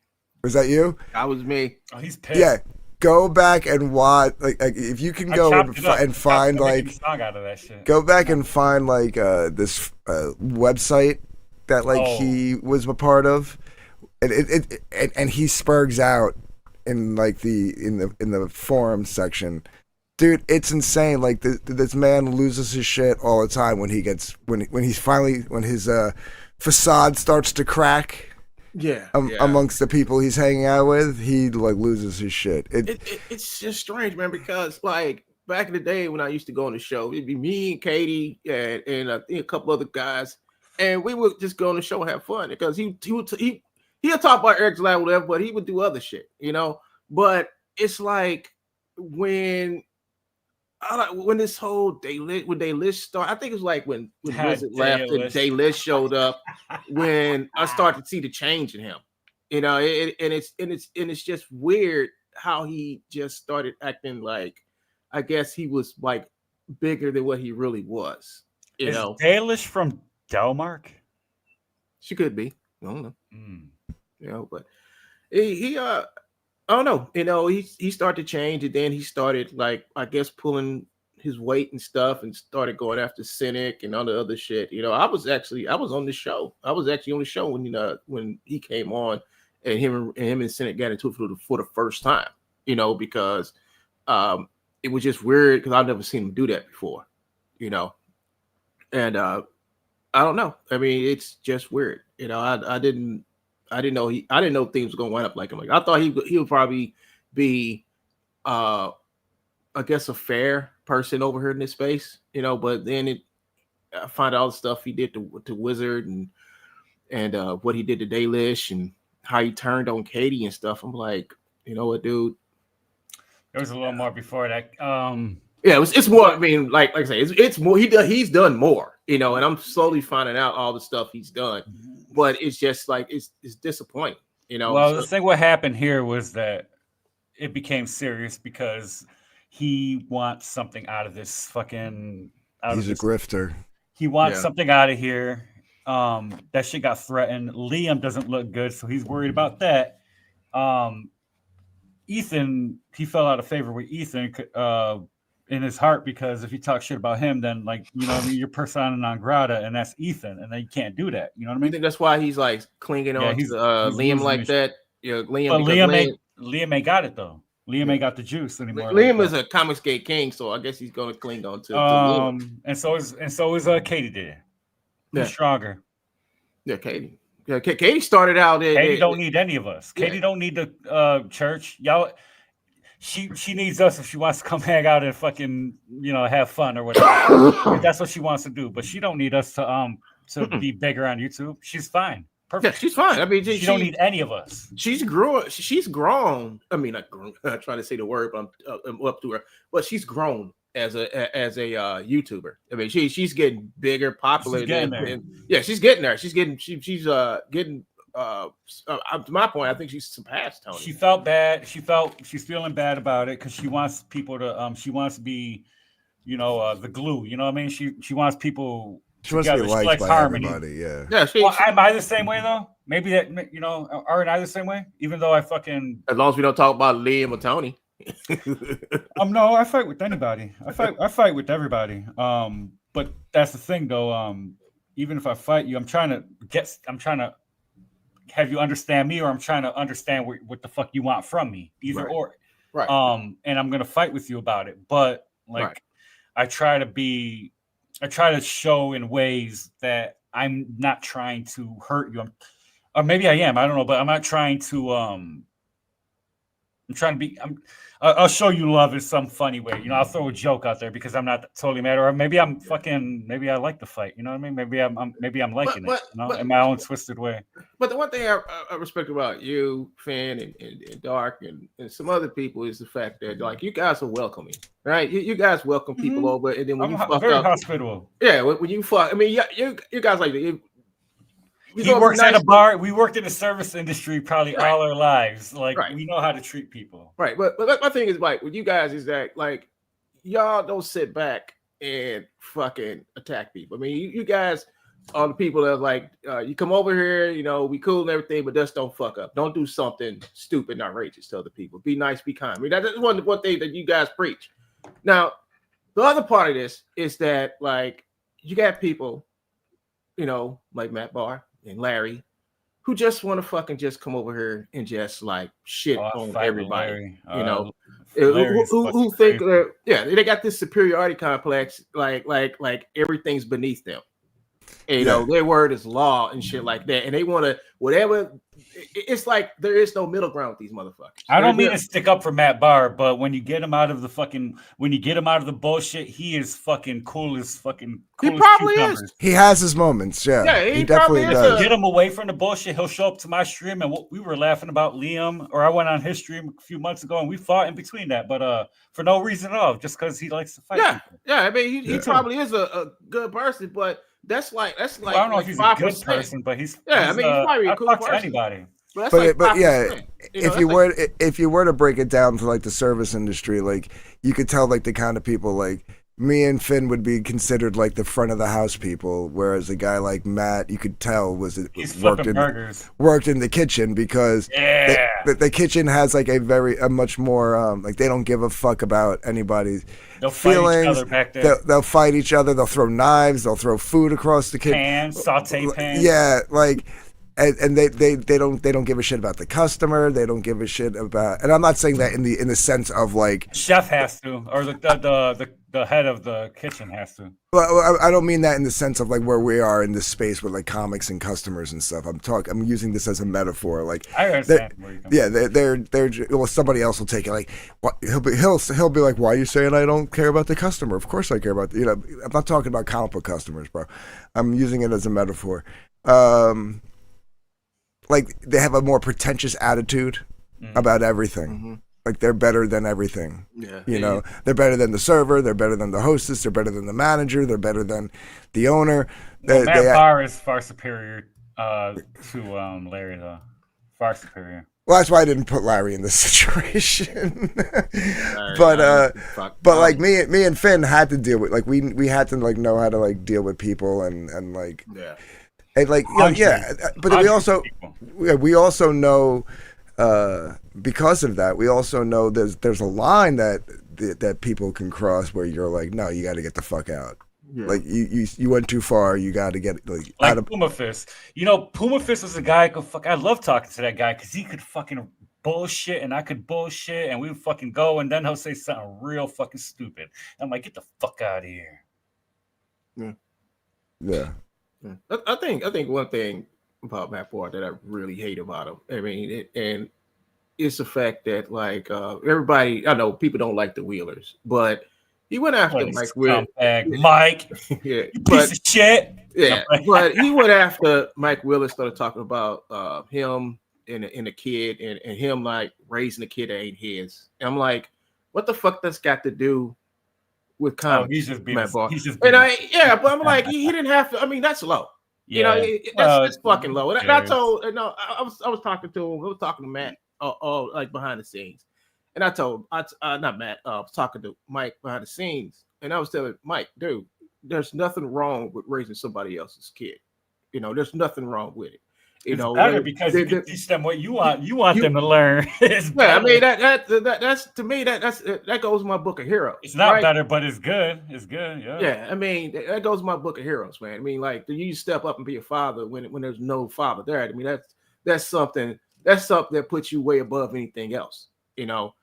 Was that you? That was me. Oh, he's pissed. Yeah, go back and watch. Like if you can go and find like, song out of that shit. Go back and find like this website that he was a part of, and he spurgs out in like in the forum section. Dude, it's insane. Like this man loses his shit all the time when his facade starts to crack. Yeah, amongst the people he's hanging out with, he like loses his shit. It's just strange, man. Because like back in the day when I used to go on the show, it'd be me and Katie and I think a couple other guys, and we would just go on the show and have fun. Because he'll talk about Eric's Lab, whatever, but he would do other shit, you know. But it's like when when this whole Daylist started. I think it was like when Wizard left and Daylist. Daylist showed up. When I started to see the change in him, and it's just weird how he just started acting like, I guess he was like bigger than what he really was. Is Daylist from Delmark? She could be. I don't know. But he I don't know. He started to change, and then he started, like, I guess, pulling his weight and stuff, and started going after Cynic and all the other shit. I was on the show. I was actually on the show when he came on, and him and Cynic got into it for the first time. Because it was just weird, because I've never seen him do that before. And I don't know. I mean, it's just weird. I didn't know things were gonna wind up like him. Like, I thought he would probably be I guess a fair person over here in this space, but then I find out all the stuff he did to Wizard and what he did to Daylish and how he turned on Katie and stuff. I'm like, you know what, dude? There was a little more before that. Yeah, it's more. I mean, like I say, it's more. He's done more, and I'm slowly finding out all the stuff he's done. But it's just like it's disappointing, Well, the thing what happened here was that it became serious because he wants something out of this fucking. He's a grifter. He wants something out of here. That shit got threatened. Liam doesn't look good, so he's worried about that. Ethan, he fell out of favor with Ethan in his heart, because if you talk shit about him, then, like, you're persona non grata, and that's Ethan, and then you can't do that. You know what I mean? You think that's why he's like clinging on to Liam like that? Yeah, Liam. But Liam ain't got it though. Liam ain't got the juice anymore. Liam is a Comics Gate king, so I guess he's gonna cling on to Liam. And so is Katie did. Who's stronger? Yeah, Katie. Yeah, Katie started out. Katie don't need any of us. Katie don't need the church. Y'all. She needs us if she wants to come hang out and fucking have fun or whatever. If that's what she wants to do. But she don't need us to be bigger on YouTube. She's fine. Perfect. Yeah, she's fine. I mean, she don't need any of us. She's grown. I mean, not grown. I'm trying to say the word, but I'm up to her. But she's grown as a YouTuber. I mean, she's getting bigger, popular. She's getting there. She's getting there. She's getting. She's getting. To my point, I think she's surpassed Tony. She felt bad. She's feeling bad about it because she wants people to. She wants to be, the glue. You know what I mean? She wants people. She wants to be liked by harmony. Everybody. Yeah. Yeah. Am I the same way though? Maybe that aren't I the same way? Even though I fucking. As long as we don't talk about Liam or Tony. No, I fight with anybody. I fight with everybody. But that's the thing though. Even if I fight you, I'm trying to have you understand me, or I'm trying to understand what the fuck you want from me. Either or. Right. And I'm gonna fight with you about it. But like, I try to show in ways that I'm not trying to hurt you. Or maybe I am. I don't know, but I'm not trying to. I'm trying to be. I'll show you love in some funny way. I'll throw a joke out there because I'm not totally mad, or maybe I'm fucking. Maybe I like the fight. You know what I mean? Maybe I'm liking it. In my own twisted way. But the one thing I respect about you, Finn, and Dark, and some other people is the fact that, like, you guys are welcoming, right? You guys welcome people over, and then when you fuck very up, hospitable. Yeah, when you fuck, I mean, you guys like. He works at a bar. We worked in the service industry probably all our lives. Like, we know how to treat people. Right. But my thing is, like, with you guys is that, like, y'all don't sit back and fucking attack people. I mean, you guys are the people that, like, you come over here, we cool and everything, but just don't fuck up. Don't do something stupid and outrageous to other people. Be nice, be kind. I mean, that's one thing that you guys preach. Now, the other part of this is that, like, you got people, like Matt Barr and Larry, who just want to fucking just come over here and just, like, shit on everybody. Who think that they got this superiority complex, like everything's beneath them. And, their word is law and shit like that, and they want to whatever it's like there is no middle ground with these motherfuckers. I don't mean to stick up for Matt Barr, but when you get him out of the bullshit, he is fucking cool as fucking. Cool He probably cucumbers. is. He has his moments. Yeah, he definitely does. Get him away from the bullshit. He'll show up to my stream, and we were laughing about Liam, or I went on his stream a few months ago, and we fought in between that, but for no reason at all, just because he likes to fight. Yeah, people. yeah. I mean, he probably is a good person, but that's like Well, I don't know if he's a good 5%. person, but he's I mean, he's probably a I'll cool talk to person. anybody. But yeah, if you were to break it down to like the service industry, like you could tell like the kind of people like me and Finn would be considered like the front of the house people, whereas a guy like Matt, you could tell worked in the kitchen because the kitchen has like a much more like they don't give a fuck about anybody's feelings. Fight each other back there. They'll fight each other. They'll throw knives. They'll throw food across the kitchen. Pans, saute pans. Yeah, like. And they don't give a shit about the customer. They don't give a shit about. And I'm not saying that in the sense of like chef has to, or the head of the kitchen has to. Well, I don't mean that in the sense of like where we are in this space with like comics and customers and stuff. I'm using this as a metaphor. Like I understand where you're coming they're well, somebody else will take it. Like what he'll be like, why are you saying I don't care about the customer? Of course I care about I'm not talking about comic book customers, bro. I'm using it as a metaphor. Like they have a more pretentious attitude about everything. Mm-hmm. Like they're better than everything. Yeah. You know, they're better than the server. They're better than the hostess. They're better than the manager. They're better than the owner. Matt Barr is far superior to Larry, though. Far superior. Well, that's why I didn't put Larry in this situation. But like me and Finn had to deal with like we had to like know how to like deal with people and like and like but then we also know because of that we also know there's a line that people can cross where you're like, no, you got to get the fuck out. Yeah. Like you went too far. You got to get like out of Puma Fist. You know, Puma Fist was a guy I could I love talking to that guy because he could fucking bullshit and I could bullshit and we would fucking go and then he'll say something real fucking stupid. I'm like, get the fuck out of here. Yeah. I think one thing about Matt Barr that I really hate about him, I mean, and it's the fact that like everybody, I know people don't like the Wheelers, but he went after Mike Wheeler. Mike, yeah, you piece of shit. Yeah, but he went after Mike Wheeler, started talking about him and the kid and him like raising a kid that ain't his. And I'm like, what the fuck that's got to do with comics? He's just being Matt Barr. but I'm like, he didn't have to. I mean, that's low. You know, that's fucking low. And I told, I was talking to him. I was talking to Matt, like behind the scenes, and I told, not Matt, I was talking to Mike behind the scenes, and I was telling Mike, dude, there's nothing wrong with raising somebody else's kid. You know, there's nothing wrong with it. You know, better because you can teach them what you want. You want them to learn. I mean that's to me that goes in my book of heroes. It's not better, but it's good. It's good. Yeah. Yeah. I mean that goes in my book of heroes, man. I mean, like you step up and be a father when there's no father there. I mean that's something that puts you way above anything else. You know,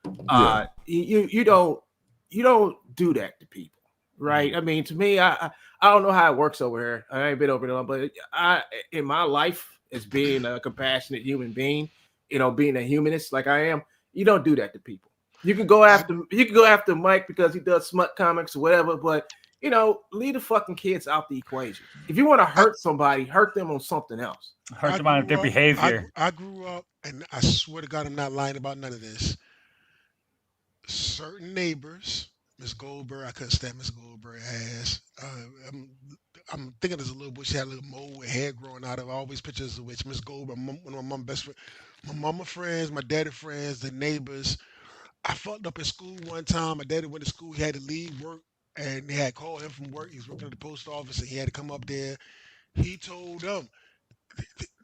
you don't do that to people, right? Mm-hmm. I mean, to me, I don't know how it works over here. I ain't been over there, but in my life. As being a compassionate human being, you know, being a humanist like I am, you don't do that to people. You can go after Mike because he does smut comics or whatever, but you know, leave the fucking kids out the equation. If you want to hurt somebody, hurt them on something else. Hurt them on their behavior. I grew up, and I swear to God, I'm not lying about none of this. Certain neighbors, Miss Goldberg, I couldn't stand Miss Goldberg ass. I'm thinking there's a little bush. She had a little mole with hair growing out of. Always pictures of which Miss Goldberg, one of my mom best friend, my mama friends, my daddy friends, the neighbors. I fucked up at school one time. My daddy went to school. He had to leave work, and they had called him from work. He was working at the post office, and he had to come up there. He told them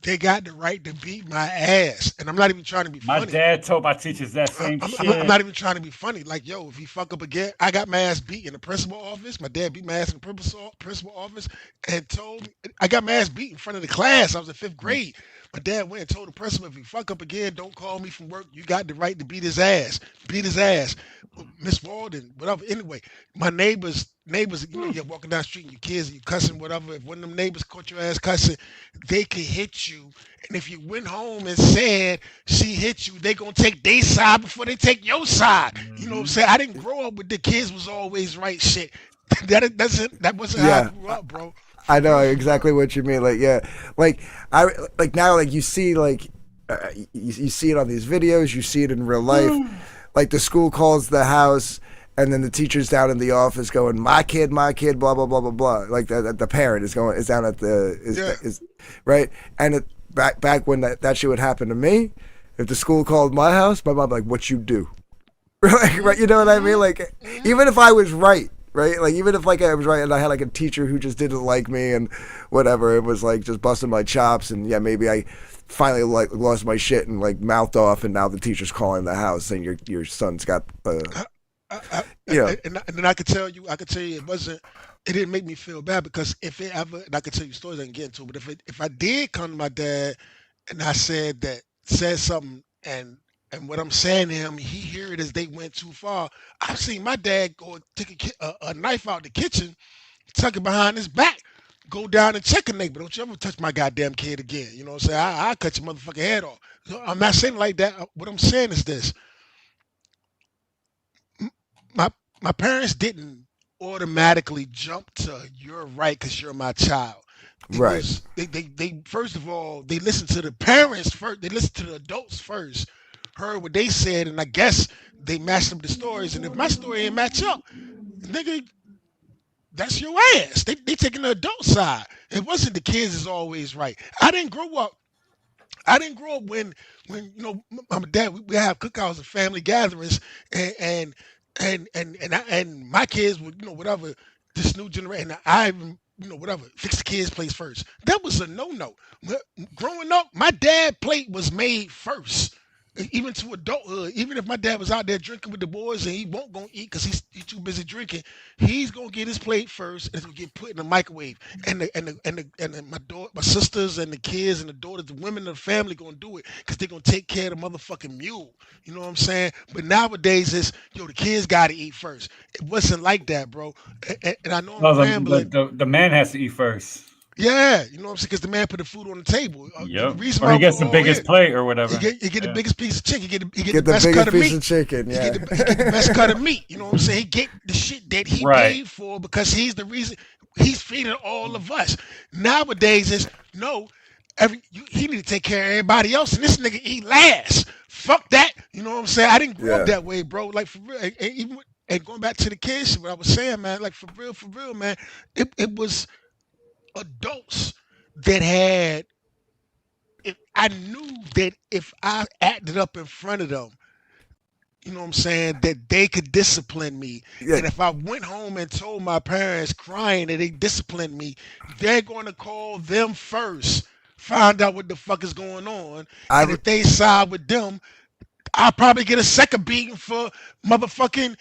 they got the right to beat my ass, and I'm not even trying to be funny. My dad told my teachers that same shit. I'm not even trying to be funny. Like, yo, if he fuck up again, I got my ass beat in the principal office. My dad beat my ass in the principal office and told me I got my ass beat in front of the class. I was in 5th grade. My dad went and told the principal, if he fuck up again, don't call me from work. You got the right to beat his ass. Beat his ass. Miss Walden, whatever. Anyway, my neighbors, you're walking down the street and your kids, you cussing, whatever. If one of them neighbors caught your ass cussing, they can hit you, and if you went home and said she hit you, they gonna take their side before they take your side. You know what I'm saying? I didn't grow up with the kids was always right shit. That wasn't how I Yeah. grew up, bro. I know exactly what you mean. Like, yeah, like now, like you see, like you see it on these videos, you see it in real life. Like the school calls the house, and then the teacher's down in the office going, my kid, blah blah blah blah blah. Like the parent is down at the is right, and back when that shit would happen to me, if the school called my house, my mom like, what you do, right? You know what I mean? Like even if I was right. Right, like even if like I was right and I had like a teacher who just didn't like me and whatever, it was like just busting my chops, and yeah, maybe I finally like lost my shit and like mouthed off, and now the teacher's calling the house saying your son's got and then I could tell you it didn't make me feel bad, because if it ever, and I could tell you stories I can get into, but if I did come to my dad and I said something, and what I'm saying to him, he hear it as they went too far. I've seen my dad go and take a knife out the kitchen, tuck it behind his back, go down and check a neighbor. Don't you ever touch my goddamn kid again. You know what I'm saying? I'll cut your motherfucking head off. So I'm not saying like that. What I'm saying is this. My parents didn't automatically jump to you're right because you're my child. Right. They first of all, they listened to the parents first. They listened to the adults first, heard what they said, and I guess they matched up the stories. And if my story ain't match up, nigga, that's your ass. They taking the adult side. It wasn't the kids is always right. I didn't grow up when you know my dad, we have cookouts and family gatherings, and my kids would, you know, whatever, this new generation, I even, you know, whatever, fix the kids' place first. That was a no. Growing up, my dad plate was made first. Even to adulthood, even if my dad was out there drinking with the boys and he won't go eat because he's too busy drinking, he's gonna get his plate first and it's gonna get put in the microwave. My sisters and the kids and the daughters, the women of the family gonna do it because they're gonna take care of the motherfucking mule. You know what I'm saying? But nowadays it's the kids gotta eat first. It wasn't like that, bro. And I know I'm rambling. The man has to eat first. Yeah, you know what I'm saying? Because the man put the food on the table. Yep. Or he gets the biggest plate or whatever. He get the biggest piece of chicken. He get the best cut of meat. Chicken, yeah. He get the best cut of meat. You know what I'm saying? He get the shit that he paid for because he's the reason he's feeding all of us. Nowadays it's no, he need to take care of everybody else, and this nigga eat last. Fuck that. You know what I'm saying? I didn't grow up that way, bro. Like for real. And going back to the kids, what I was saying, man, like for real, man, it was adults that had, if I knew that if I acted up in front of them, you know what I'm saying, that they could discipline me. Yeah. And if I went home and told my parents crying that they disciplined me, they're going to call them first, find out what the fuck is going on. And if they side with them, I'll probably get a second beating for motherfucking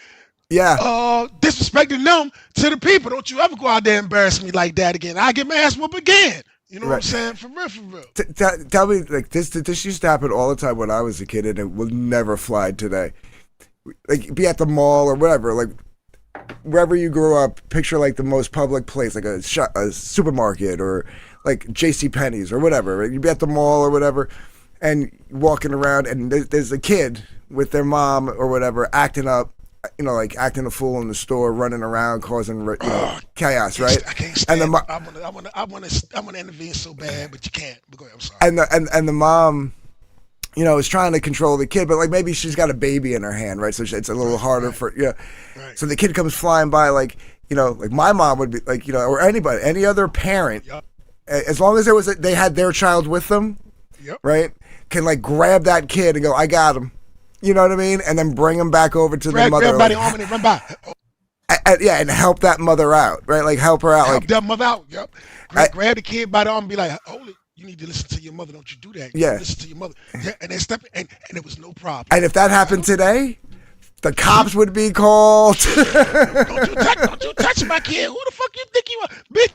disrespecting them to the people. Don't you ever go out there and embarrass me like that again. I get my ass whooped again. You know what I'm saying? For real. Tell me, like this used to happen all the time when I was a kid, and it will never fly today. Like be at the mall or whatever, like wherever you grew up. Picture like the most public place, like a supermarket or like JCPenney's or whatever. Right? You'd be at the mall or whatever, and walking around, and there's a kid with their mom or whatever acting up. You know, like acting a fool in the store, running around, causing chaos, right? I can't stand. I want to intervene so bad, but you can't. But go ahead, I'm sorry. And the mom, you know, is trying to control the kid, but like maybe she's got a baby in her hand, right? So it's a little harder for Right. So the kid comes flying by, like, you know, like my mom would be like, you know, or any other parent, as long as they had their child with them, right? Can like grab that kid and go, I got him. You know what I mean? And then bring him back over to the mother. Grab arm and run by. And help that mother out, right? Like help her out. Help that mother out. Yep. Grab the kid by the arm and be like, hold it. You need to listen to your mother. Don't you do that. Listen to your mother. Yeah, and they step and it was no problem. And if that happened today, the cops would be called. Don't you touch my kid. Who the fuck you think you are? Bitch,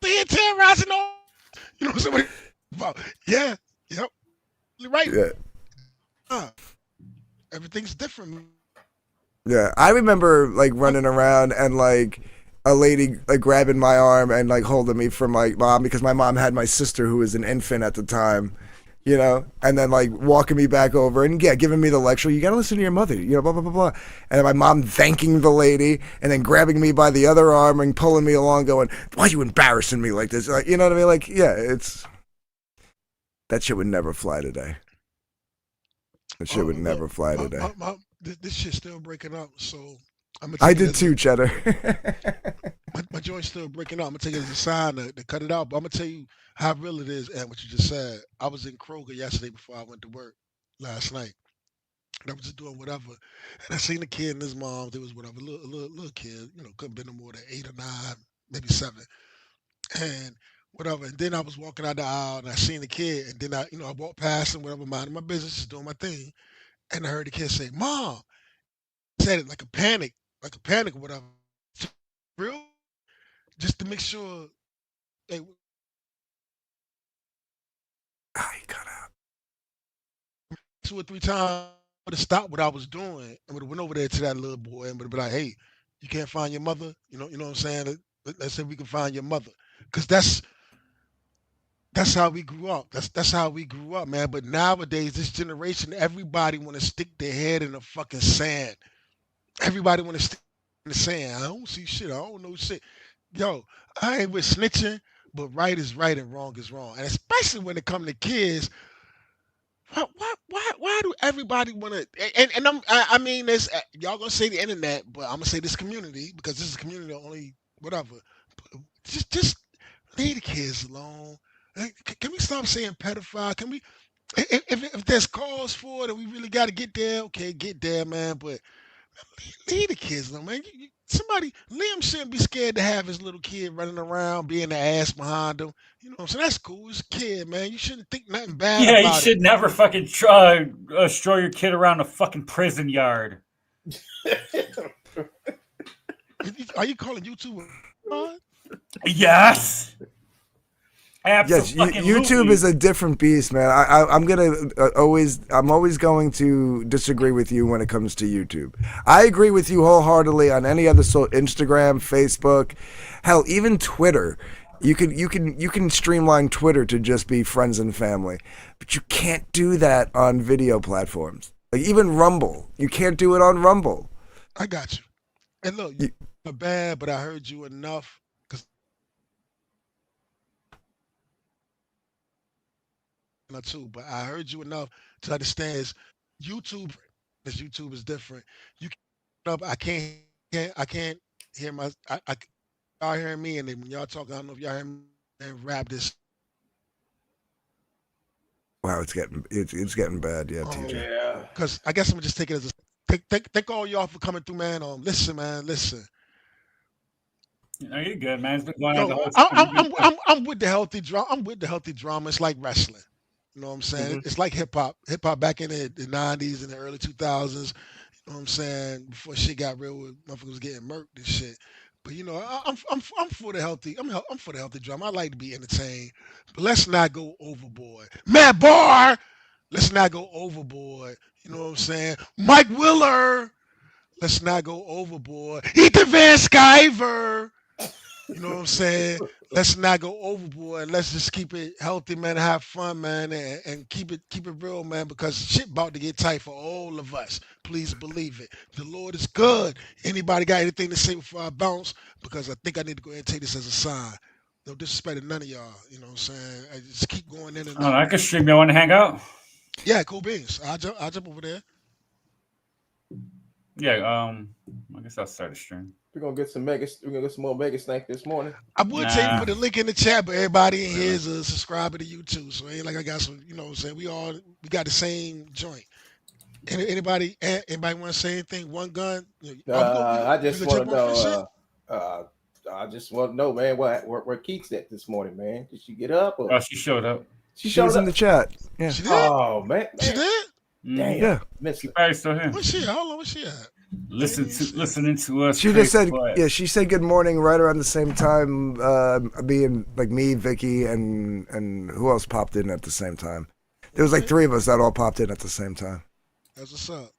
they're terrorizing all. You know somebody. Yeah. Yep. You're right. Yeah. Everything's different. Yeah, I remember like running around and like a lady like grabbing my arm and like holding me from my mom because my mom had my sister who was an infant at the time, you know, and then like walking me back over and giving me the lecture. You got to listen to your mother, you know, blah blah blah blah. And then my mom thanking the lady and then grabbing me by the other arm and pulling me along, going, "Why are you embarrassing me like this?" Like, you know what I mean? Like, yeah, it's that shit would never fly today. That shit would never fly today. This shit's still breaking up, so I'm gonna. I did too, Cheddar. my joint's still breaking up. I'm gonna take it as a sign to cut it out. But I'm gonna tell you how real it is and what you just said. I was in Kroger yesterday before I went to work last night. And I was just doing whatever. And I seen the kid and his mom. There was whatever, little kid, you know, couldn't be no more than 8 or 9, maybe 7. And whatever. And then I was walking out the aisle and I seen the kid. And then I walked past him, whatever, minding my business, just doing my thing. And I heard the kid say, "Mom." Said it like a panic or whatever. Real? Just to make sure they. He cut out. 2 or 3 times, I would have stopped what I was doing and would have went over there to that little boy and would have been like, "Hey, you can't find your mother? You know what I'm saying? Let's say we can find your mother." Because that's how we grew up. That's how we grew up, man. But nowadays, this generation, everybody want to stick their head in the fucking sand. Everybody want to stick in the sand. I don't see shit. I don't know shit. Yo, I ain't with snitching, but right is right and wrong is wrong. And especially when it comes to kids, why do everybody want to? And I mean this. Y'all gonna say the internet, but I'm gonna say this community because this is a community only. Whatever. Just leave the kids alone. Can we stop saying pedophile? Can we? If there's cause for it and we really got to get there, okay, get there, man. But leave the kids alone, man. Liam shouldn't be scared to have his little kid running around, being the ass behind him. You know what I'm saying? That's cool. He's a kid, man. You shouldn't think nothing bad Yeah, about you should never fucking stroll your kid around a fucking prison yard. Are you calling YouTube? Yes. Yes, YouTube is a different beast, man. I'm always going to disagree with you when it comes to YouTube. I agree with you wholeheartedly on any other Instagram, Facebook, hell, even Twitter. You can streamline Twitter to just be friends and family, but you can't do that on video platforms. Like even Rumble, you can't do it on Rumble. I got you. And look, you're not bad, but I heard you enough. Too, but I heard you enough to understand YouTube is different. You can't, I can't hear y'all hearing me, and then when y'all talk, I don't know if y'all hear me and rap this. Wow, it's getting bad, yeah, TJ. Yeah. Because I guess I'm gonna just take it as a thank all y'all for coming through, man. Listen, man, listen. No, you're good, man. It's been going on the whole time. I'm with the healthy drama. I'm with the healthy drama. It's like wrestling. You know what I'm saying? Mm-hmm. It's like hip hop. Hip hop back in the 90s and the early 2000s. You know what I'm saying? Before shit got real, with motherfuckers was getting murked and shit. But you know, I'm for the healthy. I'm for the healthy drama. I like to be entertained, but let's not go overboard. Matt Barr, let's not go overboard. You know what I'm saying? Mike Willer, let's not go overboard. Ethan Van Sciver. You know what I'm saying? Let's not go overboard. Let's just keep it healthy, man. Have fun, man, and keep it real, man. Because shit about to get tight for all of us. Please believe it. The Lord is good. Anybody got anything to say before I bounce? Because I think I need to go ahead and take this as a sign. No disrespect to none of y'all. You know what I'm saying? I just keep going in and out. I can stream. You want to hang out? Yeah, cool beans. I'll jump over there. Yeah. I guess I'll start a stream. We're gonna get some more mega snack this morning. I would say put a link in the chat, but everybody in here is a subscriber to YouTube, so it ain't like I got some. You know what I'm saying? We got the same joint. Anybody want to say anything? One gun. I just want to know. I just want to know, man, where Keeks at this morning, man? Did she get up? Or? Oh, she showed up. She was in the chat. Yeah. She did? Oh man. She did? Damn. Yeah. She probably still here. Where's she at? Hold on, where's she at? Listening to us. She just said, yeah, she said good morning right around the same time. Being like me, Vicky, and who else popped in at the same time? There was like 3 of us that all popped in at the same time. That's what's up.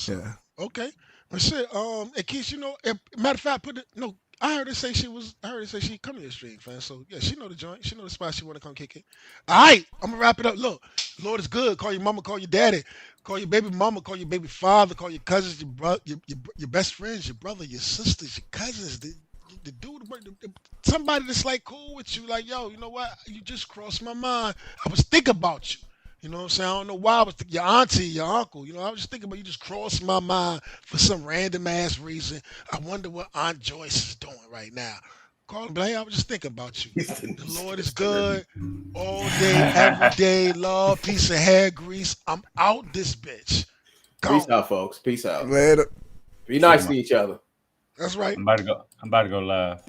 Yeah. Okay. Well, shit. And Keith, you know, matter of fact, I heard her say she come to the stream, fam. So yeah, she know the joint. She know the spot she want to come kick it. All right, I'm gonna wrap it up. Look, Lord is good. Call your mama, call your daddy, call your baby mama, call your baby father, call your cousins, your brother, your best friends, your brother, your sisters, your cousins, the dude, somebody that's like cool with you. Like, yo, you know what? You just crossed my mind. I was thinking about you. You know what I'm saying? I don't know why I was your auntie, your uncle. You know, I was just thinking about you. Just crossed my mind for some random ass reason. I wonder what Aunt Joyce is doing right now. Call him, hey, I was just thinking about you. The Lord is good all day, every day. Love, peace, and hair grease. I'm out this bitch. Peace out, folks. Peace out. Later. Be nice to each other. That's right. I'm about to go live.